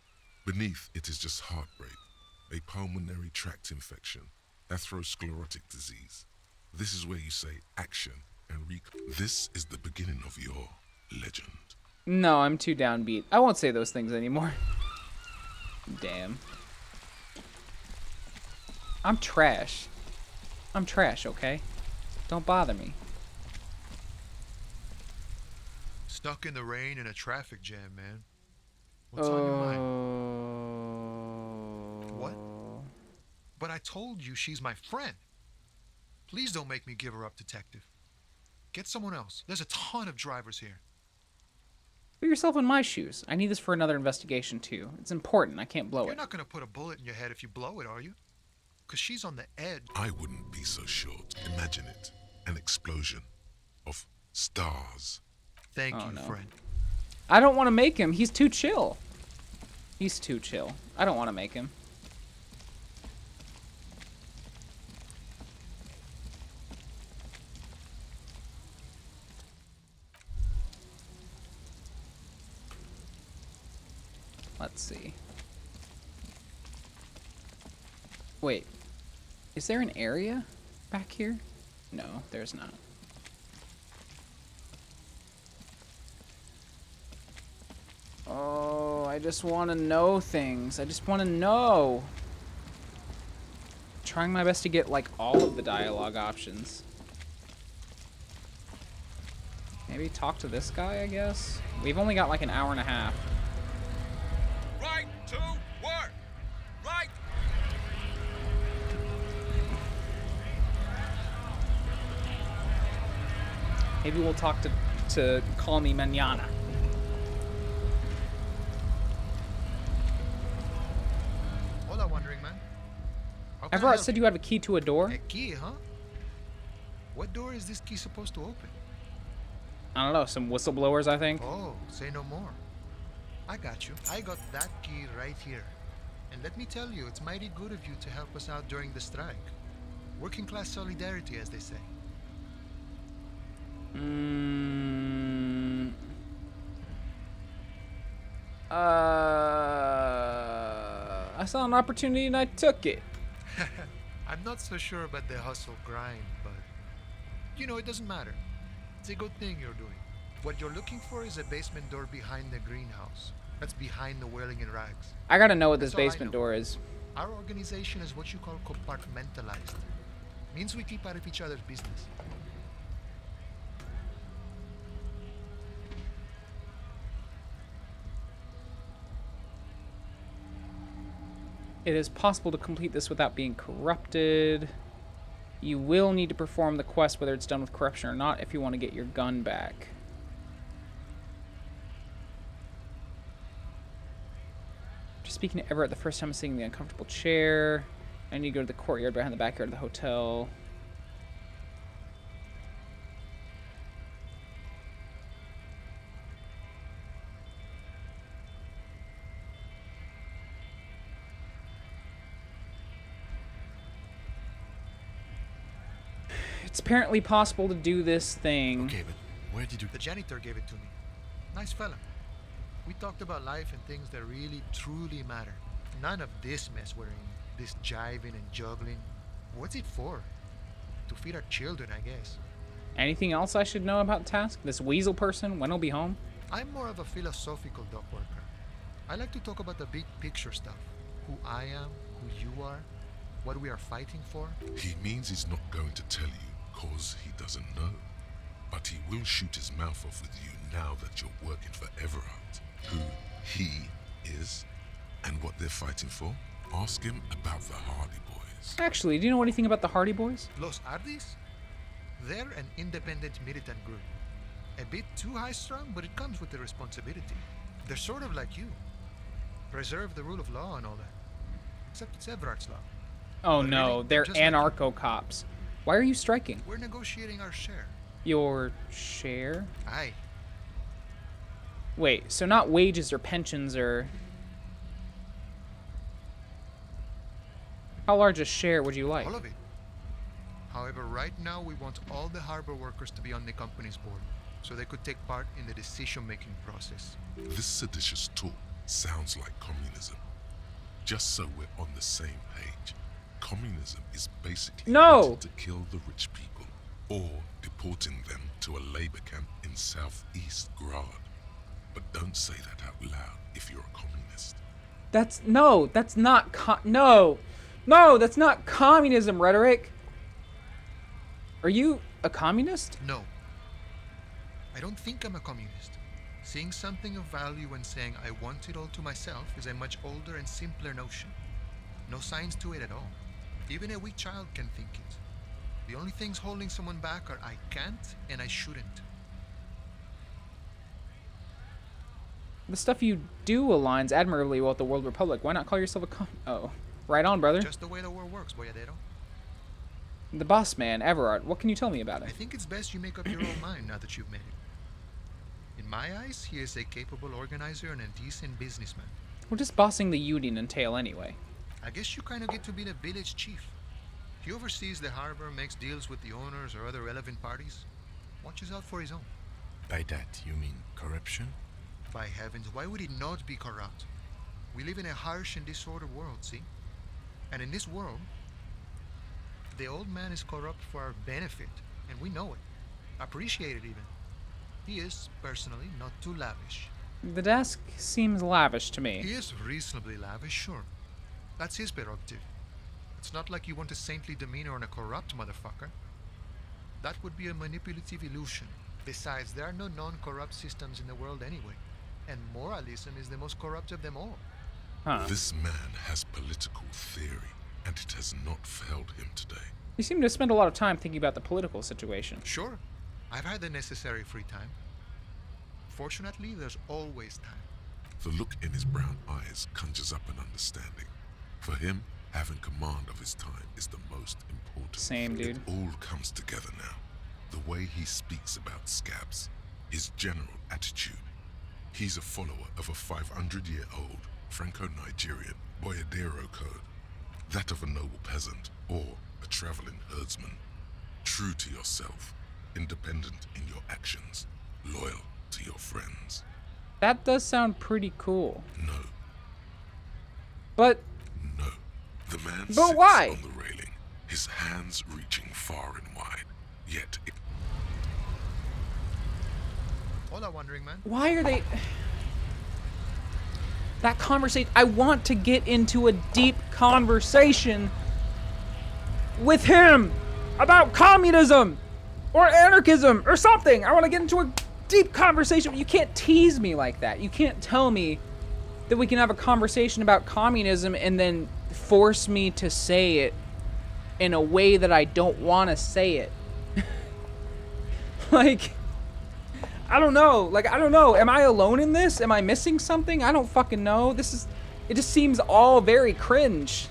Beneath it is just heartbreak, a pulmonary tract infection, atherosclerotic disease. This is where you say action and This is the beginning of your legend. No, I'm too downbeat. I won't say those things anymore. Damn. I'm trash. I'm trash, okay? Don't bother me. Stuck in the rain in a traffic jam, man. What's on your mind? What? But I told you she's my friend. Please don't make me give her up, detective. Get someone else. There's a ton of drivers here. Put yourself in my shoes. I need this for another investigation, too. It's important. I can't blow it. You're not going to put a bullet in your head if you blow it, are you? Because she's on the edge. I wouldn't be so short. Imagine it. An explosion of stars. Thank you, friend. I don't want to make him. He's too chill. He's too chill. I don't want to make him. Let's see. Wait. Is there an area back here? No, there's not. Oh, I just want to know things. I just want to know. Trying my best to get, like, all of the dialogue options. Maybe talk to this guy, I guess? We've only got, like, an hour and a half. Right to work! Right! Maybe we'll talk to Call Me Mañana. Hola, wandering man. Everett said you have a key to a door? A key, huh? What door is this key supposed to open? I don't know, some whistleblowers, I think. Oh, say no more. I got you. I got that key right here. And let me tell you, it's mighty good of you to help us out during the strike. Working class solidarity, as they say. I saw an opportunity and I took it. I'm not so sure about the hustle grind, but you know, it doesn't matter. It's a good thing you're doing. What you're looking for is a basement door behind the greenhouse. That's behind the whirling in rags. I gotta know what this That's all I basement know. door is. Our organization is what you call compartmentalized. Means we keep out of each other's business. It is possible to complete this without being corrupted. You will need to perform the quest whether it's done with corruption or not if you want to get your gun back. Just speaking to Everett the first time sitting in the uncomfortable chair. I need to go to the courtyard behind the backyard of the hotel. It's apparently possible to do this thing. Okay, but where did you... The janitor gave it to me. Nice fella. We talked about life and things that really, truly matter. None of this mess we're in. This jiving and juggling. What's it for? To feed our children, I guess. Anything else I should know about the task? This weasel person, when he'll be home? I'm more of a philosophical dock worker. I like to talk about the big picture stuff. Who I am, who you are, what we are fighting for. He means he's not going to tell you because he doesn't know. But he will shoot his mouth off with you now that you're working for Everard. Who he is and what they're fighting for. Ask him about the Hardy Boys. Actually, do you know anything about the Hardy Boys? Los Hardys? They're an independent militant group. A bit too high-strung, but it comes with the responsibility. They're sort of like you. Preserve the rule of law and all that. Except it's Everard's law. Oh But no, really, they're just like you. anarcho-cops. Why are you striking? We're negotiating our share. Your share? Aye. Wait, so not wages or pensions or... How large a share would you like? All of it. However, right now we want all the harbor workers to be on the company's board, so they could take part in the decision-making process. This seditious talk sounds like communism. Just so we're on the same page, communism is basically wanting to kill the rich people or deporting them to a labor camp in southeast Grad. But don't say that out loud if you're a communist. That's not that's not communism rhetoric. Are you a communist? No. I don't think I'm a communist. Seeing something of value and saying I want it all to myself is a much older and simpler notion. No science to it at all. Even a weak child can think it. The only things holding someone back are I can't and I shouldn't. The stuff you do aligns admirably well with the World Republic. Why not call yourself a Oh, right on, brother. Just the way the world works, Boyadero. The boss man, Everard. What can you tell me about him? I think it's best you make up your own mind now that you've met him. In my eyes, he is a capable organizer and a decent businessman. What does bossing the union entail anyway? I guess you kind of get to be the village chief. He oversees the harbor, makes deals with the owners or other relevant parties. Watches out for his own. By that, you mean corruption? By heavens, why would he not be corrupt? We live in a harsh and disordered world, see? And in this world, the old man is corrupt for our benefit, and we know it. Appreciate it even. He is, personally, not too lavish. The desk seems lavish to me. He is reasonably lavish, sure. That's his prerogative. It's not like you want a saintly demeanor on a corrupt motherfucker. That would be a manipulative illusion. Besides, there are no non-corrupt systems in the world anyway. And moralism is the most corrupt of them all. This man has political theory, and it has not failed him today. You seem to spend a lot of time thinking about the political situation. Sure. I've had the necessary free time. Fortunately, there's always time. The look in his brown eyes conjures up an understanding. For him, having command of his time is the most important. Same, dude. It all comes together now. The way he speaks about scabs, his general attitude. He's a follower of a 500-year-old Franco-Nigerian Boyadero code. That of a noble peasant or a traveling herdsman. True to yourself, independent in your actions, loyal to your friends. That does sound pretty cool. No. But... No. The man But sits why? on the railing, his hands reaching far and wide, yet Hola, wandering man. Why are they... That conversation... I want to get into a deep conversation with him about communism or anarchism or something. I want to get into a deep conversation. You can't tease me like that. You can't tell me that we can have a conversation about communism and then force me to say it in a way that I don't want to say it. Like, I don't know. Like, I don't know. Am I alone in this? Am I missing something? I don't fucking know. It just seems all very cringe.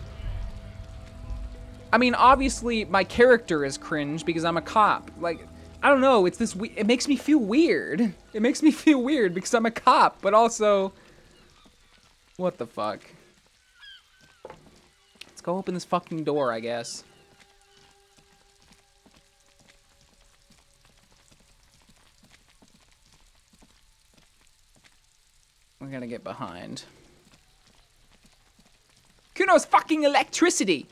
I mean, obviously, my character is cringe because I'm a cop. Like, I don't know. It's this. It makes me feel weird. It makes me feel weird because I'm a cop, but also, what the fuck? Let's go open this fucking door, I guess. We're gonna get behind. Kuno's fucking electricity!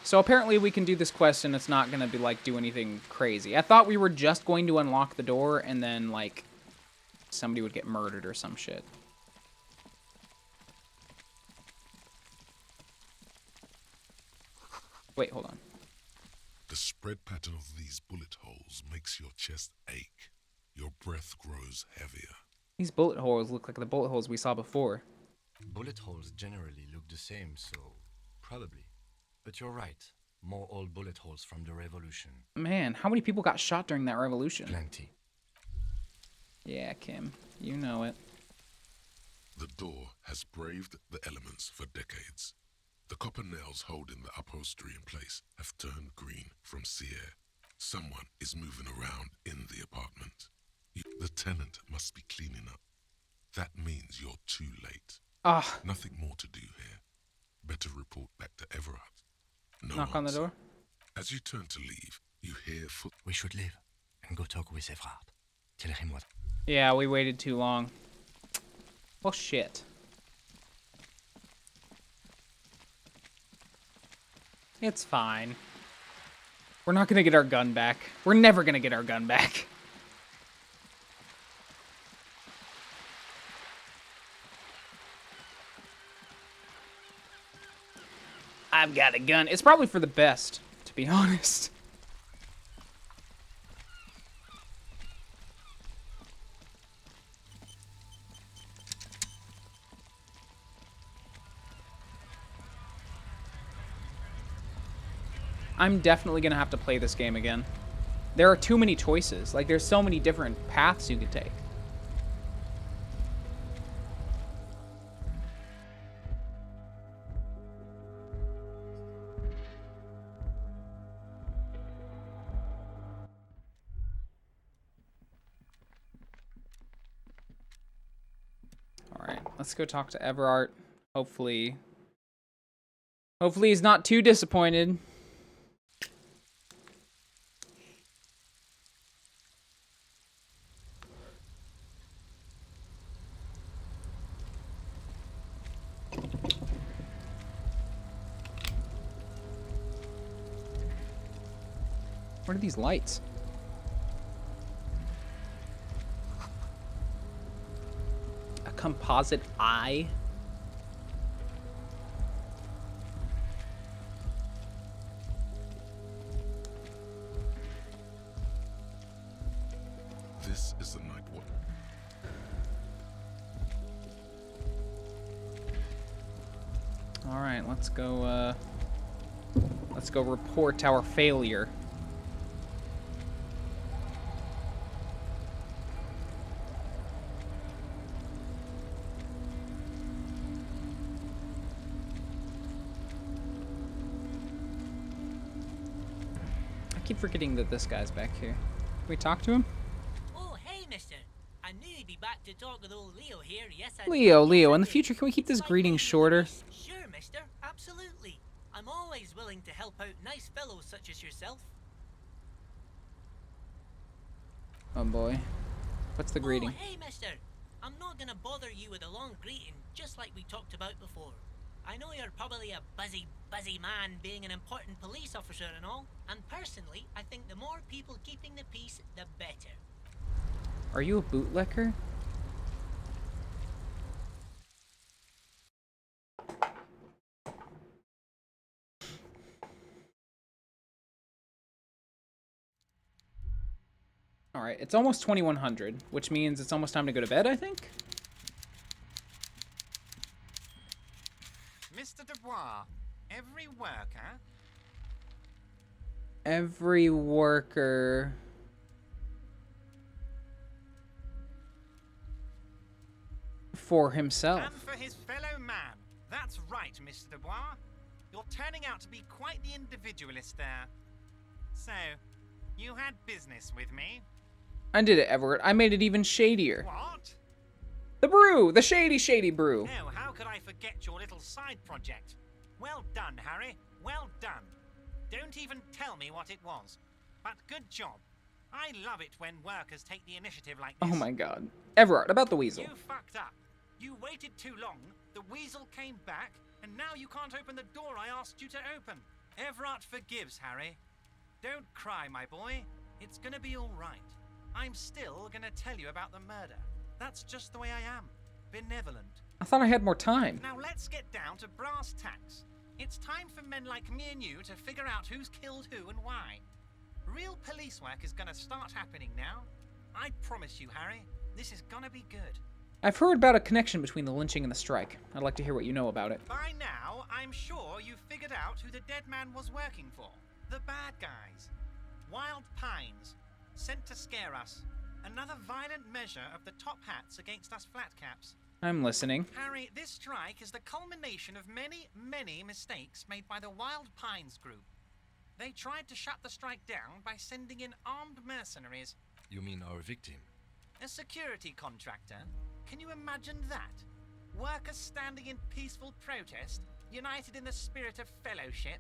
So apparently we can do this quest and it's not gonna be like do anything crazy. I thought we were just going to unlock the door and then like somebody would get murdered or some shit. Wait, hold on. The spread pattern of these bullet holes makes your chest ache. Your breath grows heavier. These bullet holes look like the bullet holes we saw before. Bullet holes generally look the same, so probably. But you're right. More old bullet holes from the revolution. Man, how many people got shot during that revolution? Plenty. Yeah, Kim. You know it. The door has braved the elements for decades. The copper nails holding the upholstery in place have turned green from sea air. Someone is moving around in the apartment. The tenant must be cleaning up. That means you're too late. Ah. Nothing more to do here. Better report back to Everard. No Knock on the door. As you turn to leave, you hear foot. We should leave and go talk with Everard. Tell him what. Yeah, we waited too long. Well, shit. It's fine. We're not gonna get our gun back. We're never gonna get our gun back. I've got a gun. It's probably for the best, to be honest. I'm definitely gonna have to play this game again. There are too many choices. Like, there's so many different paths you could take. Alright, let's go talk to Everard. Hopefully he's not too disappointed. What are these lights? A composite eye? This is the night watch. All right, let's go report our failure. I keep forgetting that this guy's back here. Can we talk to him? Oh, hey, mister. I knew you'd be back to talk with old Leo here. Yes, I Leo, in the future, can we keep this greeting shorter? Sure, mister. Absolutely. I'm always willing to help out nice fellows such as yourself. Oh boy. What's the greeting? Oh, hey, mister. I'm not gonna bother you with a long greeting, just like we talked about before. I know you're probably a busy man being an important police officer and all, and personally, I think the more people keeping the peace, the better. Are you a bootlicker? Alright, it's almost 2100, which means it's almost time to go to bed, I think? Mr. Dubois, every worker... Every worker... For himself. And for his fellow man. That's right, Mr. Dubois. You're turning out to be quite the individualist there. So, you had business with me? I did it, Everett. I made it even shadier. What? The brew! The shady brew. Oh, how could I forget your little side project? Well done, Harry. Well done. Don't even tell me what it was. But good job. I love it when workers take the initiative like this. Oh my god. Everett, about the weasel. You fucked up. You waited too long, the weasel came back, and now you can't open the door I asked you to open. Everett forgives, Harry. Don't cry, my boy. It's gonna be all right. I'm still gonna tell you about the murder. That's just the way I am. Benevolent. I thought I had more time. Now let's get down to brass tacks. It's time for men like me and you to figure out who's killed who and why. Real police work is gonna start happening now. I promise you, Harry, this is gonna be good. I've heard about a connection between the lynching and the strike. I'd like to hear what you know about it. By now, I'm sure you've figured out who the dead man was working for. The bad guys. Wild Pines. Sent to scare us. Another violent measure of the top hats against us flatcaps. I'm listening. Harry, this strike is the culmination of many mistakes made by the Wild Pines group. They tried to shut the strike down by sending in armed mercenaries. You mean our victim? A security contractor. Can you imagine that? Workers standing in peaceful protest, united in the spirit of fellowship,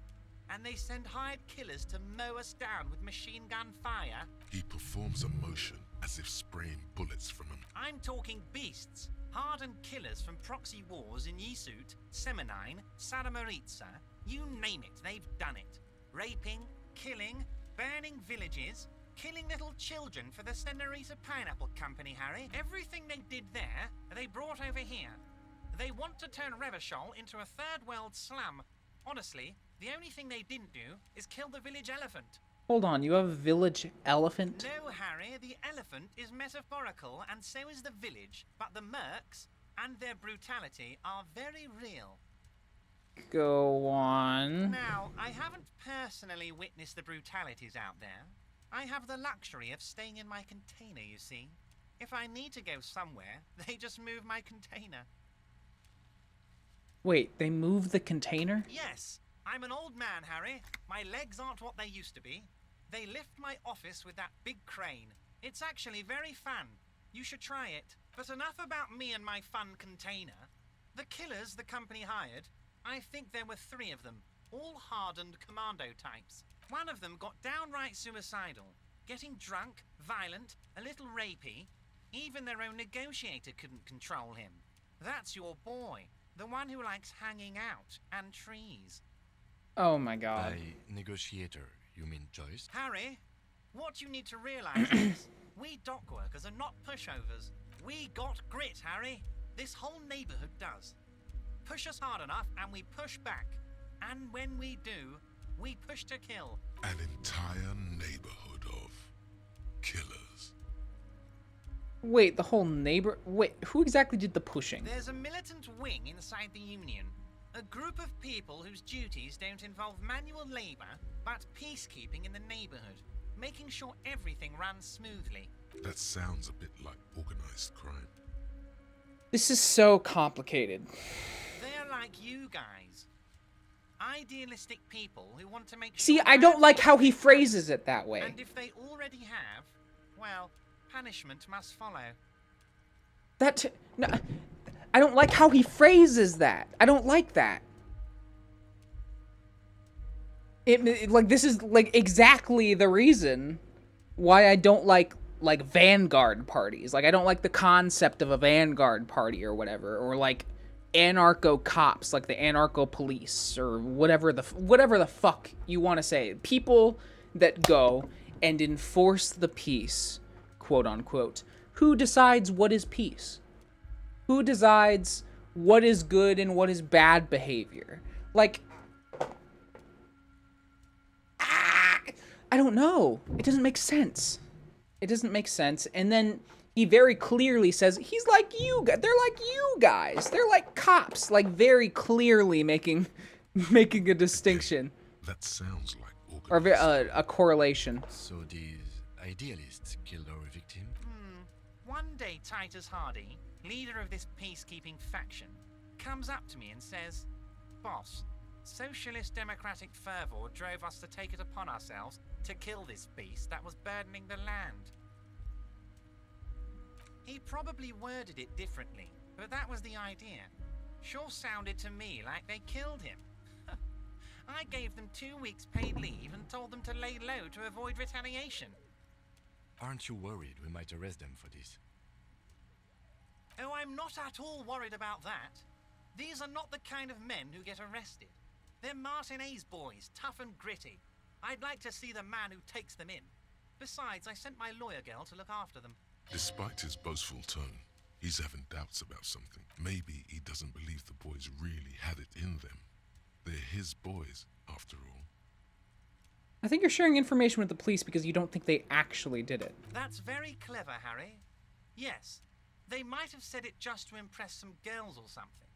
and they send hired killers to mow us down with machine gun fire? He performs a motion as if spraying bullets from an... I'm talking beasts. Hardened killers from proxy wars in Yisut, Semenine, Saramaritsa. You name it, they've done it. Raping, killing, burning villages, killing little children for the Senorita Pineapple Company, Harry. Everything they did there, they brought over here. They want to turn Revachol into a third world slum. Honestly, the only thing they didn't do is kill the village elephant. Hold on, you have a village elephant? No, Harry, the elephant is metaphorical and so is the village, but the mercs and their brutality are very real. Go on. Now, I haven't personally witnessed the brutalities out there. I have the luxury of staying in my container, you see. If I need to go somewhere, they just move my container. Wait, they moved the container? Yes, I'm an old man, Harry. My legs aren't what they used to be. They lift my office with that big crane. It's actually very fun. You should try it. But enough about me and my fun container. The killers the company hired, I think there were 3 of them, all hardened commando types. One of them got downright suicidal, getting drunk, violent, a little rapey. Even their own negotiator couldn't control him. That's your boy, the one who likes hanging out and trees. Oh my god. By negotiator, you mean Joyce? Harry, what you need to realize is, we dock workers are not pushovers. We got grit, Harry. This whole neighborhood does. Push us hard enough and we push back. And when we do, we push to kill. An entire neighborhood of killers. Wait, the whole neighbor... Wait, who exactly did the pushing? There's a militant wing inside the Union. A group of people whose duties don't involve manual labor, but peacekeeping in the neighborhood. Making sure everything runs smoothly. That sounds a bit like organized crime. This is so complicated. They're like you guys. Idealistic people who want to make sure... See, I don't like how he phrases it that way. And if they already have, well, punishment must follow. No, I don't like how he phrases that. I don't like that. Like, this is, like, exactly the reason why I don't like like vanguard parties. Like I don't like the concept of a vanguard party or whatever, or like anarcho cops, like the anarcho police or whatever the fuck you want to say. People that go and enforce the peace, quote unquote. Who decides what is peace? Who decides what is good and what is bad behavior? Like, I don't know. It doesn't make sense. It doesn't make sense. And then he very clearly says, he's like you guys. They're like you guys. They're like cops. Like very clearly making a distinction. That sounds like or a correlation. So these idealists killed our victim? One day Titus Hardy, leader of this peacekeeping faction, comes up to me and says, "Boss, socialist democratic fervor drove us to take it upon ourselves to kill this beast that was burdening the land." He probably worded it differently, but that was the idea. Sure sounded to me like they killed him. I gave them 2 weeks paid leave and told them to lay low to avoid retaliation. Aren't you worried we might arrest them for this? Oh, I'm not at all worried about that. These are not the kind of men who get arrested. They're Martin A's boys, tough and gritty. I'd like to see the man who takes them in. Besides, I sent my lawyer girl to look after them. Despite his boastful tone, he's having doubts about something. Maybe he doesn't believe the boys really had it in them. They're his boys, after all. I think you're sharing information with the police because you don't think they actually did it. That's very clever, Harry. Yes, they might have said it just to impress some girls or something.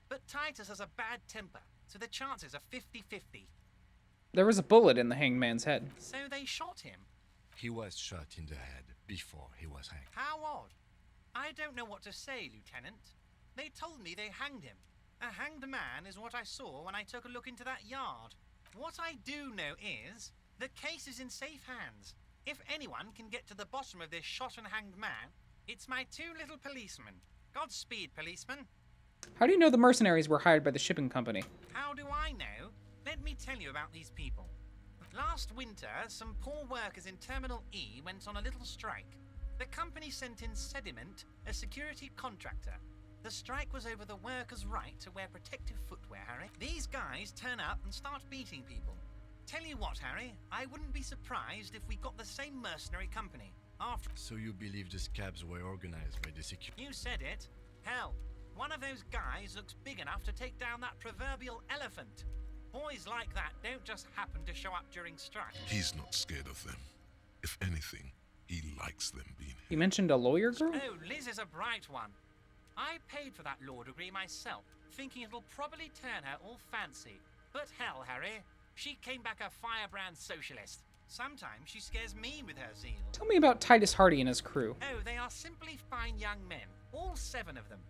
But Titus has a bad temper, so the chances are 50-50. There was a bullet in the hanged man's head. So they shot him. He was shot in the head before he was hanged. How odd. I don't know what to say, Lieutenant. They told me they hanged him. A hanged man is what I saw when I took a look into that yard. What I do know is, the case is in safe hands. If anyone can get to the bottom of this shot and hanged man, it's my 2 little policemen. Godspeed, policemen. How do you know the mercenaries were hired by the shipping company? How do I know? Let me tell you about these people. Last winter, some poor workers in Terminal E went on a little strike. The company sent in Sediment, a security contractor. The strike was over the workers' right to wear protective footwear, Harry. These guys turn up and start beating people. Tell you what, Harry, I wouldn't be surprised if we got the same mercenary company. So you believe the scabs were organized by the security? You said it. Hell, one of those guys looks big enough to take down that proverbial elephant. Boys like that don't just happen to show up during strike. He's not scared of them. If anything, he likes them being here. You mentioned a lawyer girl? Oh, Liz is a bright one. I paid for that law degree myself, thinking it'll probably turn her all fancy. But hell, Harry, she came back a firebrand socialist. Sometimes she scares me with her zeal. Tell me about Titus Hardy and his crew. Oh, they are simply fine young men, all 7 of them.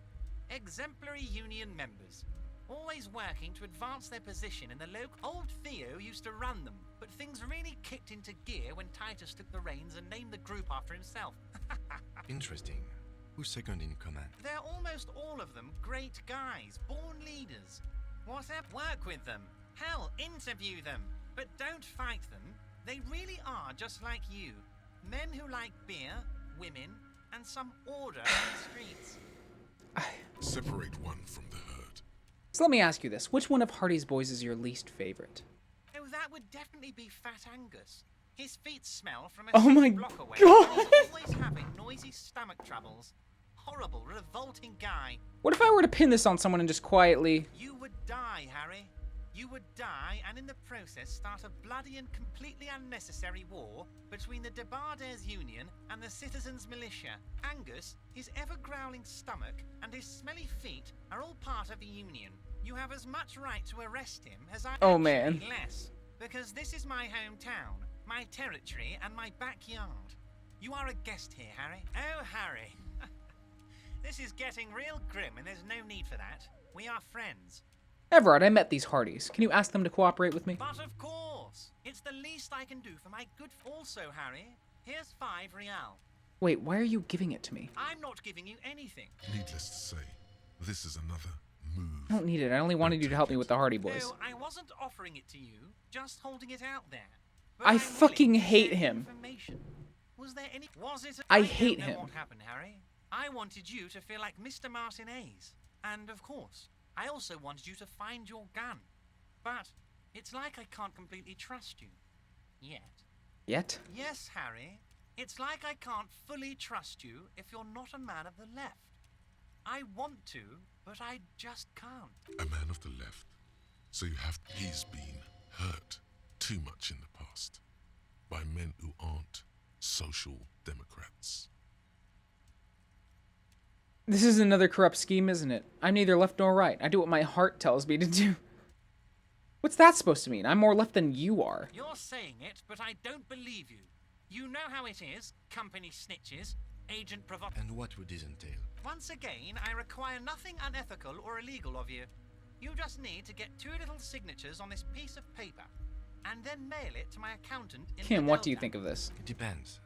Exemplary union members. Always working to advance their position in the local. Old Theo used to run them, but things really kicked into gear when Titus took the reins and named the group after himself. Interesting. Who's second in command? They're almost all of them great guys, born leaders. Whatever, work with them. Hell, interview them. But don't fight them. They really are just like you. Men who like beer, women, and some order on the streets. Separate one from the herd. So let me ask you this. Which one of Hardy's boys is your least favorite? Oh, that would definitely be Fat Angus. His feet smell from a Oh my block away. God. He's always having noisy stomach troubles. Horrible, revolting guy. What if I were to pin this on someone and just quietly... You would die, Harry. You would die and in the process start a bloody and completely unnecessary war between the Debardairs Union and the Citizens Militia. Angus, his ever-growling stomach, and his smelly feet are all part of the Union. You have as much right to arrest him as I Oh, man. less. Because this is my hometown, my territory, and my backyard. You are a guest here, Harry. Oh, Harry. This is getting real grim and there's no need for that. We are friends. Everard, I met these Hardys. Can you ask them to cooperate with me? But of course. It's the least I can do for my good... Also, Harry, here's 5 real. Wait, why are you giving it to me? I'm not giving you anything. Needless to say, this is another move. I don't need it. I only wanted you to help me with the Hardy boys. No, I wasn't offering it to you, just holding it out there. I fucking hate him. Was there any... Was it... I hate don't know him. what happened, Harry. I wanted you to feel like Mr. Martinez. And, of course, I also wanted you to find your gun. But it's like I can't completely trust you. Yet. Yet? Yes, Harry. It's like I can't fully trust you if you're not a man of the left. I want to, but I just can't. A man of the left. So you have... He's been hurt too much in the past by men who aren't social democrats. This is another corrupt scheme, isn't it? I'm neither left nor right. I do what my heart tells me to do. What's that supposed to mean? I'm more left than you are. You're saying it, but I don't believe you. You know how it is. Company snitches, agent provoc... And what would this entail? Once again, I require nothing unethical or illegal of you. You just need to get 2 little signatures on this piece of paper, and then mail it to my accountant in Kim, what do you Delta. think of this? It depends.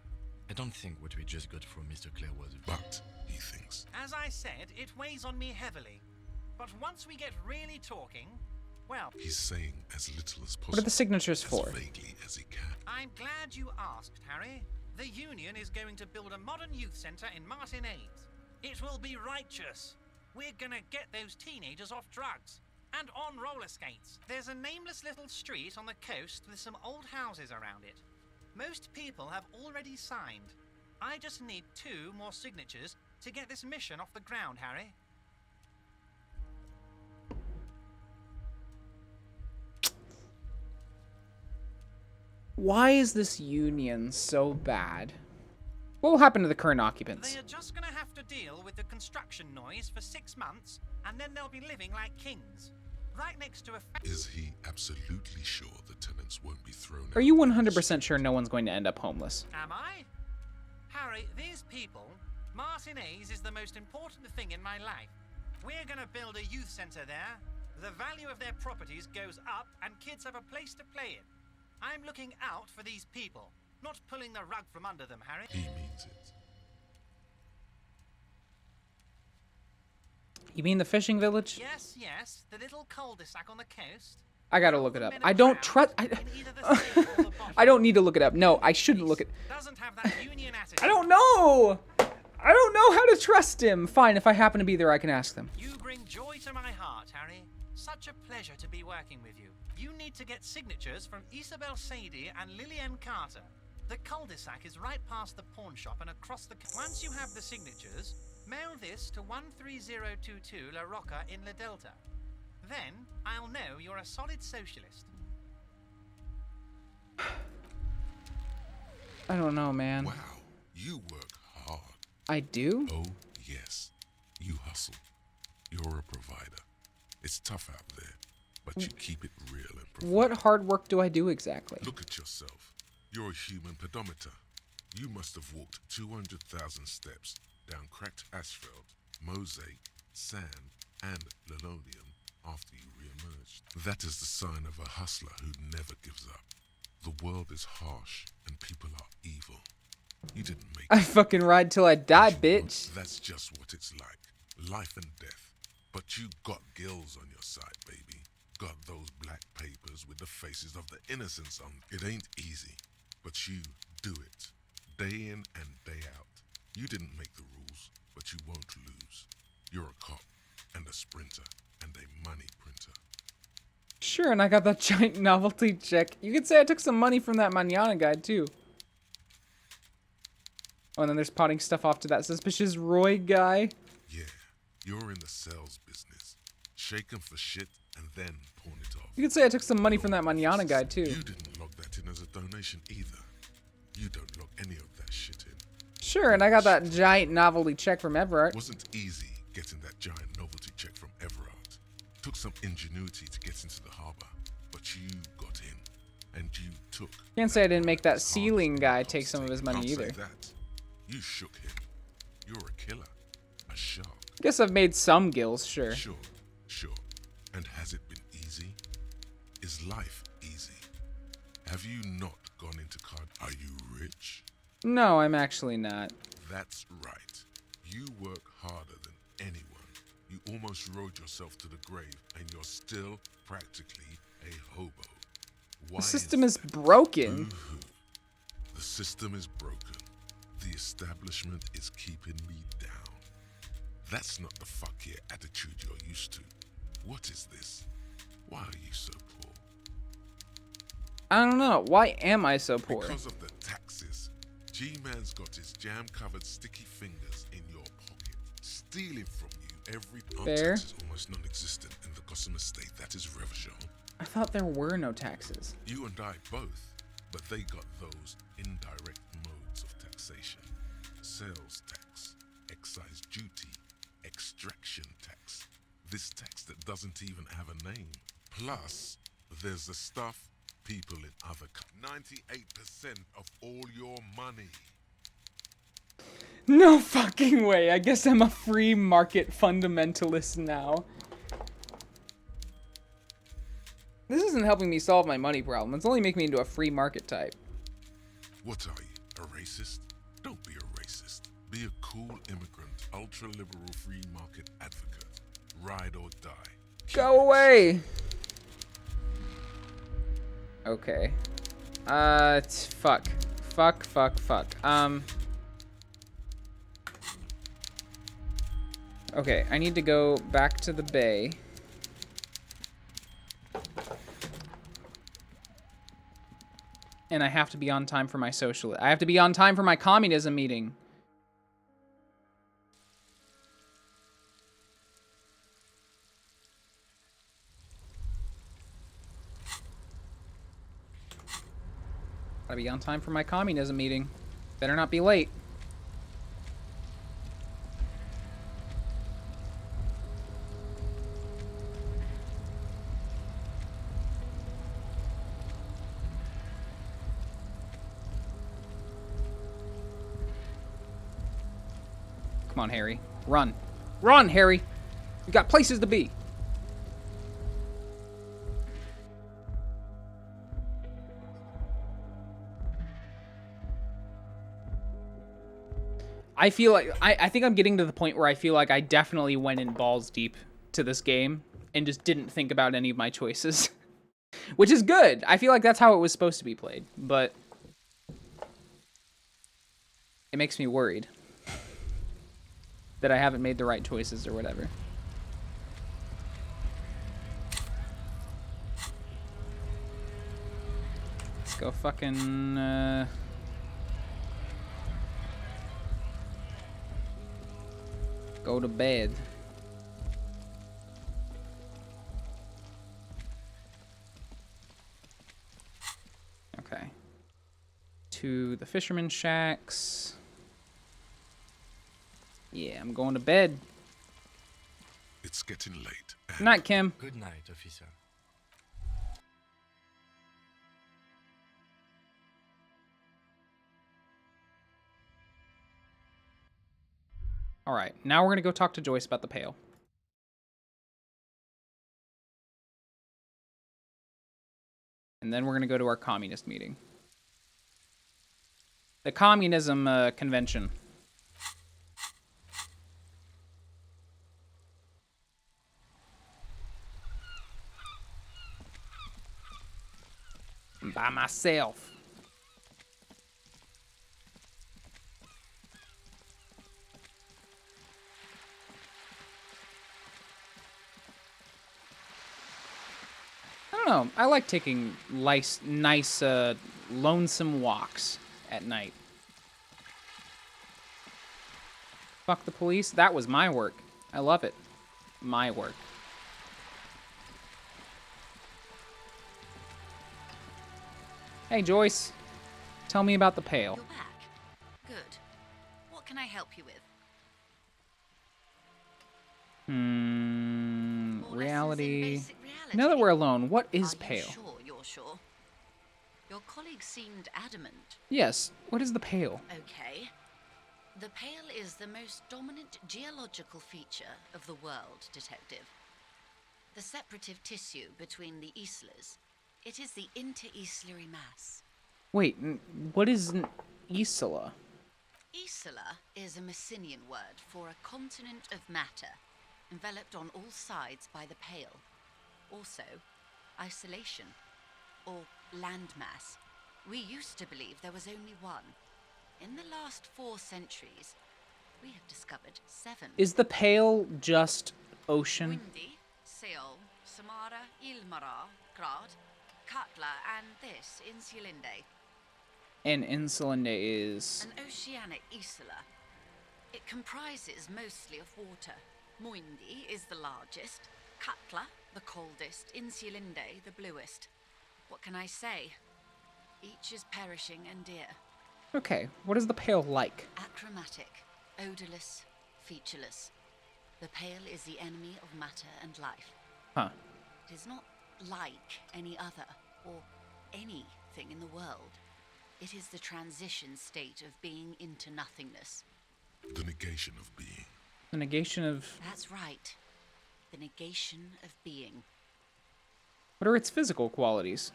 I don't think what we just got from Mr. Clare was... But, he thinks... As I said, it weighs on me heavily. But once we get really talking, well... He's saying as little as possible. What are the signatures for? As vaguely as he can. I'm glad you asked, Harry. The Union is going to build a modern youth centre in Martinez. It will be righteous. We're gonna get those teenagers off drugs. And on roller skates. There's a nameless little street on the coast with some old houses around it. Most people have already signed. I just need 2 more signatures to get this mission off the ground, Harry. Why is this union so bad? What will happen to the current occupants? They are just gonna have to deal with the construction noise for 6 months, and then they'll be living like kings. Right next to a... Is he absolutely sure the tenants won't be thrown Are you 100% sure no one's going to end up homeless? Am I? Harry, these people... Martinez is the most important thing in my life. We're gonna build a youth centre there. The value of their properties goes up, and kids have a place to play in. I'm looking out for these people, not pulling the rug from under them, Harry. He means it. You mean the fishing village? Yes, yes, the little cul-de-sac on the coast. I gotta look it up. I don't trust... I don't need to look it up. No, I shouldn't look it... Doesn't have that union attitude. I don't know! I don't know how to trust him. Fine, if I happen to be there, I can ask them. You bring joy to my heart, Harry. Such a pleasure to be working with you. You need to get signatures from Isabel Sadie and Lillian Carter. The cul-de-sac is right past the pawn shop and across the... Once you have the signatures, mail this to 13022 La Rocca in La Delta. Then, I'll know you're a solid socialist. I don't know, man. Wow, you work hard. I do? Oh, yes. You hustle. You're a provider. It's tough out there, but you keep it real and professional. What hard work do I do exactly? Look at yourself. You're a human pedometer. You must have walked 200,000 steps down cracked asphalt, mosaic, sand, and linoleum after you re-emerged. That is the sign of a hustler who never gives up. The world is harsh and people are evil. You didn't make I fucking ride till I die, bitch. That's just what it's like. Life and death. But you got gills on your side, baby. Got those black papers with the faces of the innocents on. It ain't easy, but you do it. Day in and day out. You didn't make the rules, but you won't lose. You're a cop and a sprinter and a money printer. Sure, and I got that giant novelty check. You could say I took some money from that Manana guide, too. Oh, and then there's potting stuff off to that suspicious Roy guy. Yeah, you're in the sales business. Shake 'em for shit and then pawn it off. You could say I took some money from that Manana guide, too. You didn't log that in as a donation either. You don't log any of that shit in. Sure, and I got that giant novelty check from Everett. Wasn't easy getting that giant novelty check from Everett. Took some ingenuity to get into the harbor, but you got in, and you took... Can't say I didn't make that ceiling guy take some of his money Can't either. say that. You shook him. You're a killer. A shark. Guess I've made some gills, sure. Sure. And has it been easy? Is life easy? Have you not gone into card? Are you rich? No, I'm actually not. That's right. You work harder than anyone. You almost rode yourself to the grave, and you're still practically a hobo. Why The system is broken. Boo-hoo. The system is broken, The establishment is keeping me down. That's not the fuck yeah attitude you're used to. What is this? Why are you so poor? I don't know. Why am I so poor? Because of the taxes. G-Man's got his jam-covered sticky fingers in your pocket, stealing from you every... Fair. Our tax is almost non-existent in the Gotham estate. That is Revachon. I thought there were no taxes. You and I both, but they got those indirect modes of taxation. Sales tax, excise duty, extraction tax. This tax that doesn't even have a name. Plus, there's the stuff people in other 98% of all your money. No fucking way. I guess I'm a free market fundamentalist now. This isn't helping me solve my money problem. It's only making me into a free market type. What are you, a racist? Don't be a racist. Be a cool immigrant, ultra-liberal free market advocate. Ride or die. Go away. Okay. Fuck. Okay, I need to go back to the bay. And I have to be on time for my social. I have to be on time for my communism meeting. Gotta be on time for my communism meeting. Better not be late. Come on, Harry. Run. Run, Harry! You got places to be. I feel like I think I'm getting to the point where I feel like I definitely went in balls deep to this game and just didn't think about any of my choices. Which is good. I feel like that's how it was supposed to be played, but it makes me worried that I haven't made the right choices or whatever. Let's go fucking go to bed. Okay. To the fisherman shacks. Yeah, I'm going to bed. It's getting late. Good night, Kim. Good night, officer. All right, now we're going to go talk to Joyce about the pail. And then we're going to go to our communist meeting. The communism convention. By myself. I don't know. I like taking nice, lonesome walks at night. Fuck the police. That was my work. I love it. My work. Hey, Joyce. Tell me about the pail. You're back. Good. What can I help you with? Reality. Now that we're alone, what is pail? Sure, you're sure. Your colleague seemed adamant. Yes. What is the pail? Okay. The pail is the most dominant geological feature of the world, Detective. The separative tissue between the islas. It is the inter-islary mass. Wait, what is an isla? Isla is a Messinian word for a continent of matter, enveloped on all sides by the pale. Also, isolation, or landmass. We used to believe there was only one. In the last 4 centuries, we have discovered 7. Is the Pale just ocean? Windy, Seol, Samara, Ilmara, Grad, Katla, and this, Insulinde. And Insulinde is... An oceanic isla. It comprises mostly of water. Muindi is the largest, Katla the coldest, Insulinde the bluest. What can I say? Each is perishing and dear. Okay, what is the Pale like? Achromatic, odorless, featureless. The Pale is the enemy of matter and life. Huh. It is not like any other, or anything in the world. It is the transition state of being into nothingness. The negation of being. The negation of... That's right. The negation of being. What are its physical qualities?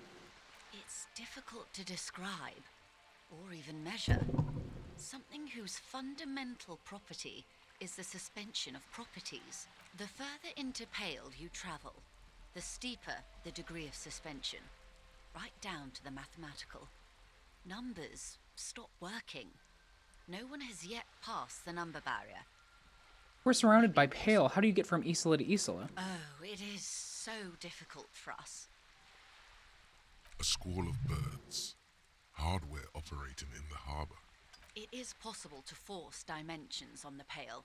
It's difficult to describe, or even measure. Something whose fundamental property is the suspension of properties. The further into Pale you travel, the steeper the degree of suspension, right down to the mathematical. Numbers stop working. No one has yet passed the number barrier. We're surrounded by Pale. How do you get from Isla to Isla? Oh, it is so difficult for us. A squall of birds. Hardware operating in the harbor. It is possible to force dimensions on the Pale.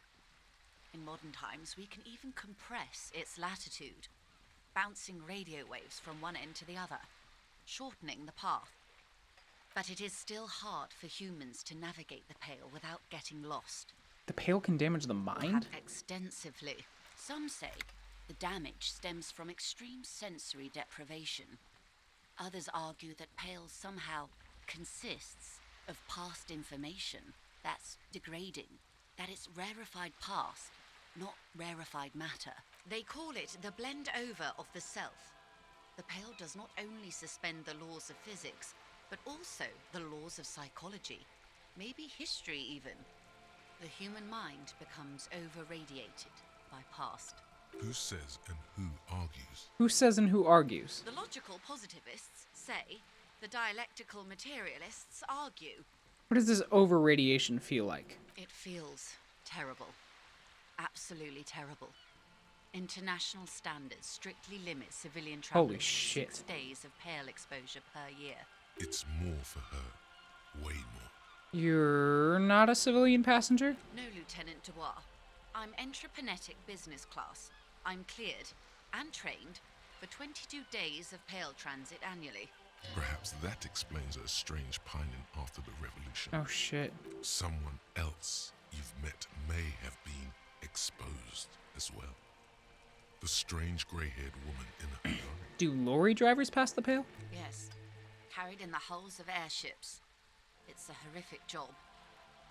In modern times, we can even compress its latitude, bouncing radio waves from one end to the other, shortening the path. But it is still hard for humans to navigate the Pale without getting lost. The Pale can damage the mind? Extensively. Some say the damage stems from extreme sensory deprivation. Others argue that Pale somehow consists of past information that's degrading, that it's rarefied past, not rarefied matter. They call it the blend over of the self. The Pale does not only suspend the laws of physics, but also the laws of psychology, maybe history even. The human mind becomes over-radiated by past. Who says and who argues? Who says and who argues? The logical positivists say, the dialectical materialists argue. What does this over-radiation feel like? It feels terrible. Absolutely terrible. International standards strictly limit civilian travel Holy to shit. 6 days of Pale exposure per year. It's more for her. Way more. You're not a civilian passenger? No, Lieutenant Dubois. I'm entreprenetic business class. I'm cleared and trained for 22 days of Pale transit annually. Perhaps that explains her strange pining after the revolution. Oh shit. Someone else you've met may have been exposed as well. The strange grey-haired woman in a lorry. Do lorry drivers pass the Pale? Yes. Carried in the hulls of airships. It's a horrific job.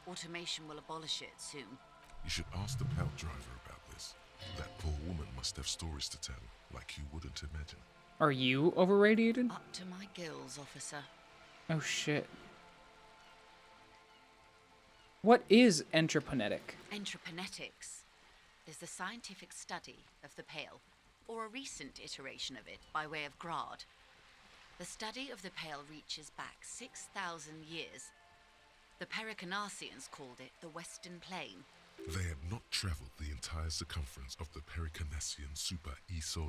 Automation will abolish it soon. You should ask the Pale driver about this. That poor woman must have stories to tell, like you wouldn't imagine. Are you over-radiated? Up to my gills, officer. Oh shit. What is entreprenetic? Entreprenetics is the scientific study of the Pale, or a recent iteration of it by way of Grad. The study of the Pale reaches back 6,000 years. The Pericarnassians called it the Western Plain. They had not traveled the entire circumference of the Pericarnassian Super E-Solar.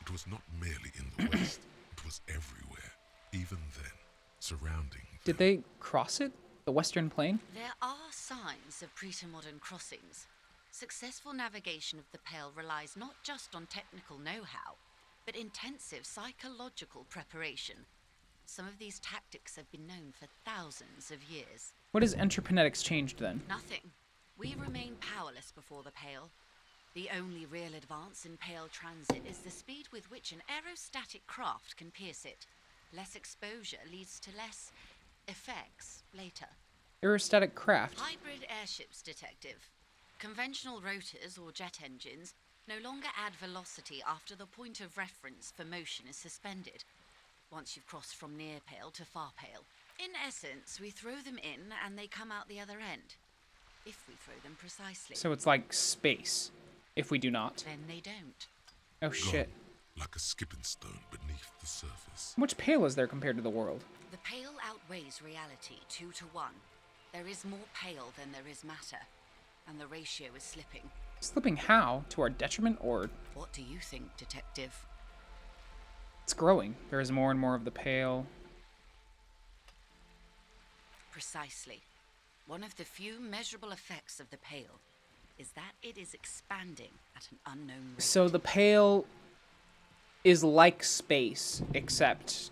It was not merely in the west, it was everywhere, even then, surrounding. Did they cross it? The Western Plain? There are signs of pre-modern crossings. Successful navigation of the Pale relies not just on technical know-how, but intensive psychological preparation. Some of these tactics have been known for thousands of years. What has entreprenetics changed then? Nothing. We remain powerless before the Pale. The only real advance in Pale transit is the speed with which an aerostatic craft can pierce it. Less exposure leads to less effects later. Aerostatic craft. Hybrid airships, Detective. Conventional rotors or jet engines no longer add velocity after the point of reference for motion is suspended, once you've crossed from near Pale to far Pale. In essence, we throw them in and they come out the other end. If we throw them precisely. So it's like space. If we do not. Then they don't. Oh shit. Like a skipping stone beneath the surface. How much Pale is there compared to the world? The Pale outweighs reality 2 to 1. There is more pale than there is matter, and the ratio is slipping. Slipping how? To our detriment, or? What do you think, Detective? It's growing. There is more and more of the pale. Precisely. One of the few measurable effects of the pale is that it is expanding at an unknown rate. So the pale is like space, except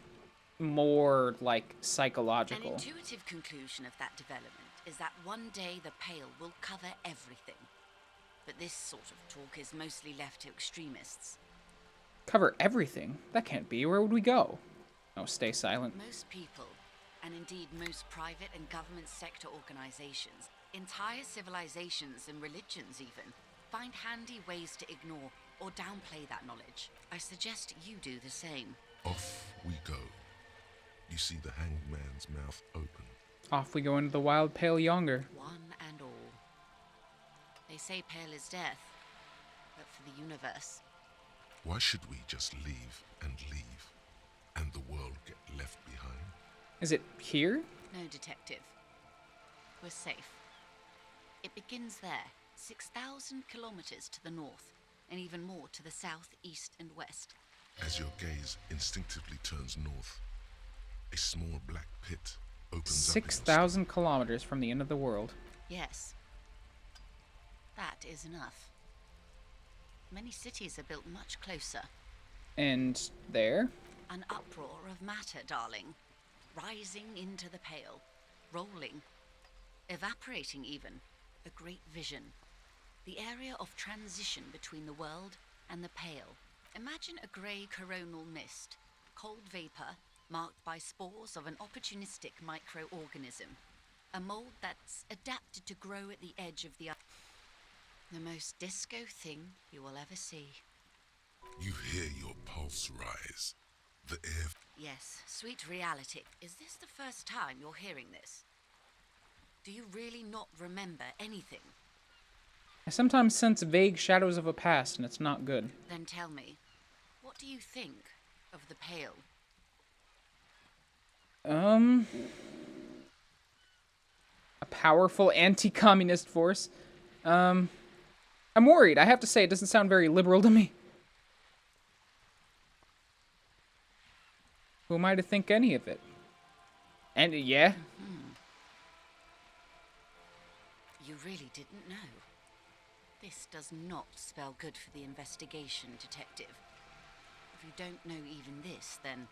more like psychological. An intuitive conclusion of that development is that one day the pale will cover everything. But this sort of talk is mostly left to extremists. Cover everything? That can't be. Where would we go? Oh, stay silent. Most people, and indeed most private and government sector organizations, entire civilizations and religions even, find handy ways to ignore or downplay that knowledge. I suggest you do the same. Off we go. You see the hanged man's mouth open. Off we go into the wild pale yonder. One and all. They say pale is death, but for the universe. Why should we just leave, and the world get left behind? Is it here? No, Detective. We're safe. It begins there, 6,000 kilometers to the north, and even more to the south, east, and west. As your gaze instinctively turns north, a small black pit opens 6,000 kilometers from the end of the world. Yes. That is enough. Many cities are built much closer. And there? An uproar of matter, darling. Rising into the pale. Rolling. Evaporating even. A great vision. The area of transition between the world and the pale. Imagine a grey coronal mist. Cold vapor, marked by spores of an opportunistic microorganism. A mold that's adapted to grow at the edge of the... The most disco thing you will ever see. You hear your pulse rise. The air... Yes, sweet reality. Is this the first time you're hearing this? Do you really not remember anything? I sometimes sense vague shadows of a past, and it's not good. Then tell me, what do you think of the pale? A powerful anti-communist force. I'm worried. I have to say, it doesn't sound very liberal to me. Who am I to think any of it? And, yeah? You really didn't know. This does not spell good for the investigation, Detective. If you don't know even this, then...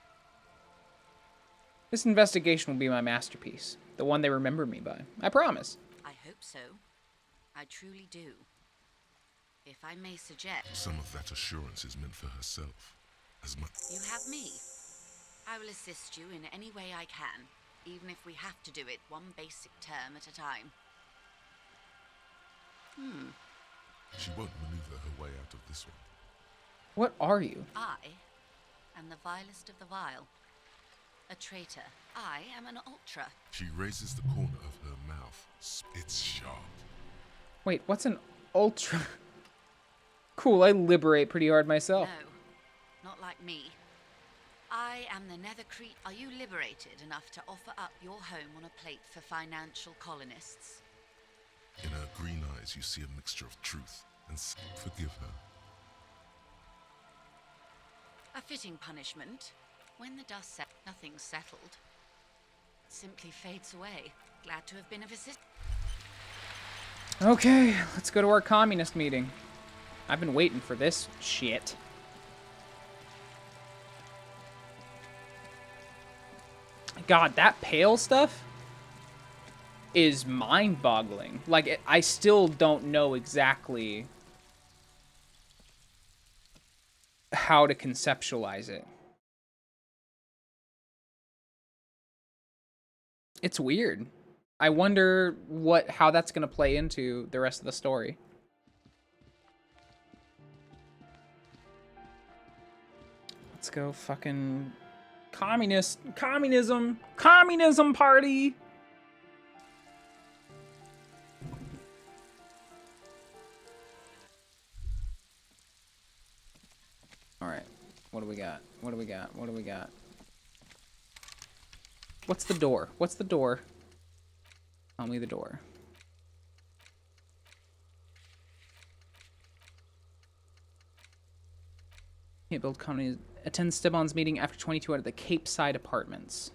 This investigation will be my masterpiece. The one they remember me by. I promise. I hope so. I truly do. If I may suggest... Some of that assurance is meant for herself. As much... You have me. I will assist you in any way I can, even if we have to do it one basic term at a time. She won't maneuver her way out of this one. What are you? I am the vilest of the vile. A traitor. I am an ultra. She raises the corner of her mouth. It's sharp. Wait, what's an ultra? Cool, I liberate pretty hard myself. No, not like me. I am the Nethercrete. Are you liberated enough to offer up your home on a plate for financial colonists? In her green eyes, you see a mixture of truth and forgive her. A fitting punishment. When the dust settles, nothing's settled. It simply fades away. Glad to have been of assistance. Okay, let's go to our communist meeting. I've been waiting for this shit. God, that pale stuff is mind-boggling. Like, I still don't know exactly how to conceptualize it. It's weird. I wonder how that's going to play into the rest of the story. Let's go fucking communism party. All right. What do we got? What do we got? What do we got? What's the door? What's the door? Tell me the door. Can't build company. Attend Steban's meeting after 22 out of the Cape Side Apartments.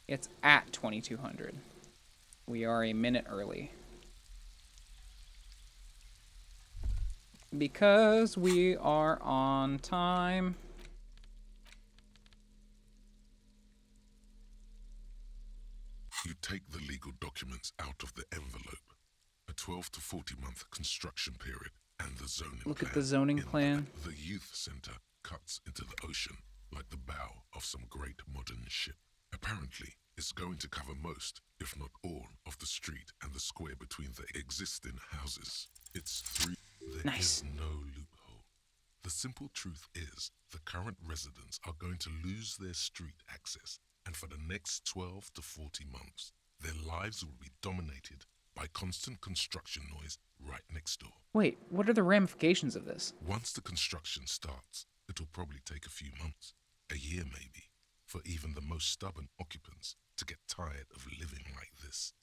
It's at 2200. We are a minute early. Because we are on time. You take the legal documents out of the envelope. A 12 to 40 month construction period and the zoning Look plan. at the zoning In plan. The youth center cuts into the ocean like the bow of some great modern ship. Apparently, it's going to cover most, if not all, of the street and the square between the existing houses. It's three. There is no loophole. The simple truth is, the current residents are going to lose their street access, and for the next 12 to 40 months, their lives will be dominated by constant construction noise right next door. Wait, what are the ramifications of this? Once the construction starts, it'll probably take a few months, a year maybe, for even the most stubborn occupants to get tired of living like this.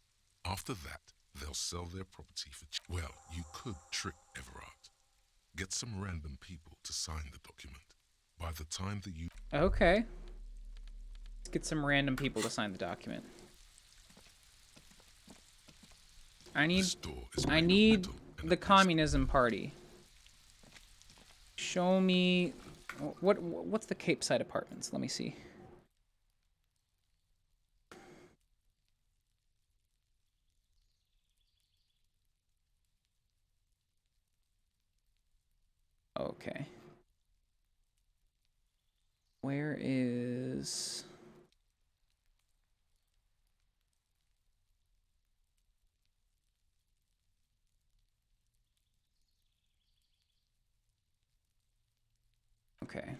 After that, they'll sell their property for cheap. Well, you could trick Everard. Get some random people to sign the document. By the time that you... Okay. Let's get some random people to sign the document. I need the Communism Party. Show me what's the Cape Side Apartments? Let me see. Okay. Where is... Okay.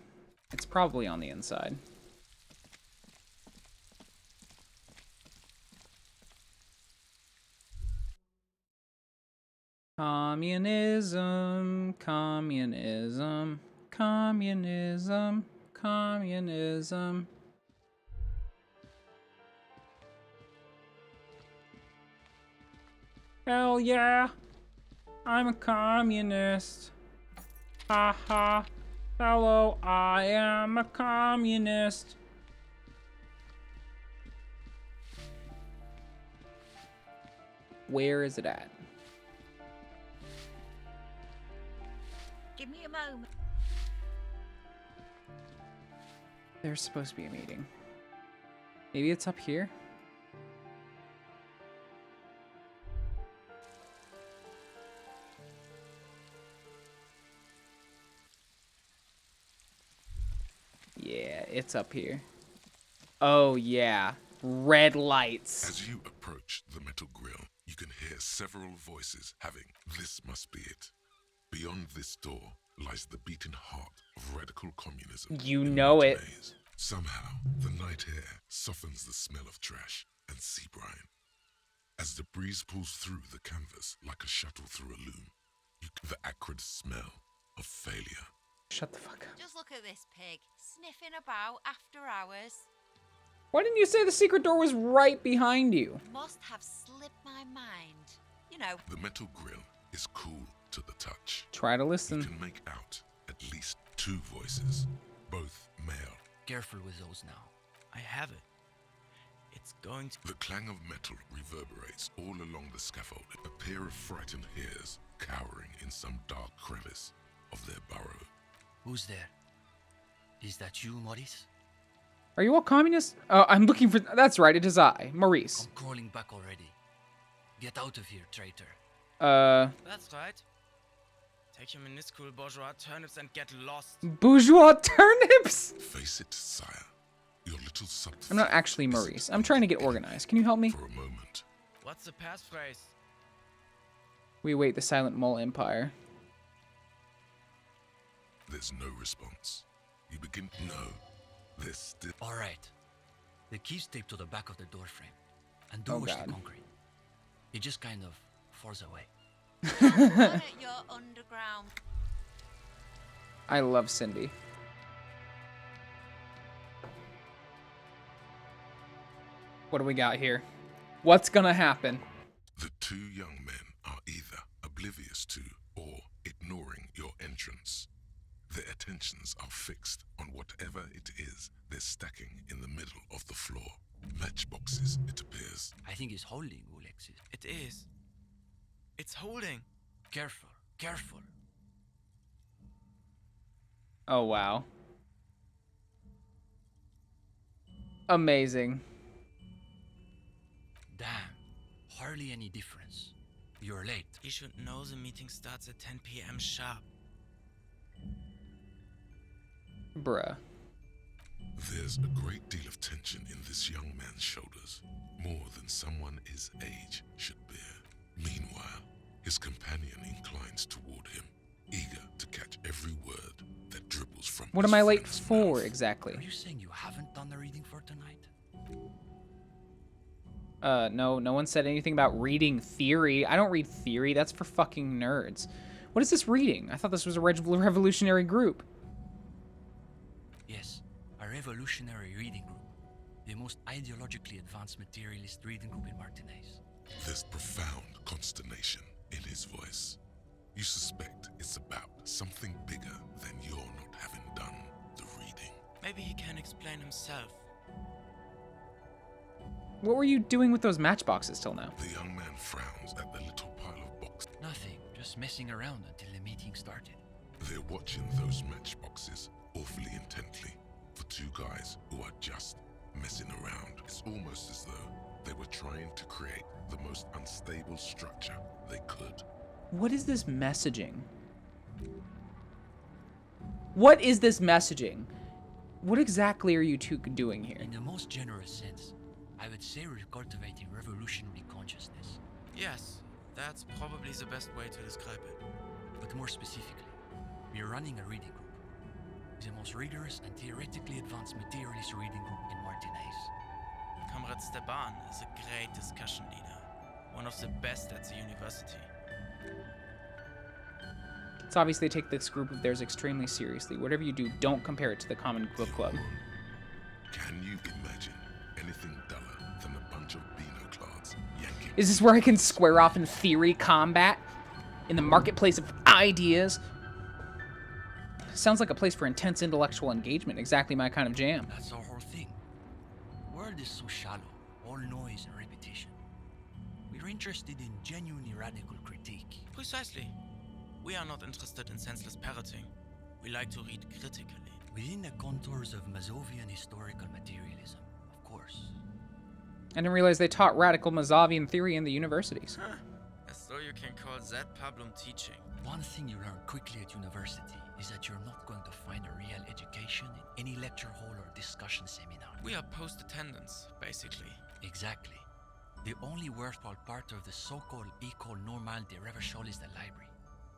It's probably on the inside. Communism, communism, communism, communism. Hell yeah! I'm a communist. Ha ha. Hello, I am a communist. Where is it at? Give me a moment. There's supposed to be a meeting. Maybe it's up here? Yeah, it's up here. Oh, yeah. Red lights. As you approach the metal grill, you can hear several voices having, "This must be it." Beyond this door lies the beating heart of radical communism. You know it. Somehow, the night air softens the smell of trash and sea brine. As the breeze pulls through the canvas like a shuttle through a loom, you get the acrid smell of failure. Shut the fuck up. Just look at this pig, sniffing about after hours. Why didn't you say the secret door was right behind you? Must have slipped my mind. You know. The metal grill is cool to the touch. Try to listen. You can make out at least two voices, both male. Careful with those now. I have it. It's going to... The clang of metal reverberates all along the scaffold. A pair of frightened hares cowering in some dark crevice of their burrow. Who's there? Is that you, Maurice? Are you all communists? I'm looking for... That's right, it is I, Maurice. I'm crawling back already. Get out of here, traitor. That's right. Take your minuscule bourgeois turnips and get lost. Bourgeois turnips? Face it, sire. Your little subterfuge. I'm not actually Maurice. I'm trying to get organized. Can you help me? For a moment. What's the passphrase? We await the Silent Mole Empire. There's no response. You begin to know this still. All right. The key's taped to the back of the door frame. And don't push the concrete. It just kind of falls away. At your underground. I love Cindy. What do we got here? What's gonna happen? The two young men are either oblivious to or ignoring your entrance. Their attentions are fixed on whatever it is they're stacking in the middle of the floor. Matchboxes, it appears. I think it's holding, Alexis. It is. It's holding. Careful, careful. Oh, wow. Amazing. Damn. Hardly any difference. You're late. You should know the meeting starts at 10 p.m. sharp. Bruh. There's a great deal of tension in this young man's shoulders, more than someone his age should bear. Meanwhile, his companion inclines toward him, eager to catch every word that dribbles from What his am I late friend's for, mouth. exactly? Are you saying you haven't done the reading for tonight? No one said anything about reading theory. I don't read theory. That's for fucking nerds. What is this reading? I thought this was a revolutionary group. Yes, a revolutionary reading group. The most ideologically advanced materialist reading group in Martinez. There's profound consternation in his voice. You suspect it's about something bigger than your not having done the reading. Maybe he can explain himself. What were you doing with those matchboxes till now? The young man frowns at the little pile of boxes. Nothing, just messing around until the meeting started. They're watching those matchboxes awfully intently for two guys who are just messing around. It's almost as though they were trying to create the most unstable structure they could. What is this messaging? What is this messaging? What exactly are you two doing here? In the most generous sense, I would say we're cultivating revolutionary consciousness. Yes, that's probably the best way to describe it. But more specifically, we're running a reading group. The most rigorous and theoretically advanced materialist reading group in Martinez. Comrade Steban is a great discussion leader. One of the best at the university. It's obvious they take this group of theirs extremely seriously. Whatever you do, don't compare it to the common book club. Can you imagine anything duller than a bunch of Beano-clads yanking? Is this where I can square off in theory combat? In the marketplace of ideas? Sounds like a place for intense intellectual engagement. Exactly my kind of jam. That's our whole thing. World is so shallow, all noise and repetition. We're interested in genuinely radical critique. Precisely. We are not interested in senseless parroting. We like to read critically. Within the contours of Mazovian historical materialism, of course. I didn't realize they taught radical Mazovian theory in the universities. Huh. As though you can call that problem teaching. One thing you learn quickly at university is that you're not going to find a real education in any lecture hall or discussion seminar. We are post-attendance, basically. Exactly. The only worthwhile part of the so-called École Normale de Révachol is the library.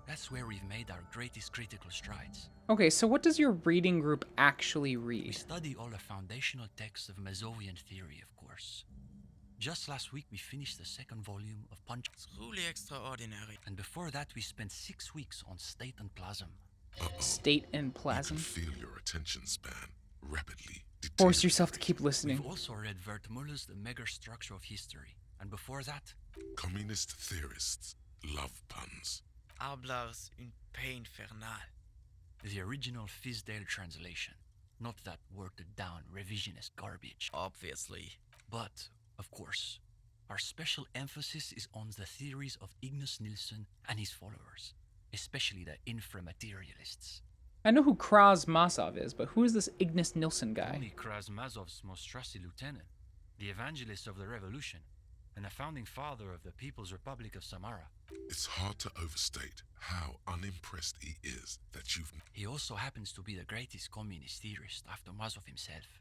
That's where we've made our greatest critical strides. Okay, so what does your reading group actually We read? study all the foundational texts of Mazovian theory, of course. Just last week, we finished the second volume of Punch. Truly extraordinary. And before that, we spent 6 weeks on State and Plasm. State and You plasm? can feel your attention span rapidly Force yourself to keep listening. We've also read Wertmüller's The Megastructure of History. And before that, Communist theorists love puns. Arblars une pain infernale. the original Fizdale translation. Not that watered-down revisionist garbage. Obviously. But, of course, our special emphasis is on the theories of Ignace Nilsson and his followers, especially the inframaterialists. I know who Kraz Masov is, but who is this Ignace Nilsson guy? Only Krasmazov's most trusted lieutenant, the evangelist of the revolution, and the founding father of the People's Republic of Samara. It's hard to overstate how unimpressed he is that you've... He also happens to be the greatest communist theorist after Mazov himself.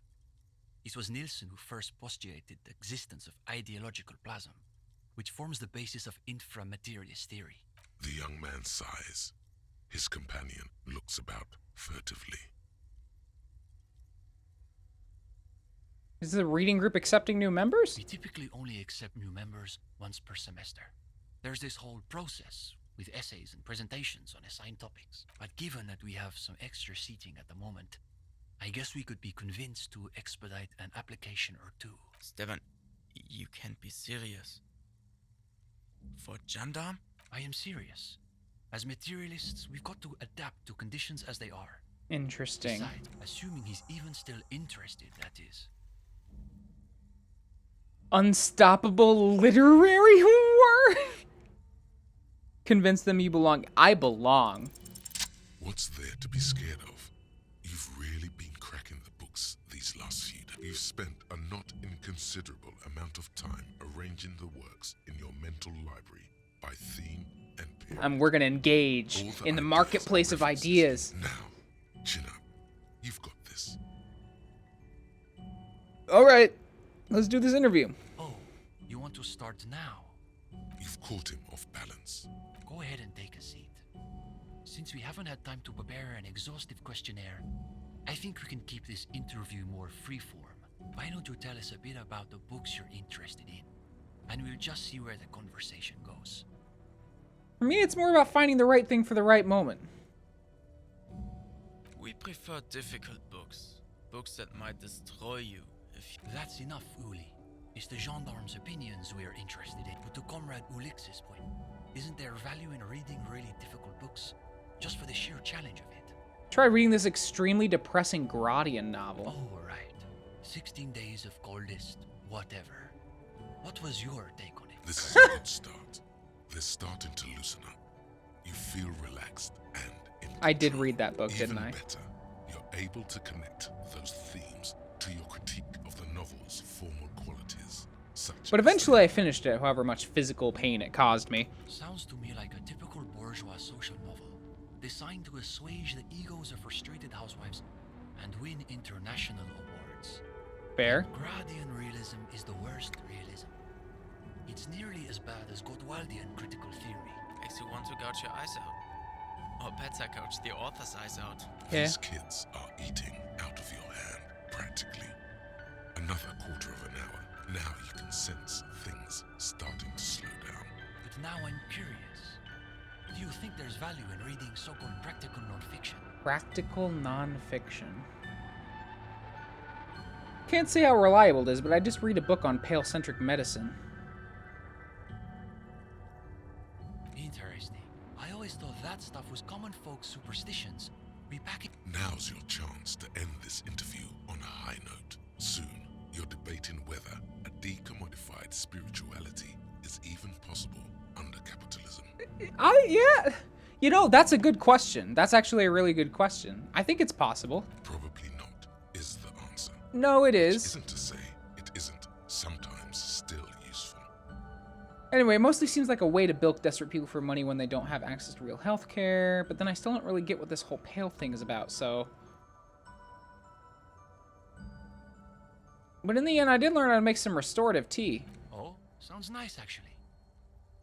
It was Nilsson who first postulated the existence of ideological plasm, which forms the basis of inframaterialist theory. The young man sighs. His companion looks about furtively. Is the reading group accepting new members? We typically only accept new members once per semester. There's this whole process with essays and presentations on assigned topics. But given that we have some extra seating at the moment, I guess we could be convinced to expedite an application or two. Steven, You can't be serious. For gendarme? I am serious. As materialists, we've got to adapt to conditions as they are. Interesting. Besides, assuming he's even still interested, that is. Unstoppable literary war? Convince them you belong. I belong. What's there to be scared of? You've really been cracking the books these last few days. You've spent a not inconsiderable amount of time arranging the works in your mental library by theme and period. We're gonna engage in the marketplace of ideas. Now, chin up. You've got this. All right, let's do this interview. Oh, you want to start now? You've caught him off balance. Go ahead and take a seat. Since we haven't had time to prepare an exhaustive questionnaire, I think we can keep this interview more freeform. Why don't you tell us a bit about the books you're interested in? And we'll just see where the conversation goes. For me, it's more about finding the right thing for the right moment. We prefer difficult books. Books that might destroy you if you... That's enough, Uli. It's the gendarme's opinions we are interested in. But to Comrade Ulix's point, isn't there value in reading really difficult books? Just for the sheer challenge of it. Try reading this extremely depressing Gradian novel. Oh, right. 16 Days of Coldest, whatever. What was your take on it? This is a good start. They're starting to loosen up. You feel relaxed and in control. I did read that book, Even didn't I? better, you're able to connect those themes to your critique of the novel's formal qualities, such But as eventually I finished it, however much physical pain it caused me. Sounds to me like a typical bourgeois social novel, designed to assuage the egos of frustrated housewives and win international awards. Fair. Gradian realism is the worst realism. It's nearly as bad as Godwaldian critical theory. Makes you want to gouge your eyes out. Or better gouge the author's eyes out. These kids are eating out of your hand, practically. Another quarter of an hour. Now you can sense things starting to slow down. But now I'm curious. Do you think there's value in reading so-called practical nonfiction? Practical nonfiction. Can't say how reliable it is, but I just read a book on pale-centric medicine. Interesting. I always thought that stuff was common folk superstitions. Now's your chance to end this interview on a high note. Soon, you're debating whether a decommodified spirituality is even possible under capitalism. Yeah. You know, that's a good question. That's actually a really good question. I think it's possible. Probably not, is the answer. No, it is. Which isn't to say it isn't sometimes still useful. Anyway, it mostly seems like a way to bilk desperate people for money when they don't have access to real health care, but then I still don't really get what this whole pale thing is about, so... But in the end, I did learn how to make some restorative tea. Oh, sounds nice actually.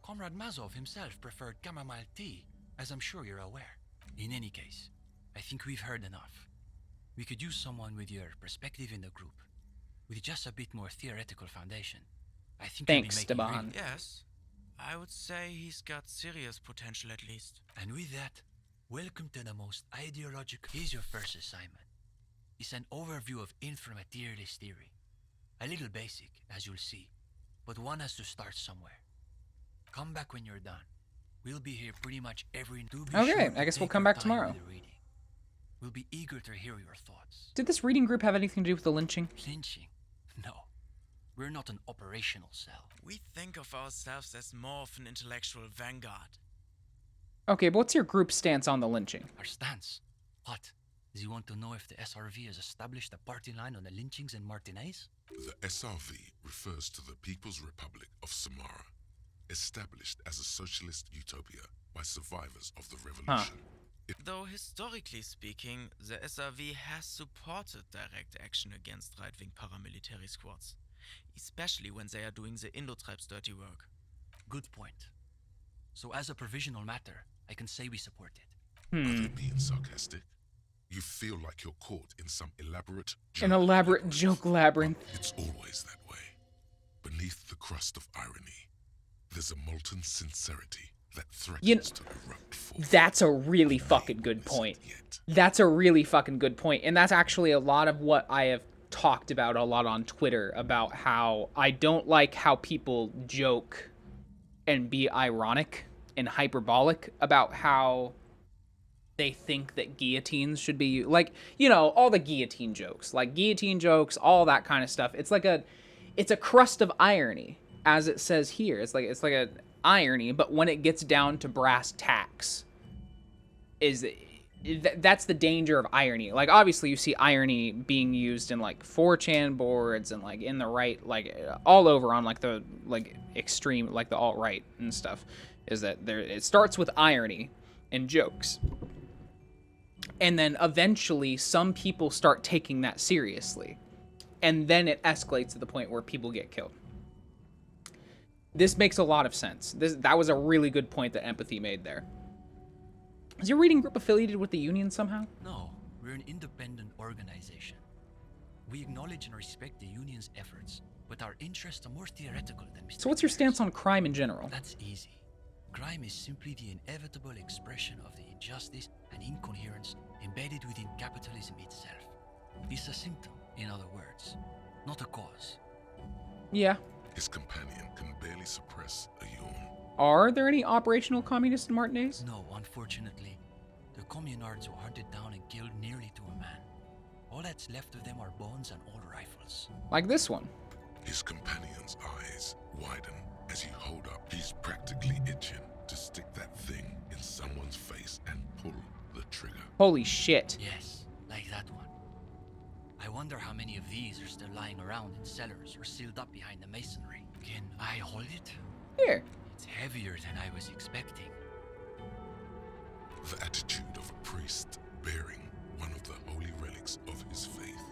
Comrade Mazov himself preferred chamomile tea, as I'm sure you're aware. In any case, I think we've heard enough. We could use someone with your perspective in the group, with just a bit more theoretical foundation. I think Thanks, you'll be making Esteban. Yes. I would say he's got serious potential at least. And with that, welcome to the most ideological... Here's your first assignment. It's an overview of inframaterialist theory. A little basic, as you'll see, but one has to start somewhere. Come back when you're done. We'll be here pretty much every... Okay, I guess we'll come back tomorrow. We'll be eager to hear your thoughts. Did this reading group have anything to do with the lynching? Lynching? No. We're not an operational cell. We think of ourselves as more of an intellectual vanguard. Okay, but what's your group's stance on the lynching? Our stance? What? Do you want to know if the SRV has established a party line on the lynchings in Martinez? The SRV refers to the People's Republic of Samara, established as a socialist utopia by survivors of the revolution. Though historically speaking, the SRV has supported direct action against right-wing paramilitary squads, especially when they are doing the Indo-tribes' dirty work. Good point. So as a provisional matter, I can say we support it. Are they being sarcastic? You feel like you're caught in some elaborate joke. An elaborate joke labyrinth. It's always that way. Beneath the crust of irony, there's a molten sincerity that threatens to erupt forth. That's a really fucking good point. That's a really fucking good point. And that's actually a lot of what I have talked about a lot on Twitter about how I don't like how people joke and be ironic and hyperbolic about how they think that guillotines should be like, you know, all the guillotine jokes, all that kind of stuff. It's a crust of irony, as it says here. It's like a irony, but when it gets down to brass tacks, that's the danger of irony. Like, obviously you see irony being used in like 4chan boards and like in the right, like all over on like the like extreme, like the alt-right and stuff, is that it starts with irony and jokes. And then eventually some people start taking that seriously. And then it escalates to the point where people get killed. This makes a lot of sense. That was a really good point that Empathy made there. Is your reading group affiliated with the union somehow? No, we're an independent organization. We acknowledge and respect the union's efforts, but our interests are more theoretical than Mr. So what's your stance on crime in general? That's easy. Crime is simply the inevitable expression of the injustice and incoherence embedded within capitalism itself. It's a symptom, in other words, not a cause. Yeah. His companion can barely suppress a yawn. Are there any operational communists in Martinez? No, unfortunately. The communards were hunted down and killed nearly to a man. All that's left of them are bones and old rifles. Like this one. His companion's eyes widen as you hold up. He's practically itching to stick that thing in someone's face and pull the trigger. Holy shit. Yes, like that one. I wonder how many of these are still lying around in cellars or sealed up behind the masonry. Can I hold it? Here. It's heavier than I was expecting. The attitude of a priest bearing one of the holy relics of his faith.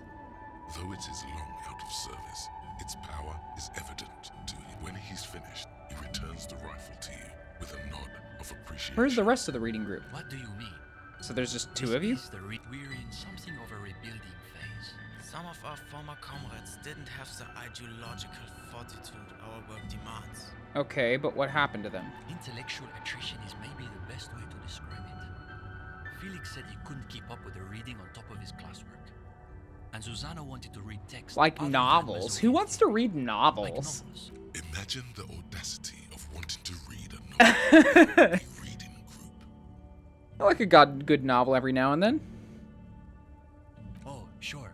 Though it is long out of service, its power is evident to him. When he's finished, he returns the rifle to you with a nod of appreciation. Where's the rest of the reading group? What do you mean? So there's just two of you? We're in something of a rebuilding phase. Some of our former comrades didn't have the ideological fortitude our work demands. Okay, but what happened to them? Intellectual attrition is maybe the best way to describe it. Felix said he couldn't keep up with the reading on top of his classwork. And Susanna wanted to read text like novels. Who wants to read novels? Like novels. Imagine the audacity of wanting to read a novel. I like a good novel every now and then. Oh, sure.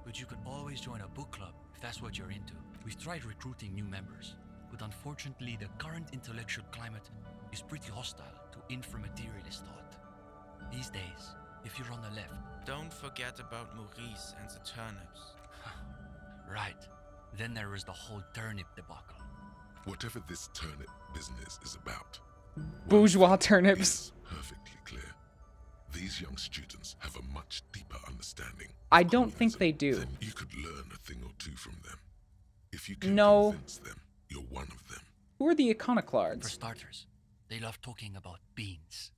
But you could always join a book club if that's what you're into. We've tried recruiting new members, but unfortunately the current intellectual climate is pretty hostile to inframaterialist thought. These days, if you're on the left... Don't forget about Maurice and the turnips. Right. Then there was the whole turnip debacle. Whatever this turnip business is about... Bourgeois turnips. Perfectly clear. These young students have a much deeper understanding. I don't think they do. Then you could learn a thing or two from them. If you can convince them, you're one of them. Who are the iconoclasts? For starters, they love talking about beans.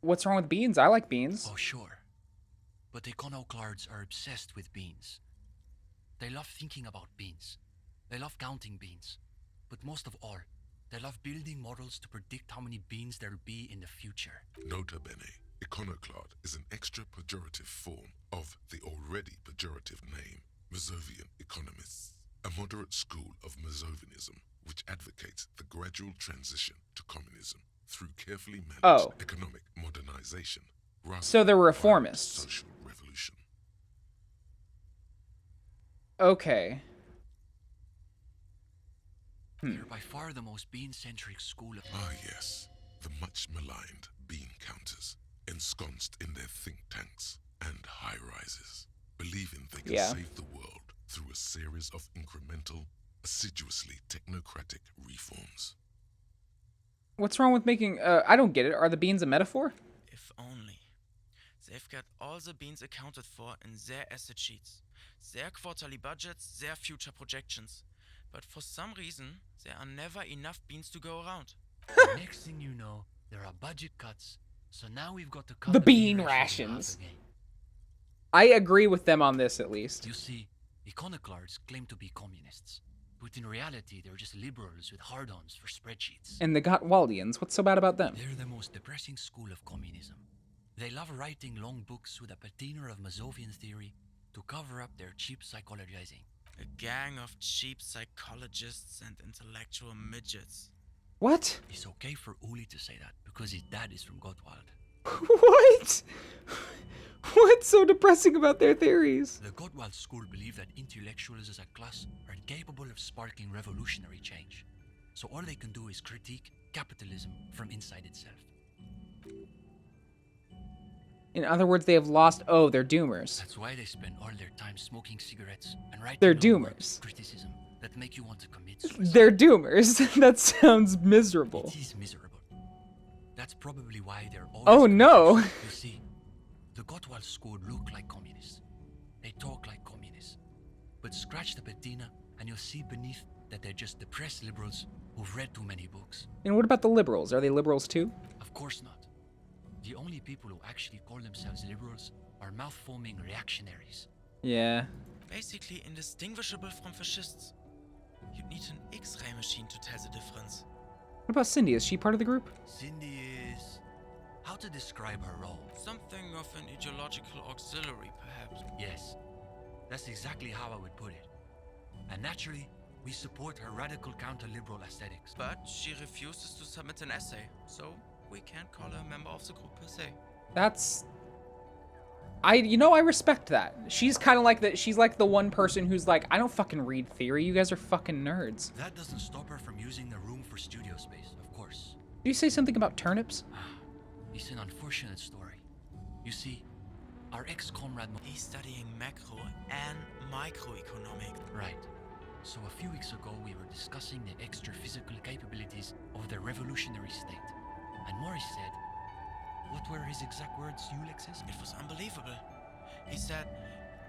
What's wrong with beans? I like beans. Oh, sure. But iconoclasts are obsessed with beans. They love thinking about beans. They love counting beans. But most of all, they love building models to predict how many beans there'll be in the future. Nota bene, iconoclast is an extra pejorative form of the already pejorative name, Mazovian economists, a moderate school of Mazovianism which advocates the gradual transition to communism through carefully managed economic modernization. So they're reformists. Social revolution. Okay. They're by far the most bean-centric school of... Ah, yes. The much maligned bean counters, ensconced in their think tanks and high-rises, believing they can save the world through a series of incremental, assiduously technocratic reforms. What's wrong with making... I don't get it. Are the beans a metaphor? If only. They've got all the beans accounted for in their asset sheets, their quarterly budgets, their future projections. But for some reason, there are never enough beans to go around. Next thing you know, there are budget cuts, so now we've got to cut the bean rations. I agree with them on this, at least. You see, iconoclasts claim to be communists, but in reality, they're just liberals with hard-ons for spreadsheets. And the Gottwaldians, what's so bad about them? They're the most depressing school of communism. They love writing long books with a patina of Mazovian theory, to cover up their cheap psychologizing. A gang of cheap psychologists and intellectual midgets. What? It's okay for Uli to say that because his dad is from Gottwald. What? What's so depressing about their theories? The Gottwald school believe that intellectuals as a class are capable of sparking revolutionary change. So all they can do is critique capitalism from inside itself. In other words, they have lost. Oh, they're doomers. That's why they spend all their time smoking cigarettes and writing They're down words doomers. of criticism that make you want to commit suicide. They're doomers. That sounds miserable. It is miserable. That's probably why they're always. Oh no! You see, the Gottwald school look like communists. They talk like communists. But scratch the patina and you'll see beneath that they're just depressed liberals who've read too many books. And what about the liberals? Are they liberals too? Of course not. The only people who actually call themselves liberals are mouth-foaming reactionaries. Yeah. Basically indistinguishable from fascists. You'd need an X-ray machine to tell the difference. What about Cindy? Is she part of the group? Cindy is... how to describe her role? Something of an ideological auxiliary, perhaps. Yes. That's exactly how I would put it. And naturally, we support her radical counter-liberal aesthetics. But she refuses to submit an essay, so we can't call her a member of the group per se. That's... I respect that. She's kind of like that. She's like the one person who's like, I don't fucking read theory. You guys are fucking nerds. That doesn't stop her from using the room for studio space, of course. Did you say something about turnips? It's an unfortunate story. You see, our ex-comrade... He's studying macro and microeconomics. Right. So a few weeks ago, we were discussing the extra-physical capabilities of the revolutionary state. And Morris said... What were his exact words, Ulex's? It was unbelievable. He said,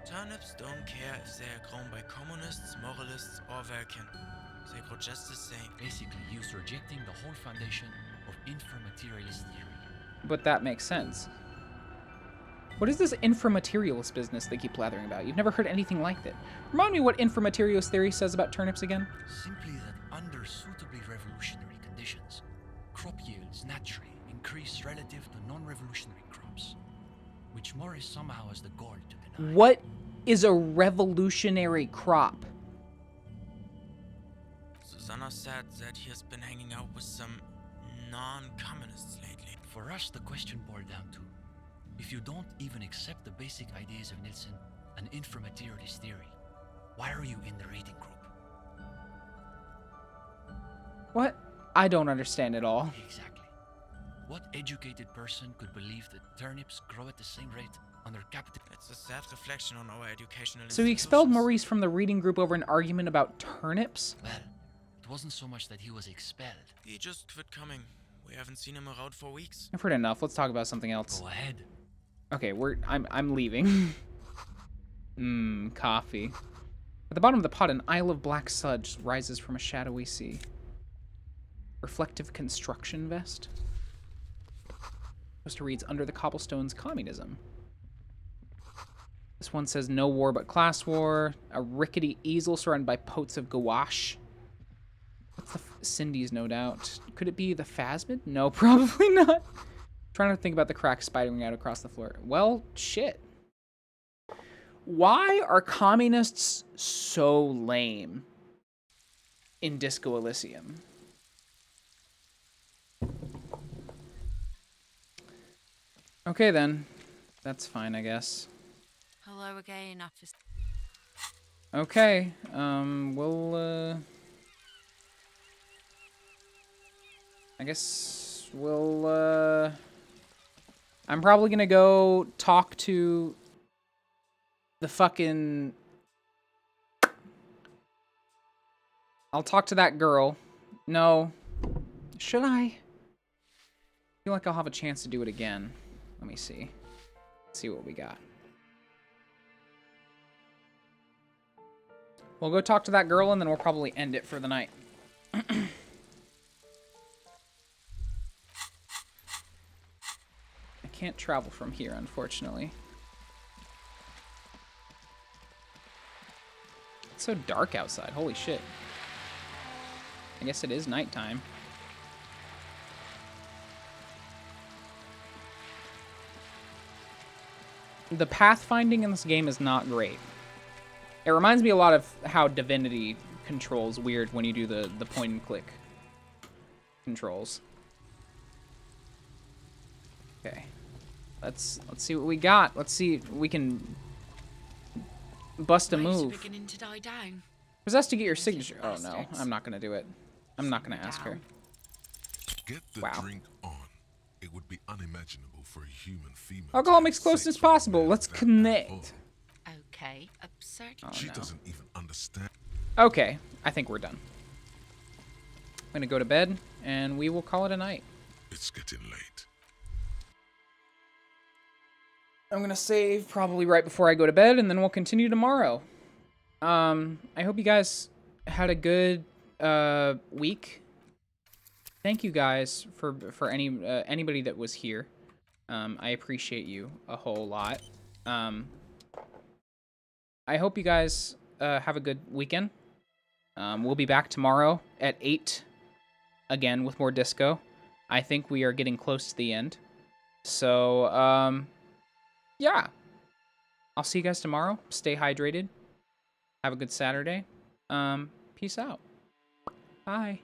turnips don't care if they are grown by communists, moralists, or Vulcan. They grow just the same. Basically, he was rejecting the whole foundation of inframaterialist theory. But that makes sense. What is this inframaterialist business they keep blathering about? You've never heard anything like that. Remind me what inframaterialist theory says about turnips again? Simply that under suitably revolutionary conditions, crop yields naturally increase relative to non-revolutionary crops, which Morris somehow has the gall to deny. What is a revolutionary crop? Susanna said that he has been hanging out with some non-communists lately. For us, the question boiled down to, if you don't even accept the basic ideas of Nielsen and inframaterialist theory, why are you in the reading group? What? I don't understand at all. Exactly. What educated person could believe that turnips grow at the same rate under capital? It's a sad reflection on our educational So he expelled Maurice from the reading group over an argument about turnips? Well, it wasn't so much that he was expelled. He just quit coming. We haven't seen him around for weeks. I've heard enough. Let's talk about something else. Go ahead. Okay, I'm leaving. Coffee. At the bottom of the pot, an isle of black sludge rises from a shadowy sea. Reflective construction vest. Supposed to reads under the cobblestones communism. This one says no war but class war. A rickety easel surrounded by pots of gouache. What's the Cindy's, no doubt. Could it be the phasmid? No, probably not. Trying to think about the cracks spidering out across the floor. Well, shit. Why are communists so lame in Disco Elysium? Okay, then. That's fine, I guess. Hello again, officer. Okay, we'll, I guess we'll, I'm probably gonna go talk to the fucking... I'll talk to that girl. No. Should I? I feel like I'll have a chance to do it again. Let me see. Let's see what we got. We'll go talk to that girl and then we'll probably end it for the night. I can't travel from here, unfortunately. It's so dark outside. Holy shit. I guess it is nighttime. The pathfinding in this game is not great. It reminds me a lot of how Divinity controls weird when you do the point and click controls. Okay. Let's see what we got. Let's see if we can bust a move. Beginning to die down. Possessed to get your signature. Oh no, I'm not gonna do it. I'm not gonna ask her. Get the drink on. It would be unimaginable for a human female. Alcohol makes closeness possible. Let's connect. Okay, absurd. Oh, She no. doesn't even understand. Okay, I think we're done. I'm gonna go to bed, and we will call it a night. It's getting late. I'm gonna save probably right before I go to bed, and then we'll continue tomorrow. I hope you guys had a good week. Thank you guys for anybody that was here. I appreciate you a whole lot. I hope you guys have a good weekend. We'll be back tomorrow at 8 again with more disco. I think we are getting close to the end. So, yeah. I'll see you guys tomorrow. Stay hydrated. Have a good Saturday. Peace out. Bye.